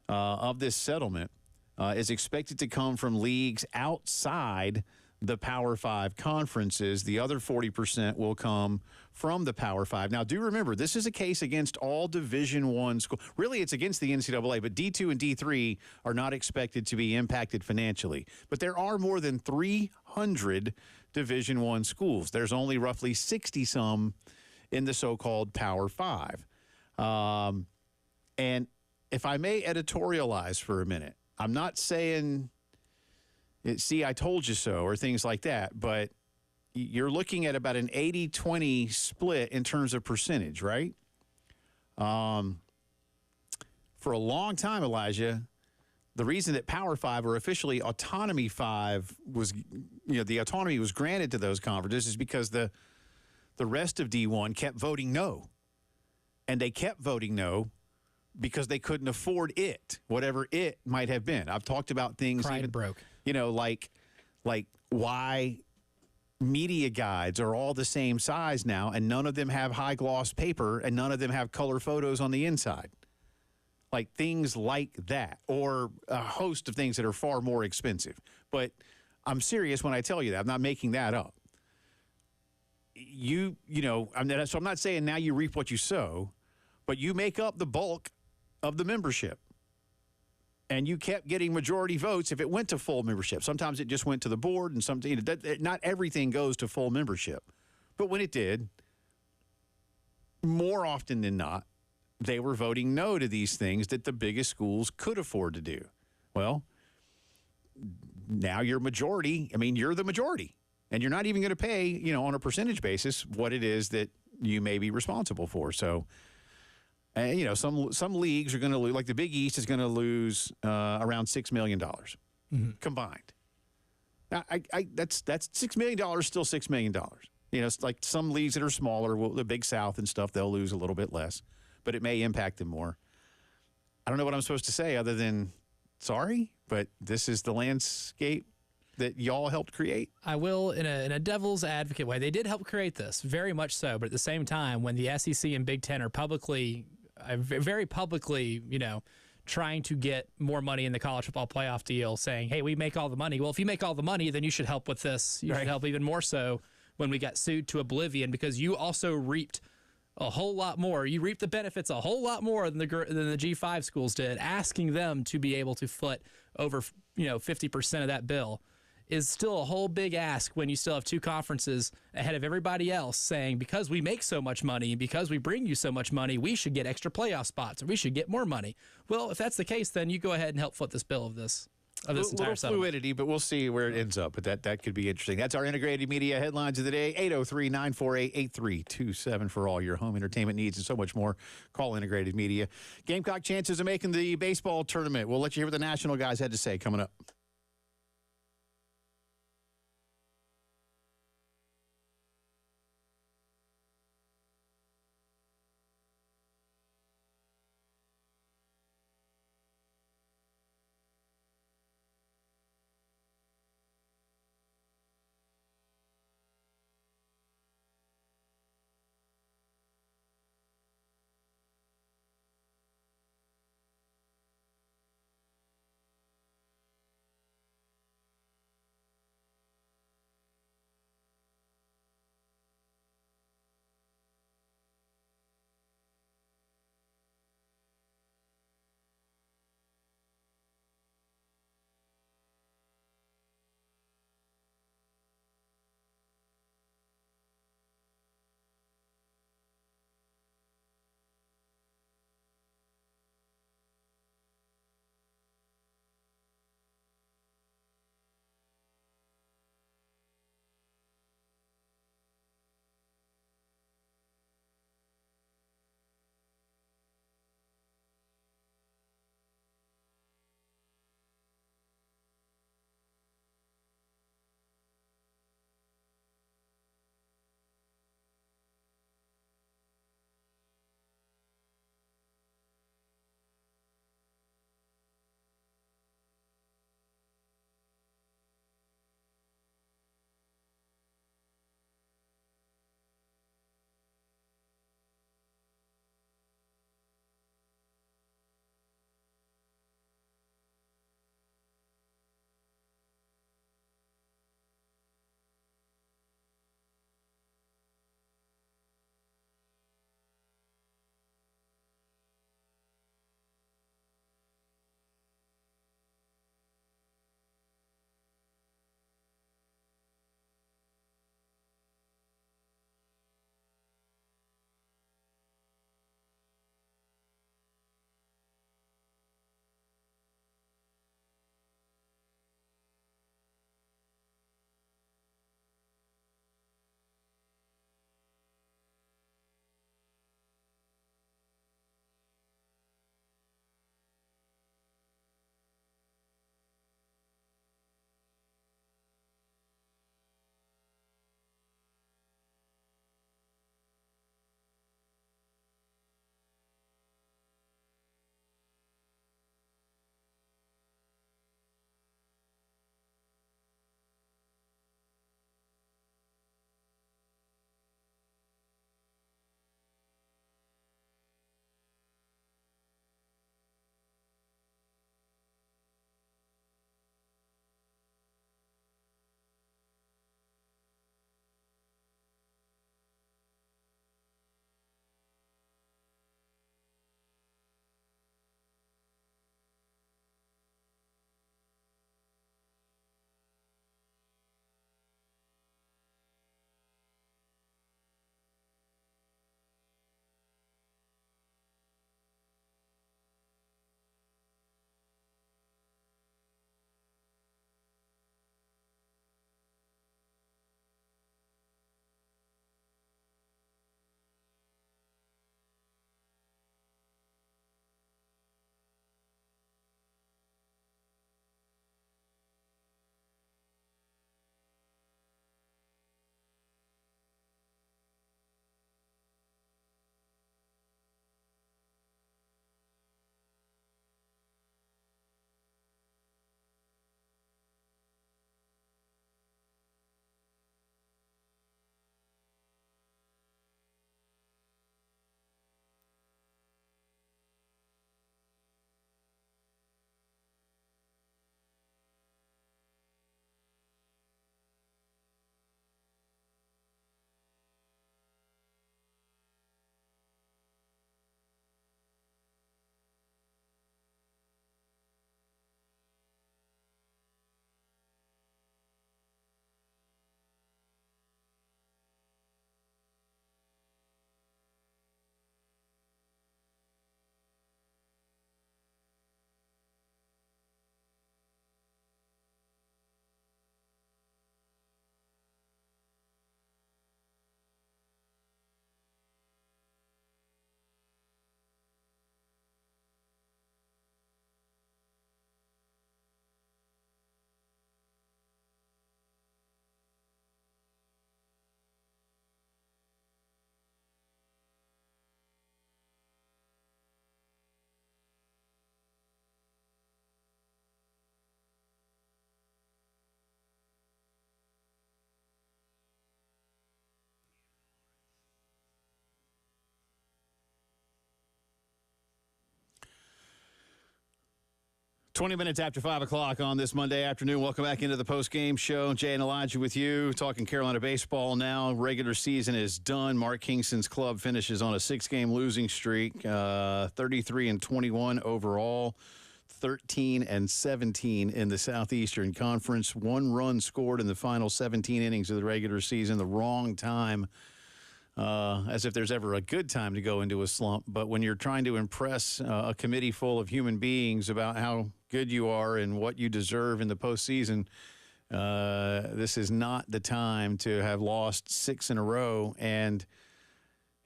of this settlement is expected to come from leagues outside the Power 5 conferences. The other 40% will come from the Power 5. Now, do remember, this is a case against all Division I schools. Really, it's against the NCAA, but D2 and D3 are not expected to be impacted financially. But there are more than 300 Division I schools. There's only roughly 60-some in the so-called Power 5. And if I may editorialize for a minute, I'm not saying, see, I told you so, or things like that, but you're looking at about an 80-20 split in terms of percentage, right? For a long time, Elijah, the reason that Power 5 or officially Autonomy 5 was, the autonomy was granted to those conferences is because the rest of D1 kept voting no. And they kept voting no because they couldn't afford it, whatever it might have been. I've talked about things Pride broke. Like why media guides are all the same size now, and none of them have high gloss paper, and none of them have color photos on the inside. Like things like that, or a host of things that are far more expensive. But I'm serious when I tell you that. I'm not making that up. So I'm not saying now you reap what you sow, but you make up the bulk of the membership. And you kept getting majority votes if it went to full membership. Sometimes it just went to the board, and not everything goes to full membership. But when it did, more often than not, they were voting no to these things that the biggest schools could afford to do. Well, now you're majority. I mean, you're the majority. And you're not even going to pay, on a percentage basis, what it is that you may be responsible for. So, some leagues are going to lose, like the Big East is going to lose around $6 million combined. Now, that's $6 million, still $6 million. It's like some leagues that are smaller, the Big South and stuff, they'll lose a little bit less, but it may impact them more. I don't know what I'm supposed to say other than sorry, but this is the landscape that y'all helped create. I will, in a devil's advocate way, they did help create this, very much so. But at the same time, when the SEC and Big Ten are very publicly, trying to get more money in the college football playoff deal, saying, hey, we make all the money. Well, if you make all the money, then you should help with this. You should help even more so when we got sued to oblivion, because you also reaped a whole lot more. You reaped the benefits a whole lot more than the G5 schools did. Asking them to be able to foot over 50% of that bill is still a whole big ask when you still have two conferences ahead of everybody else saying, because we make so much money, because we bring you so much money, we should get extra playoff spots, or we should get more money. Well, if that's the case, then you go ahead and help foot this bill of this entire settlement. Fluidity, but we'll see where it ends up. But that could be interesting. That's our integrated media headlines of the day. 803-948-8327 for all your home entertainment needs and so much more. Call Integrated Media. Gamecock chances of making the baseball tournament. We'll let you hear what the national guys had to say coming up. 20 minutes after 5 o'clock on this Monday afternoon. Welcome back into the post-game show. Jay and Elijah with you, talking Carolina baseball now. Regular season is done. Mark Kingston's club finishes on a 6-game losing streak, 33-21 overall, 13-17 in the Southeastern Conference. 1 run scored in the final 17 innings of the regular season. The wrong time, as if there's ever a good time to go into a slump. But when you're trying to impress a committee full of human beings about how good you are and what you deserve in the postseason, this is not the time to have lost 6 in a row. And,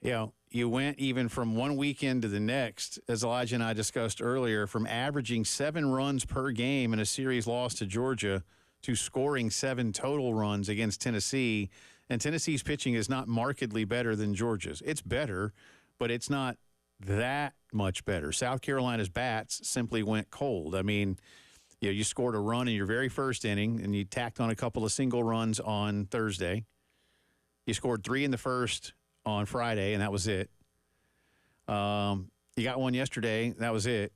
you know, you went even from one weekend to the next, as Elijah and I discussed earlier, from averaging 7 runs per game in a series loss to Georgia to scoring 7 total runs against Tennessee. And Tennessee's pitching is not markedly better than Georgia's. It's better, but it's not that much better. South Carolina's bats simply went cold. I mean, you know, you scored a run in your very first inning, and you tacked on a couple of single runs on Thursday. You scored 3 in the first on Friday, and that was it. You got one yesterday. That was it.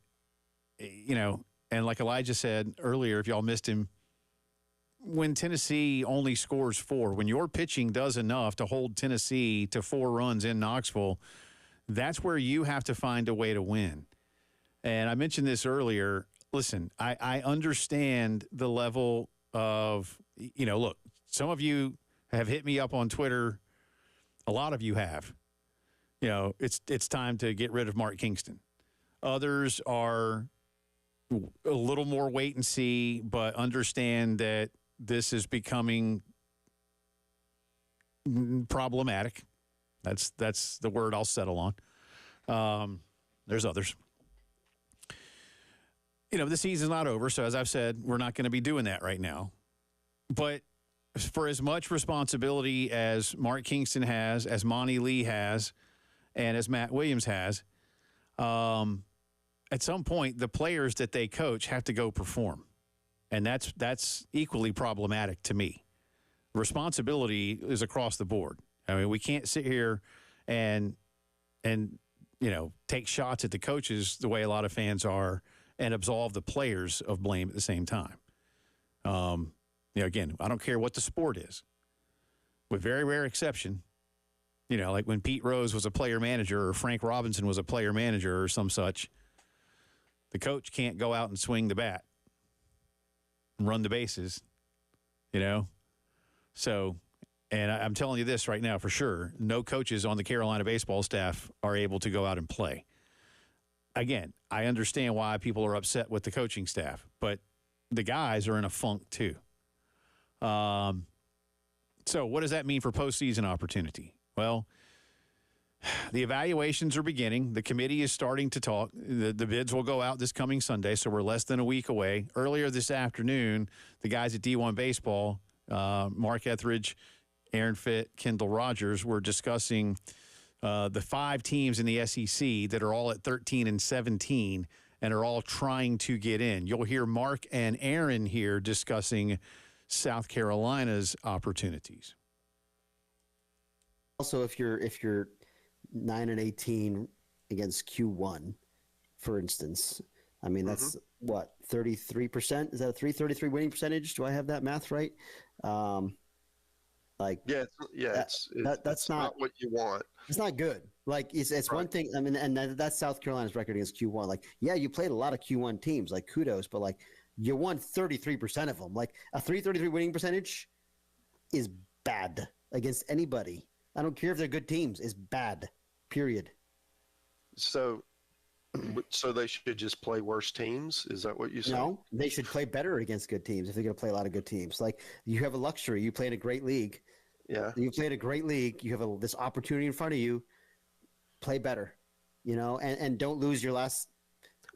You know, and like Elijah said earlier, if y'all missed him, when Tennessee only scores 4, when your pitching does enough to hold Tennessee to 4 runs in Knoxville, that's where you have to find a way to win. And I mentioned this earlier. Listen, I understand the level of, you know, look, some of you have hit me up on Twitter. A lot of you have. You know, it's time to get rid of Mark Kingston. Others are a little more wait and see, but understand that this is becoming problematic. That's the word I'll settle on. There's others. You know, the season's not over, so as I've said, we're not going to be doing that right now. But for as much responsibility as Mark Kingston has, as Monty Lee has, and as Matt Williams has, at some point, the players that they coach have to go perform. And that's equally problematic to me. Responsibility is across the board. I mean, we can't sit here and you know, take shots at the coaches the way a lot of fans are and absolve the players of blame at the same time. You know, again, I don't care what the sport is. With very rare exception, you know, like when Pete Rose was a player manager or Frank Robinson was a player manager or some such, the coach can't go out and swing the bat and run the bases, you know? So, and I'm telling you this right now for sure, no coaches on the Carolina baseball staff are able to go out and play. Again, I understand why people are upset with the coaching staff, but the guys are in a funk too. So what does that mean for postseason opportunity? Well, the evaluations are beginning. The committee is starting to talk. The bids will go out this coming Sunday, so we're less than a week away. Earlier this afternoon, the guys at D1 Baseball, Mark Etheridge, Aaron Fitt, Kendall Rogers, were discussing the 5 teams in the SEC that are all at 13-17 and are all trying to get in. You'll hear Mark and Aaron here discussing South Carolina's opportunities. Also, if you're 9-18 against Q1, for instance, I mean that's what 33%. Is that a 333 winning percentage? Do I have that math right? That's not what you want. It's not good. Like it's right. One thing. I mean, and that's South Carolina's record against Q1. Like, yeah, you played a lot of Q1 teams. Like, kudos, but like you won 33% of them. Like a 333 winning percentage is bad against anybody. I don't care if they're good teams. It's bad. Period. So they should just play worse teams? Is that what you say? No, they should play better against good teams if they're going to play a lot of good teams. Like you have a luxury. You play in a great league. Yeah. You play in a great league. You have this opportunity in front of you. Play better, you know, and don't lose your last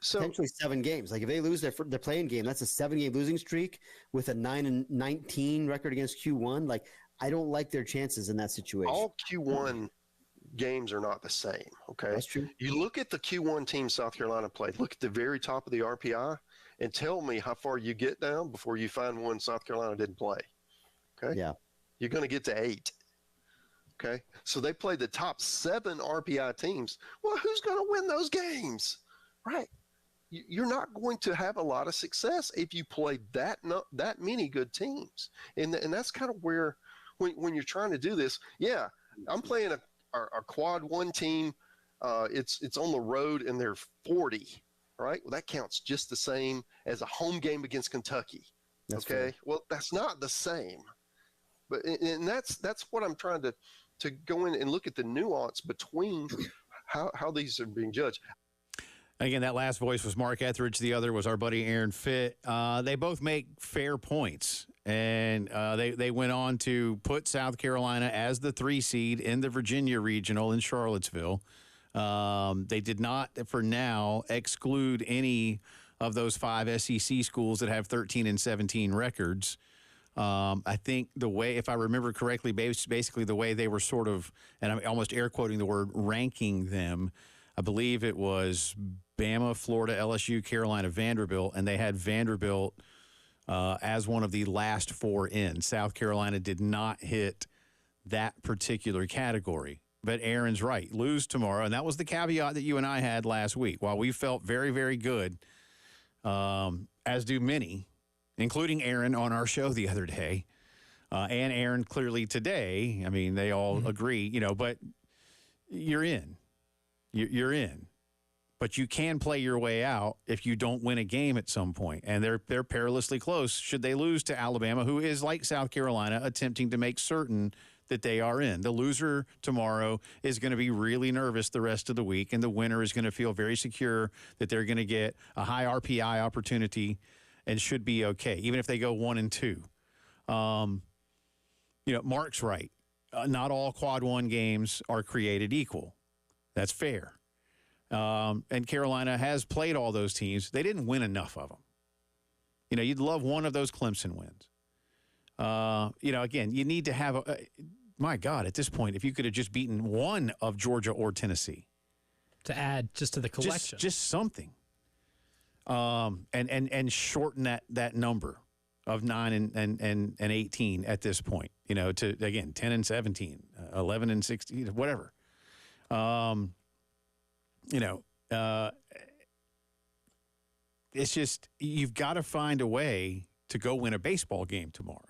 potentially 7 games. Like if they lose their playing game, that's a 7-game losing streak with a 9-19 record against Q1. Like I don't like their chances in that situation. All Q1 games are not the same. Okay. That's true. You look at the Q1 team South Carolina played, look at the very top of the RPI and tell me how far you get down before you find one South Carolina didn't play. Okay. Yeah. You're going to get to 8. Okay. So they played the top 7 RPI teams. Well, who's going to win those games? Right. you're not going to have a lot of success if you play that many good teams. And that's kind of where when you're trying to do this, yeah, I'm playing a quad one team. It's on the road and they're 40, right? Well, that counts just the same as a home game against Kentucky. That's okay. fair. Well, that's not the same. But and that's what I'm trying to go in and look at the nuance between how these are being judged. Again, that last voice was Mark Etheridge. The other was our buddy Aaron Fitt. They both make fair points, and they went on to put South Carolina as the 3 seed in the Virginia Regional in Charlottesville. They did not, for now, exclude any of those 5 SEC schools that have 13 and 17 records. I think the way, if I remember correctly, basically the way they were sort of, and I'm almost air quoting the word, ranking them, I believe it was Bama, Florida, LSU, Carolina, Vanderbilt, and they had Vanderbilt as one of the last 4 in. South Carolina did not hit that particular category. But Aaron's right. Lose tomorrow, and that was the caveat that you and I had last week. While we felt very, very good, as do many, including Aaron on our show the other day, and Aaron clearly today. I mean, they all agree, but you're in. You're in. But you can play your way out if you don't win a game at some point. And they're perilously close should they lose to Alabama, who is, like South Carolina, attempting to make certain that they are in. The loser tomorrow is going to be really nervous the rest of the week, and the winner is going to feel very secure that they're going to get a high RPI opportunity and should be okay, even if they go 1-2. Mark's right. Not all quad one games are created equal. That's fair. And Carolina has played all those teams. They didn't win enough of them. You'd love one of those Clemson wins. Again, you need to have, my God, at this point, if you could have just beaten one of Georgia or Tennessee. To add just to the collection. Just something. And shorten that number of 9 and 18 at this point, to, again, 10 and 17, 11 and 16, whatever. It's just, you've got to find a way to go win a baseball game tomorrow.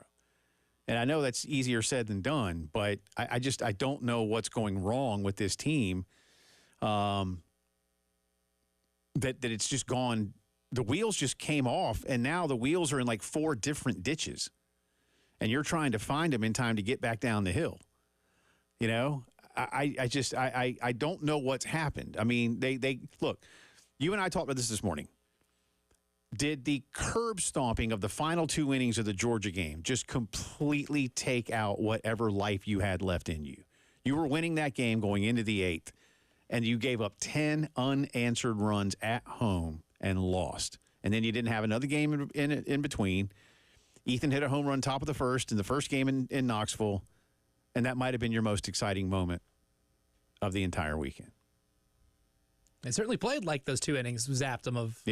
And I know that's easier said than done, but I don't know what's going wrong with this team. That it's just gone. The wheels just came off, and now the wheels are in like 4 different ditches, and you're trying to find them in time to get back down the hill. I don't know what's happened. I mean, they look. You and I talked about this morning. Did the curb stomping of the final 2 innings of the Georgia game just completely take out whatever life you had left in you? You were winning that game going into the 8th, and you gave up 10 unanswered runs at home and lost. And then you didn't have another game in between. Ethan hit a home run top of the first in the first game in Knoxville, and that might have been your most exciting moment of the entire weekend. They certainly played like those 2 innings zapped them of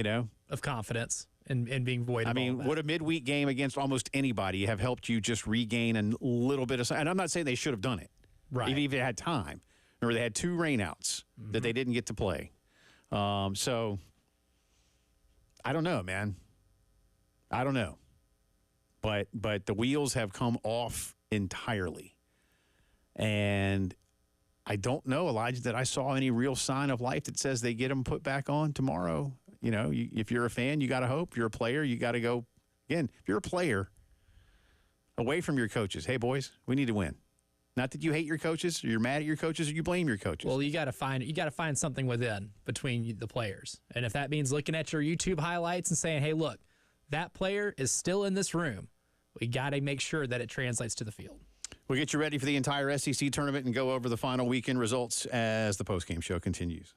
confidence and being void. I mean, would a midweek game against almost anybody have helped you just regain a little bit of? And I'm not saying they should have done it, right? Even if they had time. Remember, they had 2 rainouts that they didn't get to play. So I don't know, man. I don't know, but the wheels have come off entirely, and I don't know, Elijah, that I saw any real sign of life that says they get them put back on tomorrow. If you're a fan, you got to hope. If you're a player, you got to go. Again, if you're a player, away from your coaches, hey, boys, we need to win. Not that you hate your coaches, or you're mad at your coaches, or you blame your coaches. Well, you got to find something between the players. And if that means looking at your YouTube highlights and saying, hey, look, that player is still in this room, we got to make sure that it translates to the field. We'll get you ready for the entire SEC tournament and go over the final weekend results as the postgame show continues.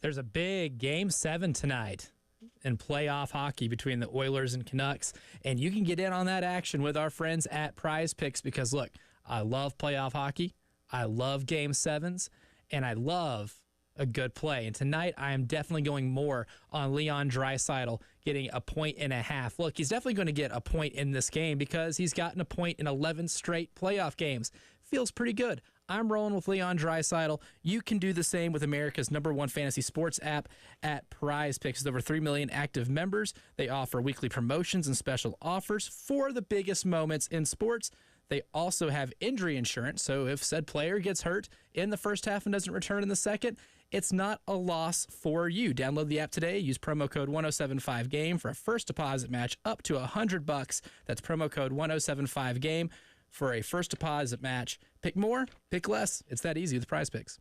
There's a big Game 7 tonight in playoff hockey between the Oilers and Canucks, and you can get in on that action with our friends at Prize Picks because, look, I love playoff hockey, I love Game 7s, and I love a good play. And tonight, I am definitely going more on Leon Draisaitl getting 1.5 points. Look, he's definitely going to get a point in this game because he's gotten a point in 11 straight playoff games. Feels pretty good. I'm rolling with Leon Draisaitl. You can do the same with America's #1 fantasy sports app at Prize Picks. With over 3 million active members, they offer weekly promotions and special offers for the biggest moments in sports. They also have injury insurance, so if said player gets hurt in the first half and doesn't return in the second, it's not a loss for you. Download the app today. Use promo code 1075GAME for a first deposit match up to $100. That's promo code 1075GAME for a first deposit match. Pick more, pick less. It's that easy with Prize Picks.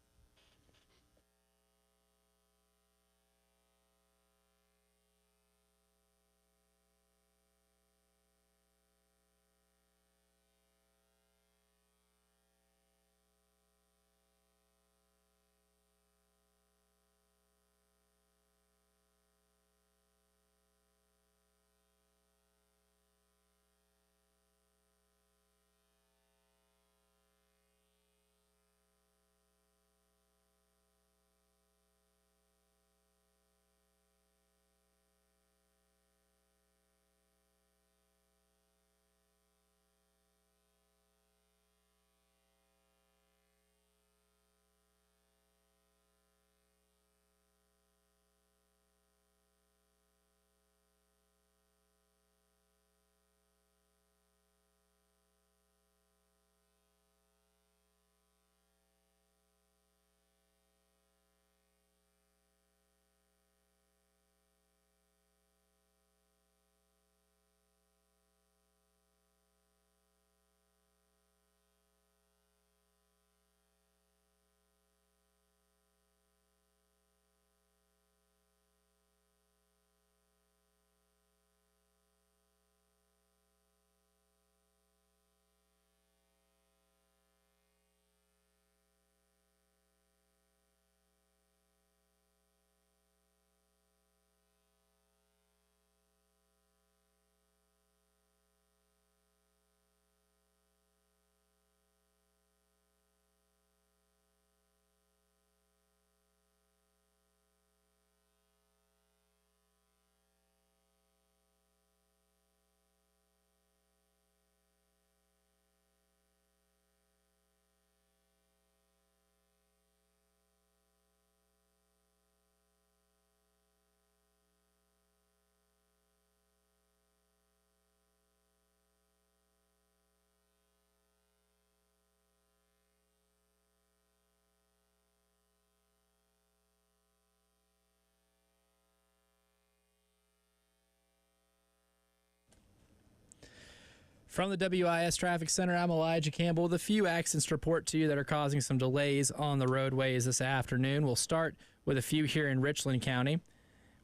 From the WIS Traffic Center, I'm Elijah Campbell with a few accidents to report to you that are causing some delays on the roadways this afternoon. We'll start with a few here in Richland County.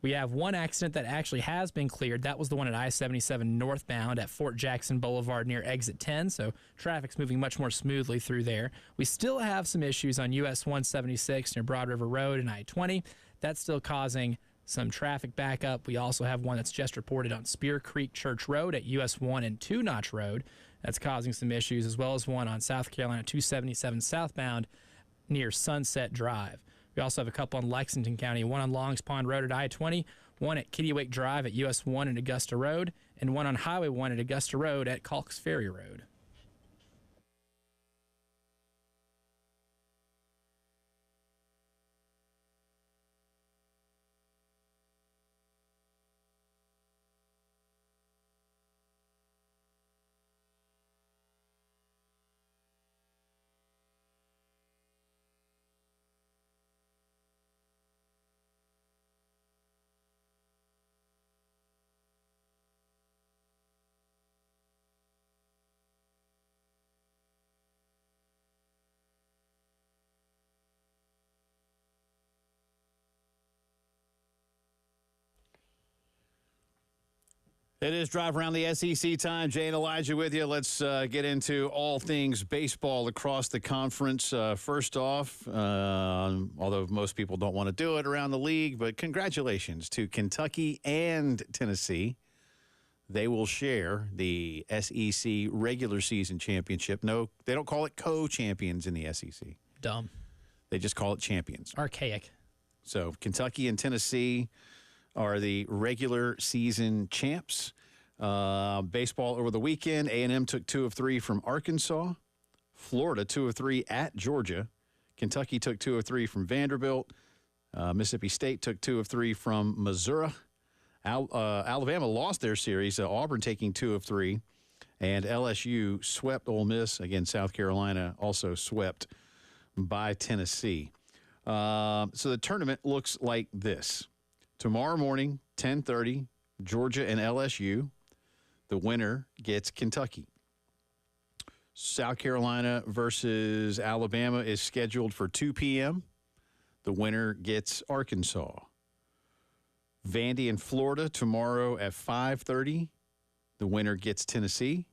We have one accident that actually has been cleared. That was the one at I-77 northbound at Fort Jackson Boulevard near exit 10, so traffic's moving much more smoothly through there. We still have some issues on US 176 near Broad River Road and I-20. That's still causing some traffic backup. We also have one that's just reported on Spear Creek Church Road at US 1 and 2 Notch Road. That's causing some issues, as well as one on South Carolina 277 southbound near Sunset Drive. We also have a couple in Lexington County, one on Longs Pond Road at I-20, one at Kittiwake Drive at US 1 and Augusta Road, and one on Highway 1 at Augusta Road at Calks Ferry Road. It is Drive Around the SEC time. Jay and Elijah with you. Let's get into all things baseball across the conference. First off, although most people don't want to do it around the league, but congratulations to Kentucky and Tennessee. They will share the SEC regular season championship. No, they don't call it co-champions in the SEC. Dumb. They just call it champions. Archaic. So Kentucky and Tennessee are the regular season champs. Baseball over the weekend, A&M took 2 of 3 from Arkansas. Florida 2 of 3 at Georgia. Kentucky took 2 of 3 from Vanderbilt. Mississippi State took 2 of 3 from Missouri. Alabama lost their series. Auburn taking 2 of 3. And LSU swept Ole Miss. Again, South Carolina also swept by Tennessee. So the tournament looks like this. Tomorrow morning, 10:30, Georgia and LSU. The winner gets Kentucky. South Carolina versus Alabama is scheduled for 2 p.m. The winner gets Arkansas. Vandy and Florida tomorrow at 5:30. The winner gets Tennessee.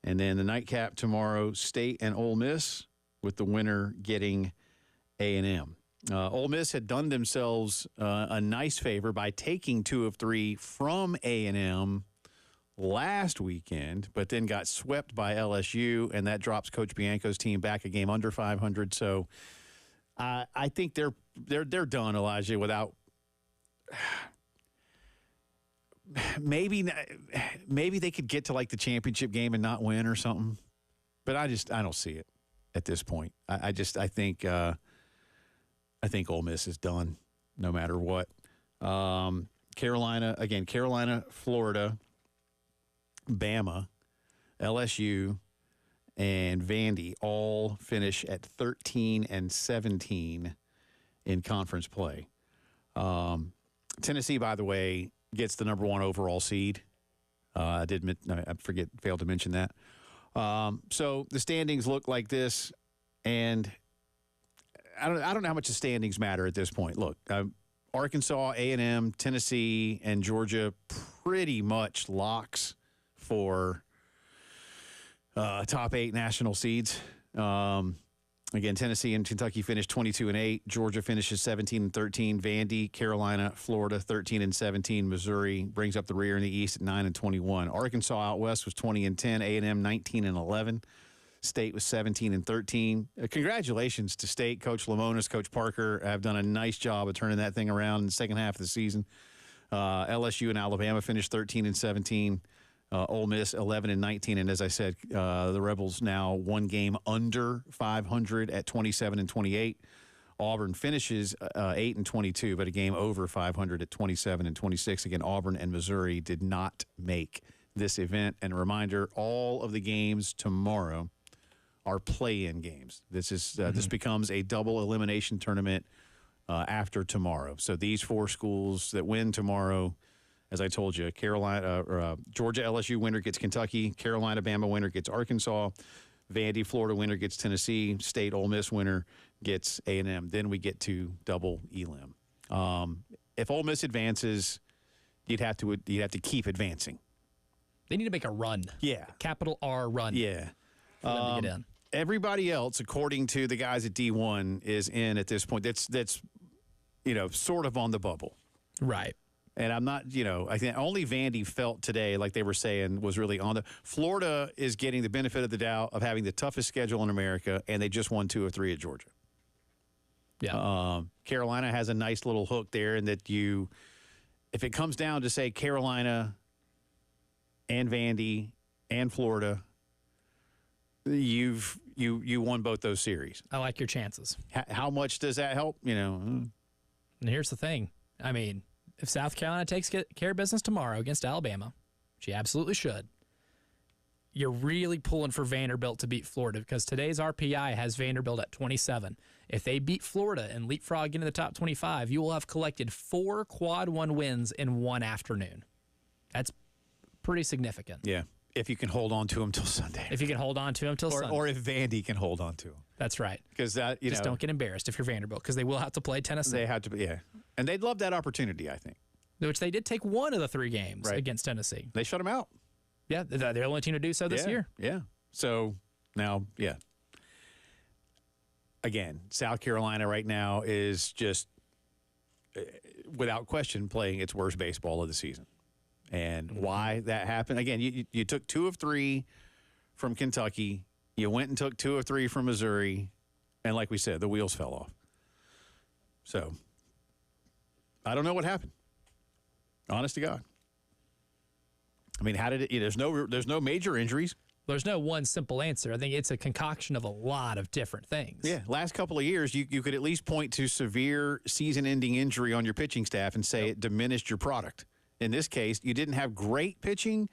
And then the nightcap tomorrow, State and Ole Miss, with the winner getting A&M. Ole Miss had done themselves a nice favor by taking 2 of 3 from A&M last weekend, but then got swept by LSU, and that drops Coach Bianco's team back a game under 500. So I think they're done, Elijah, without maybe they could get to like the championship game and not win or something. But I don't see it at this point. I think Ole Miss is done no matter what. Carolina, Florida, Bama, LSU, and Vandy all finish at 13 and 17 in conference play. Tennessee, by the way, gets the number 1 overall seed. Failed to mention that. So the standings look like this, and I don't know how much the standings matter at this point. Look, Arkansas, A&M, Tennessee, and Georgia pretty much locks for top 8 national seeds. Again, Tennessee and Kentucky finished 22 and 8. Georgia finishes 17 and 13. Vandy, Carolina, Florida 13 and 17. Missouri brings up the rear in the East at 9 and 21. Arkansas out west was 20 and 10. A&M 19 and 11. State was 17 and 13. Congratulations to State. Coach Lamonis, Coach Parker have done a nice job of turning that thing around in the second half of the season. LSU and Alabama finished 13 and 17. Ole Miss 11 and 19, and as I said, the Rebels now 1 game under 500 at 27 and 28. Auburn finishes 8 and 22, but a game over 500 at 27 and 26. Again, Auburn and Missouri did not make this event. And a reminder: all of the games tomorrow are play-in games. This becomes a double elimination tournament after tomorrow. So these 4 schools that win tomorrow. As I told you, Georgia LSU winner gets Kentucky. Carolina Bama winner gets Arkansas. Vandy Florida winner gets Tennessee. State Ole Miss winner gets A&M. Then we get to double elim. If Ole Miss advances, you'd have to keep advancing. They need to make a run. Yeah, capital R run. Yeah, for them to get in. Everybody else, according to the guys at D1, is in at this point. That's sort of on the bubble, right? And I'm not, I think only Vandy felt today, like they were saying, was really on the. Florida is getting the benefit of the doubt of having the toughest schedule in America, and they just won 2 of 3 at Georgia. Yeah. Carolina has a nice little hook there, in that if it comes down to, say, Carolina and Vandy and Florida, you won both those series. I like your chances. How much does that help? And here's the thing. I mean, if South Carolina takes care of business tomorrow against Alabama, which you absolutely should, you're really pulling for Vanderbilt to beat Florida, because today's RPI has Vanderbilt at 27. If they beat Florida and leapfrog into the top 25, you will have collected 4 quad 1 wins in one afternoon. That's pretty significant. Yeah, if you can hold on to them till Sunday. If you can hold on to them till Sunday. Or if Vandy can hold on to them. That's right. Because just don't get embarrassed if you're Vanderbilt, because they will have to play Tennessee. They have to, yeah. And they'd love that opportunity, I think. which they did take one of the 3 games against Tennessee. They shut them out. Yeah, they're the only team to do so this year. Yeah. So now, again, South Carolina right now is just, without question, playing its worst baseball of the season. And why that happened, again, you took 2 of 3 from Kentucky. You went and took 2 of 3 from Missouri. And like we said, the wheels fell off. So I don't know what happened. Honest to God. I mean, how did it? There's no major injuries. There's no one simple answer. I think it's a concoction of a lot of different things. Yeah, last couple of years, you could at least point to severe season-ending injury on your pitching staff and say it diminished your product. In this case, you didn't have great pitching,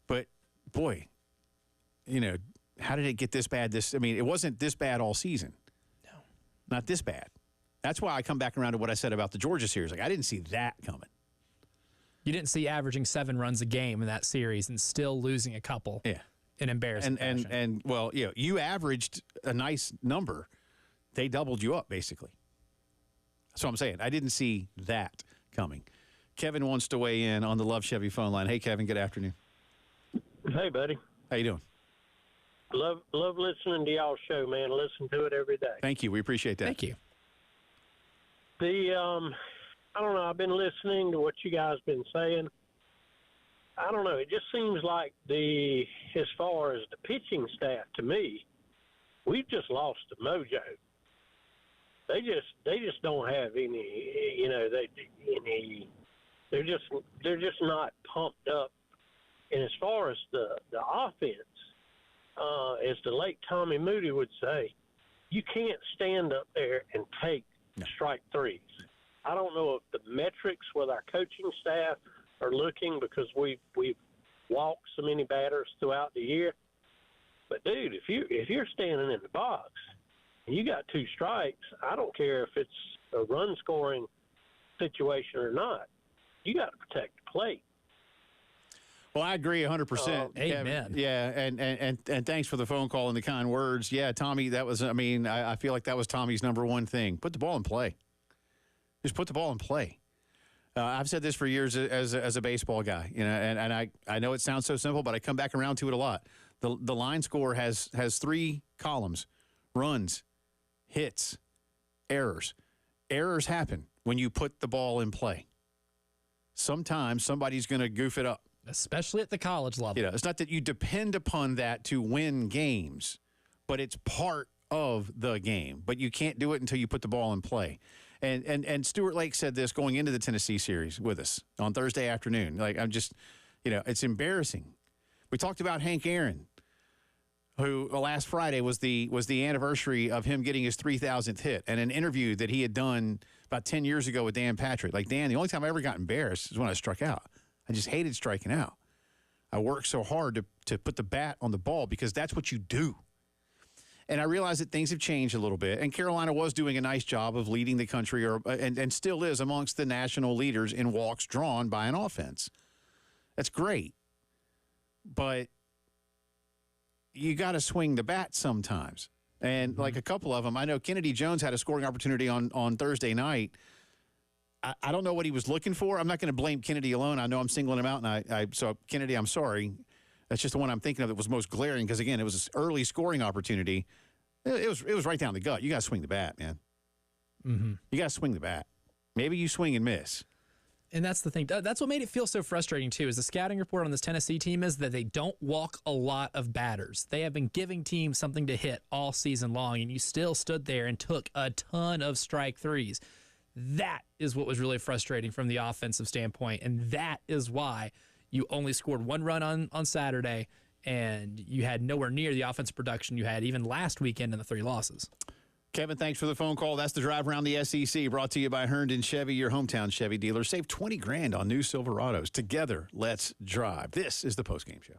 but boy, how did it get this bad? It wasn't this bad all season. No, not this bad. That's why I come back around to what I said about the Georgia series. Like, I didn't see that coming. You didn't see averaging 7 runs a game in that series and still losing a couple. Yeah. In embarrassing fashion. And well, you averaged a nice number. They doubled you up, basically. That's what I'm saying. I didn't see that coming. Kevin wants to weigh in on the Love Chevy phone line. Hey, Kevin, good afternoon. Hey, buddy. How you doing? Love listening to y'all's show, man. Listen to it every day. Thank you. We appreciate that. Thank you. I don't know. I've been listening to what you guys been saying. I don't know. It just seems like as far as the pitching staff, to me, we've just lost the mojo. They just don't have any. They're just not pumped up. And as far as the offense, as the late Tommy Moody would say, you can't stand up there and take strike threes. I don't know if the metrics with our coaching staff are looking because we've walked so many batters throughout the year. But dude, if you're standing in the box and you got 2 strikes, I don't care if it's a run scoring situation or not. You got to protect the plate. Well, I agree 100%. Amen. Yeah, and thanks for the phone call and the kind words. Yeah, Tommy, that was. I feel like that was Tommy's number one thing. Put the ball in play. Just put the ball in play. I've said this for years as a baseball guy, and I know it sounds so simple, but I come back around to it a lot. The line score has 3 columns: runs, hits, errors. Errors happen when you put the ball in play. Sometimes somebody's going to goof it up, especially at the college level. It's not that you depend upon that to win games, but it's part of the game. But you can't do it until you put the ball in play. And Stuart Lake said this going into the Tennessee series with us on Thursday afternoon. Like, I'm just, it's embarrassing. We talked about Hank Aaron, who last Friday was the anniversary of him getting his 3,000th hit, and an interview that he had done about 10 years ago with Dan Patrick. Like, Dan, the only time I ever got embarrassed is when I struck out. I just hated striking out. I worked so hard to put the bat on the ball because that's what you do. And I realize that things have changed a little bit, and Carolina was doing a nice job of leading the country, and still is amongst the national leaders in walks drawn by an offense. That's great. But you got to swing the bat sometimes. And like a couple of them, I know Kennedy Jones had a scoring opportunity on Thursday night. I don't know what he was looking for. I'm not going to blame Kennedy alone. I know I'm singling him out, and so Kennedy, I'm sorry. That's just the one I'm thinking of that was most glaring because, again, it was an early scoring opportunity. It was right down the gut. You got to swing the bat, man. Mm-hmm. You got to swing the bat. Maybe you swing and miss. And that's the thing. That's what made it feel so frustrating, too, is the scouting report on this Tennessee team is that they don't walk a lot of batters. They have been giving teams something to hit all season long, and you still stood there and took a ton of strike threes. That is what was really frustrating from the offensive standpoint, and that is why you only scored 1 run on Saturday, and you had nowhere near the offensive production you had even last weekend in the 3 losses. Kevin, thanks for the phone call. That's the drive around the SEC, brought to you by Herndon Chevy, your hometown Chevy dealer. Save $20,000 on new Silverados. Together, let's drive. This is the Postgame Show.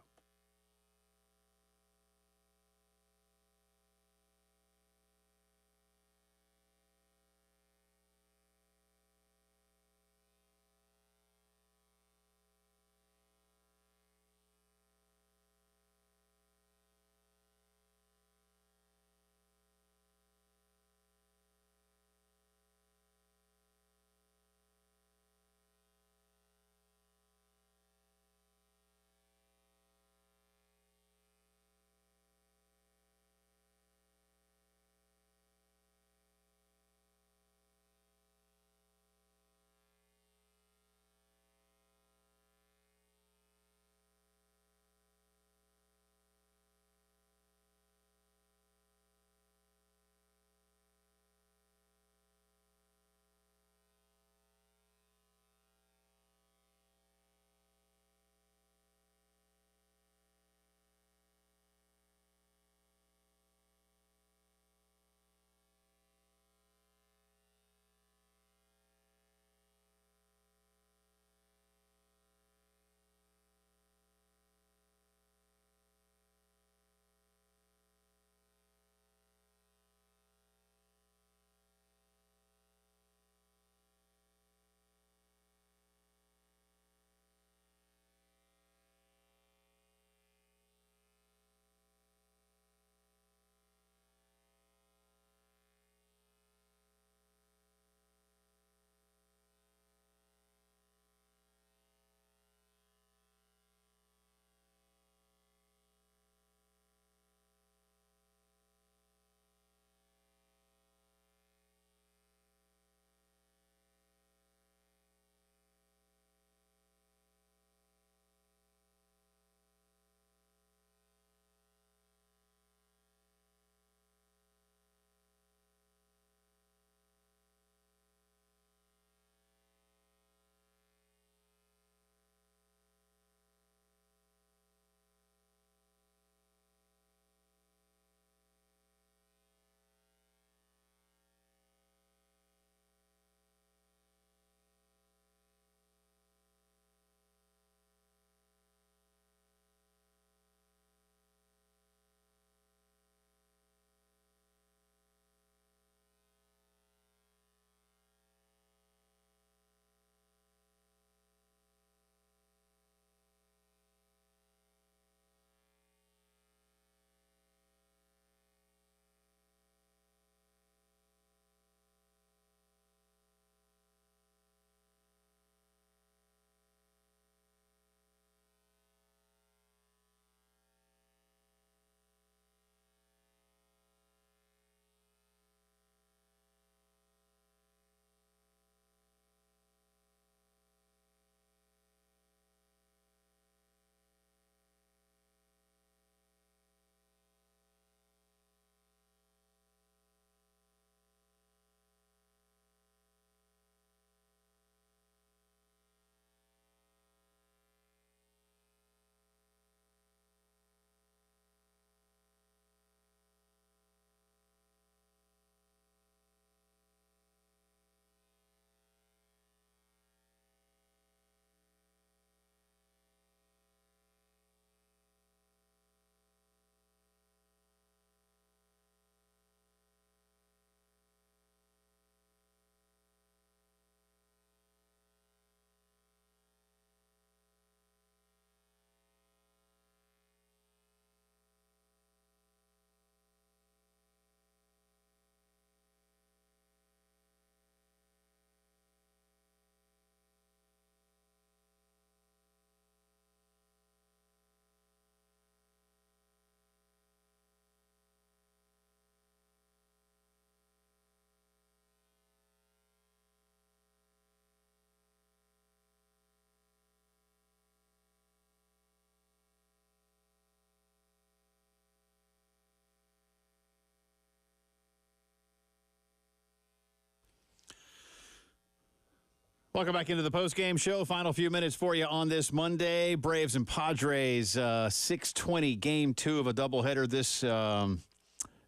Welcome back into the postgame show. Final few minutes for you on this Monday. Braves and Padres, 6:20, game 2 of a doubleheader. This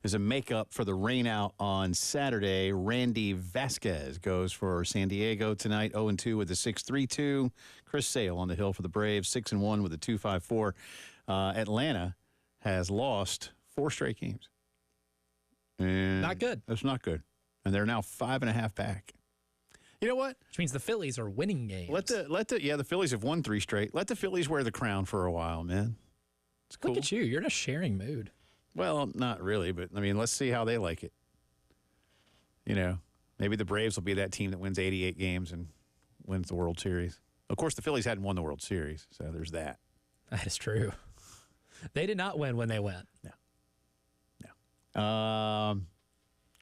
is a makeup for the rainout on Saturday. Randy Vasquez goes for San Diego tonight, 0-2 with a 6.32. Chris Sale on the hill for the Braves, 6-1 with a 2.54. Atlanta has lost 4 straight games. And Not good. That's not good. And they're now 5.5 back. You know what? Which means the Phillies are winning games. The Phillies have won 3 straight. Let the Phillies wear the crown for a while, man. It's cool. Look at you. You're in a sharing mood. Well, not really, but I mean, let's see how they like it. You know, maybe the Braves will be that team that wins 88 games and wins the World Series. Of course, the Phillies hadn't won the World Series, so there's that. That is true. They did not win when they went. No.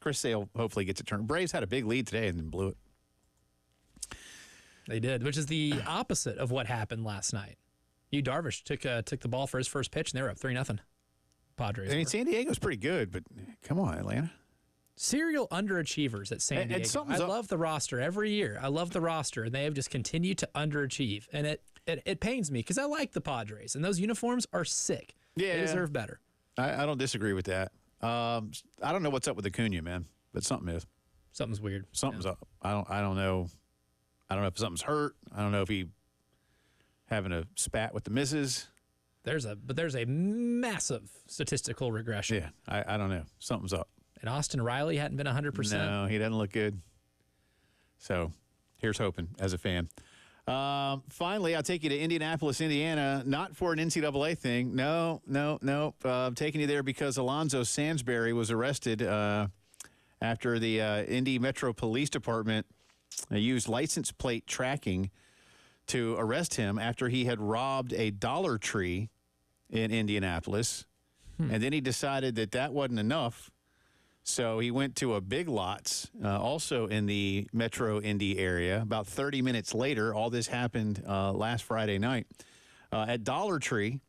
Chris Sale hopefully gets a turn. Braves had a big lead today and then blew it. They did, which is the opposite of what happened last night. Darvish took the ball for his first pitch, and they were up 3-0. Padres. I mean, San Diego's pretty good, but come on, Atlanta. Serial underachievers at San Diego. I love the roster every year. I love the roster, and they have just continued to underachieve. And it pains me because I like the Padres, and those uniforms are sick. Yeah. They deserve better. I don't disagree with that. I don't know what's up with Acuna, man, but something is. Something's weird. Something's up. I don't know. I don't know if something's hurt. I don't know if he having a spat with the missus. There's a massive statistical regression. Yeah, I don't know. Something's up. And Austin Riley hadn't been 100%. No, he doesn't look good. So here's hoping as a fan. Finally, I'll take you to Indianapolis, Indiana, not for an NCAA thing. No. I'm taking you there because Alonzo Sansbury was arrested after the Indy Metro Police Department used license plate tracking to arrest him after he had robbed a Dollar Tree in Indianapolis. And then he decided that wasn't enough. So he went to a Big Lots, also in the Metro Indy area. About 30 minutes later, all this happened last Friday night. At Dollar Tree,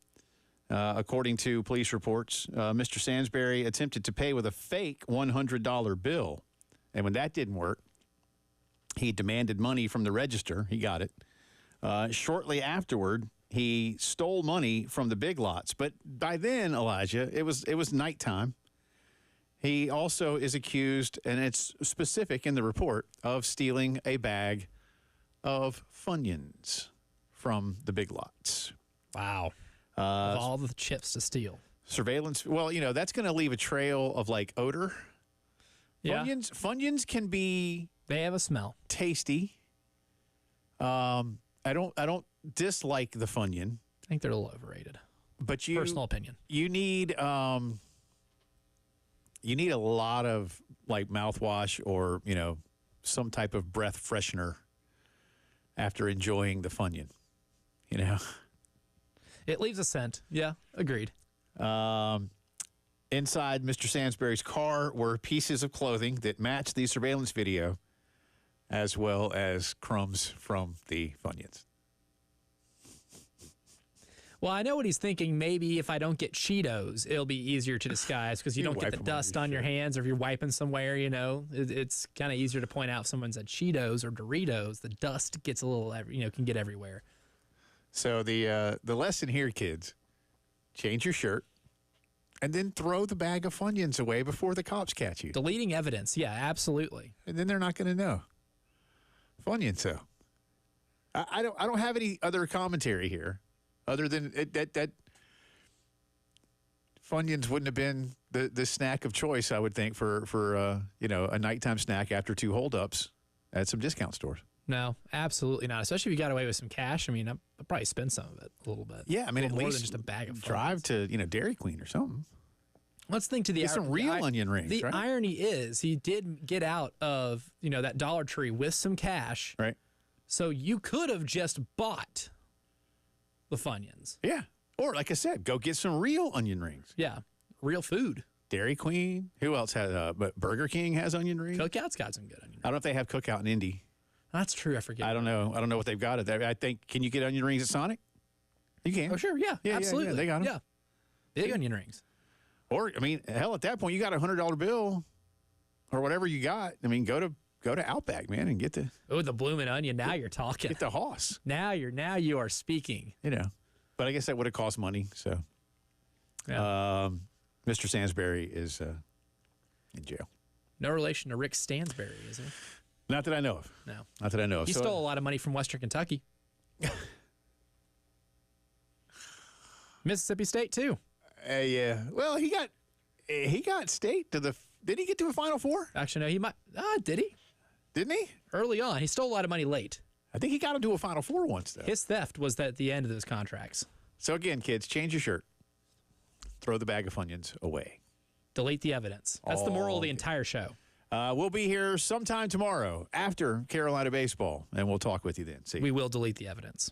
according to police reports, Mr. Sansbury attempted to pay with a fake $100 bill. And when that didn't work, he demanded money from the register. He got it. Shortly afterward, he stole money from the Big Lots. But by then, Elijah, it was nighttime. He also is accused, and it's specific in the report, of stealing a bag of Funyuns from the Big Lots. Wow. Of all the chips to steal. Surveillance. Well, that's going to leave a trail of, like, odor. Yeah. Funyuns can be... They have a smell. Tasty. I don't dislike the Funyun. I think they're a little overrated. But personal opinion. You need a lot of like mouthwash or some type of breath freshener after enjoying the Funyun. It leaves a scent. Yeah, agreed. Inside Mr. Sansbury's car were pieces of clothing that matched the surveillance video, as well as crumbs from the Funyuns. Well, I know what he's thinking. Maybe if I don't get Cheetos, it'll be easier to disguise because you don't get the dust on your hands, or if you're wiping somewhere, it's kind of easier to point out if someone's at Cheetos or Doritos. The dust gets a little, can get everywhere. So the lesson here, kids, change your shirt and then throw the bag of Funyuns away before the cops catch you. Deleting evidence. Yeah, absolutely. And then they're not going to know. Funyuns, so. I don't have any other commentary here. Other than that Funyuns wouldn't have been the snack of choice, I would think, for a nighttime snack after 2 holdups at some discount stores. No, absolutely not. Especially if you got away with some cash. I mean, I'll probably spend some of it a little bit. Yeah, I mean, at more least than just a bag of drive to Dairy Queen or something. Let's think to Get some real onion rings. The right? irony is, he did get out of that Dollar Tree with some cash. Right. So you could have just bought the Funyuns. Yeah. Or, like I said, go get some real onion rings. Yeah. Real food. Dairy Queen. Who else has? But Burger King has onion rings. Cookout's got some good onion rings. I don't know if they have Cookout in Indy. That's true. I forget. I don't know. I don't know what they've got at there. I think. Can you get onion rings at Sonic? You can. Oh, sure. Yeah. Absolutely. Yeah, they got them. Yeah. Big onion rings. Or, I mean, hell, at that point, you got a $100 bill or whatever you got. I mean, go to go to Outback, man, and get the the bloomin' onion. Now you're talking. get the hoss. Now you are speaking. But I guess that would have cost money. So, Yeah. Mr. Sansbury is in jail. No relation to Rick Stansbury, is he? Not that I know of. No. Not that I know of. He stole a lot of money from Western Kentucky. Mississippi State too. Yeah. Well, he got state to the. Did he get to a Final Four? Actually, no. He might. Did he? Didn't he? Early on, he stole a lot of money late. I think he got him to a Final Four once, though. His theft was at the end of those contracts. So again, kids, change your shirt. Throw the bag of Funyuns away. Delete the evidence. That's the moral of the entire show. We'll be here sometime tomorrow after Carolina baseball, and we'll talk with you then. See you. We will delete the evidence.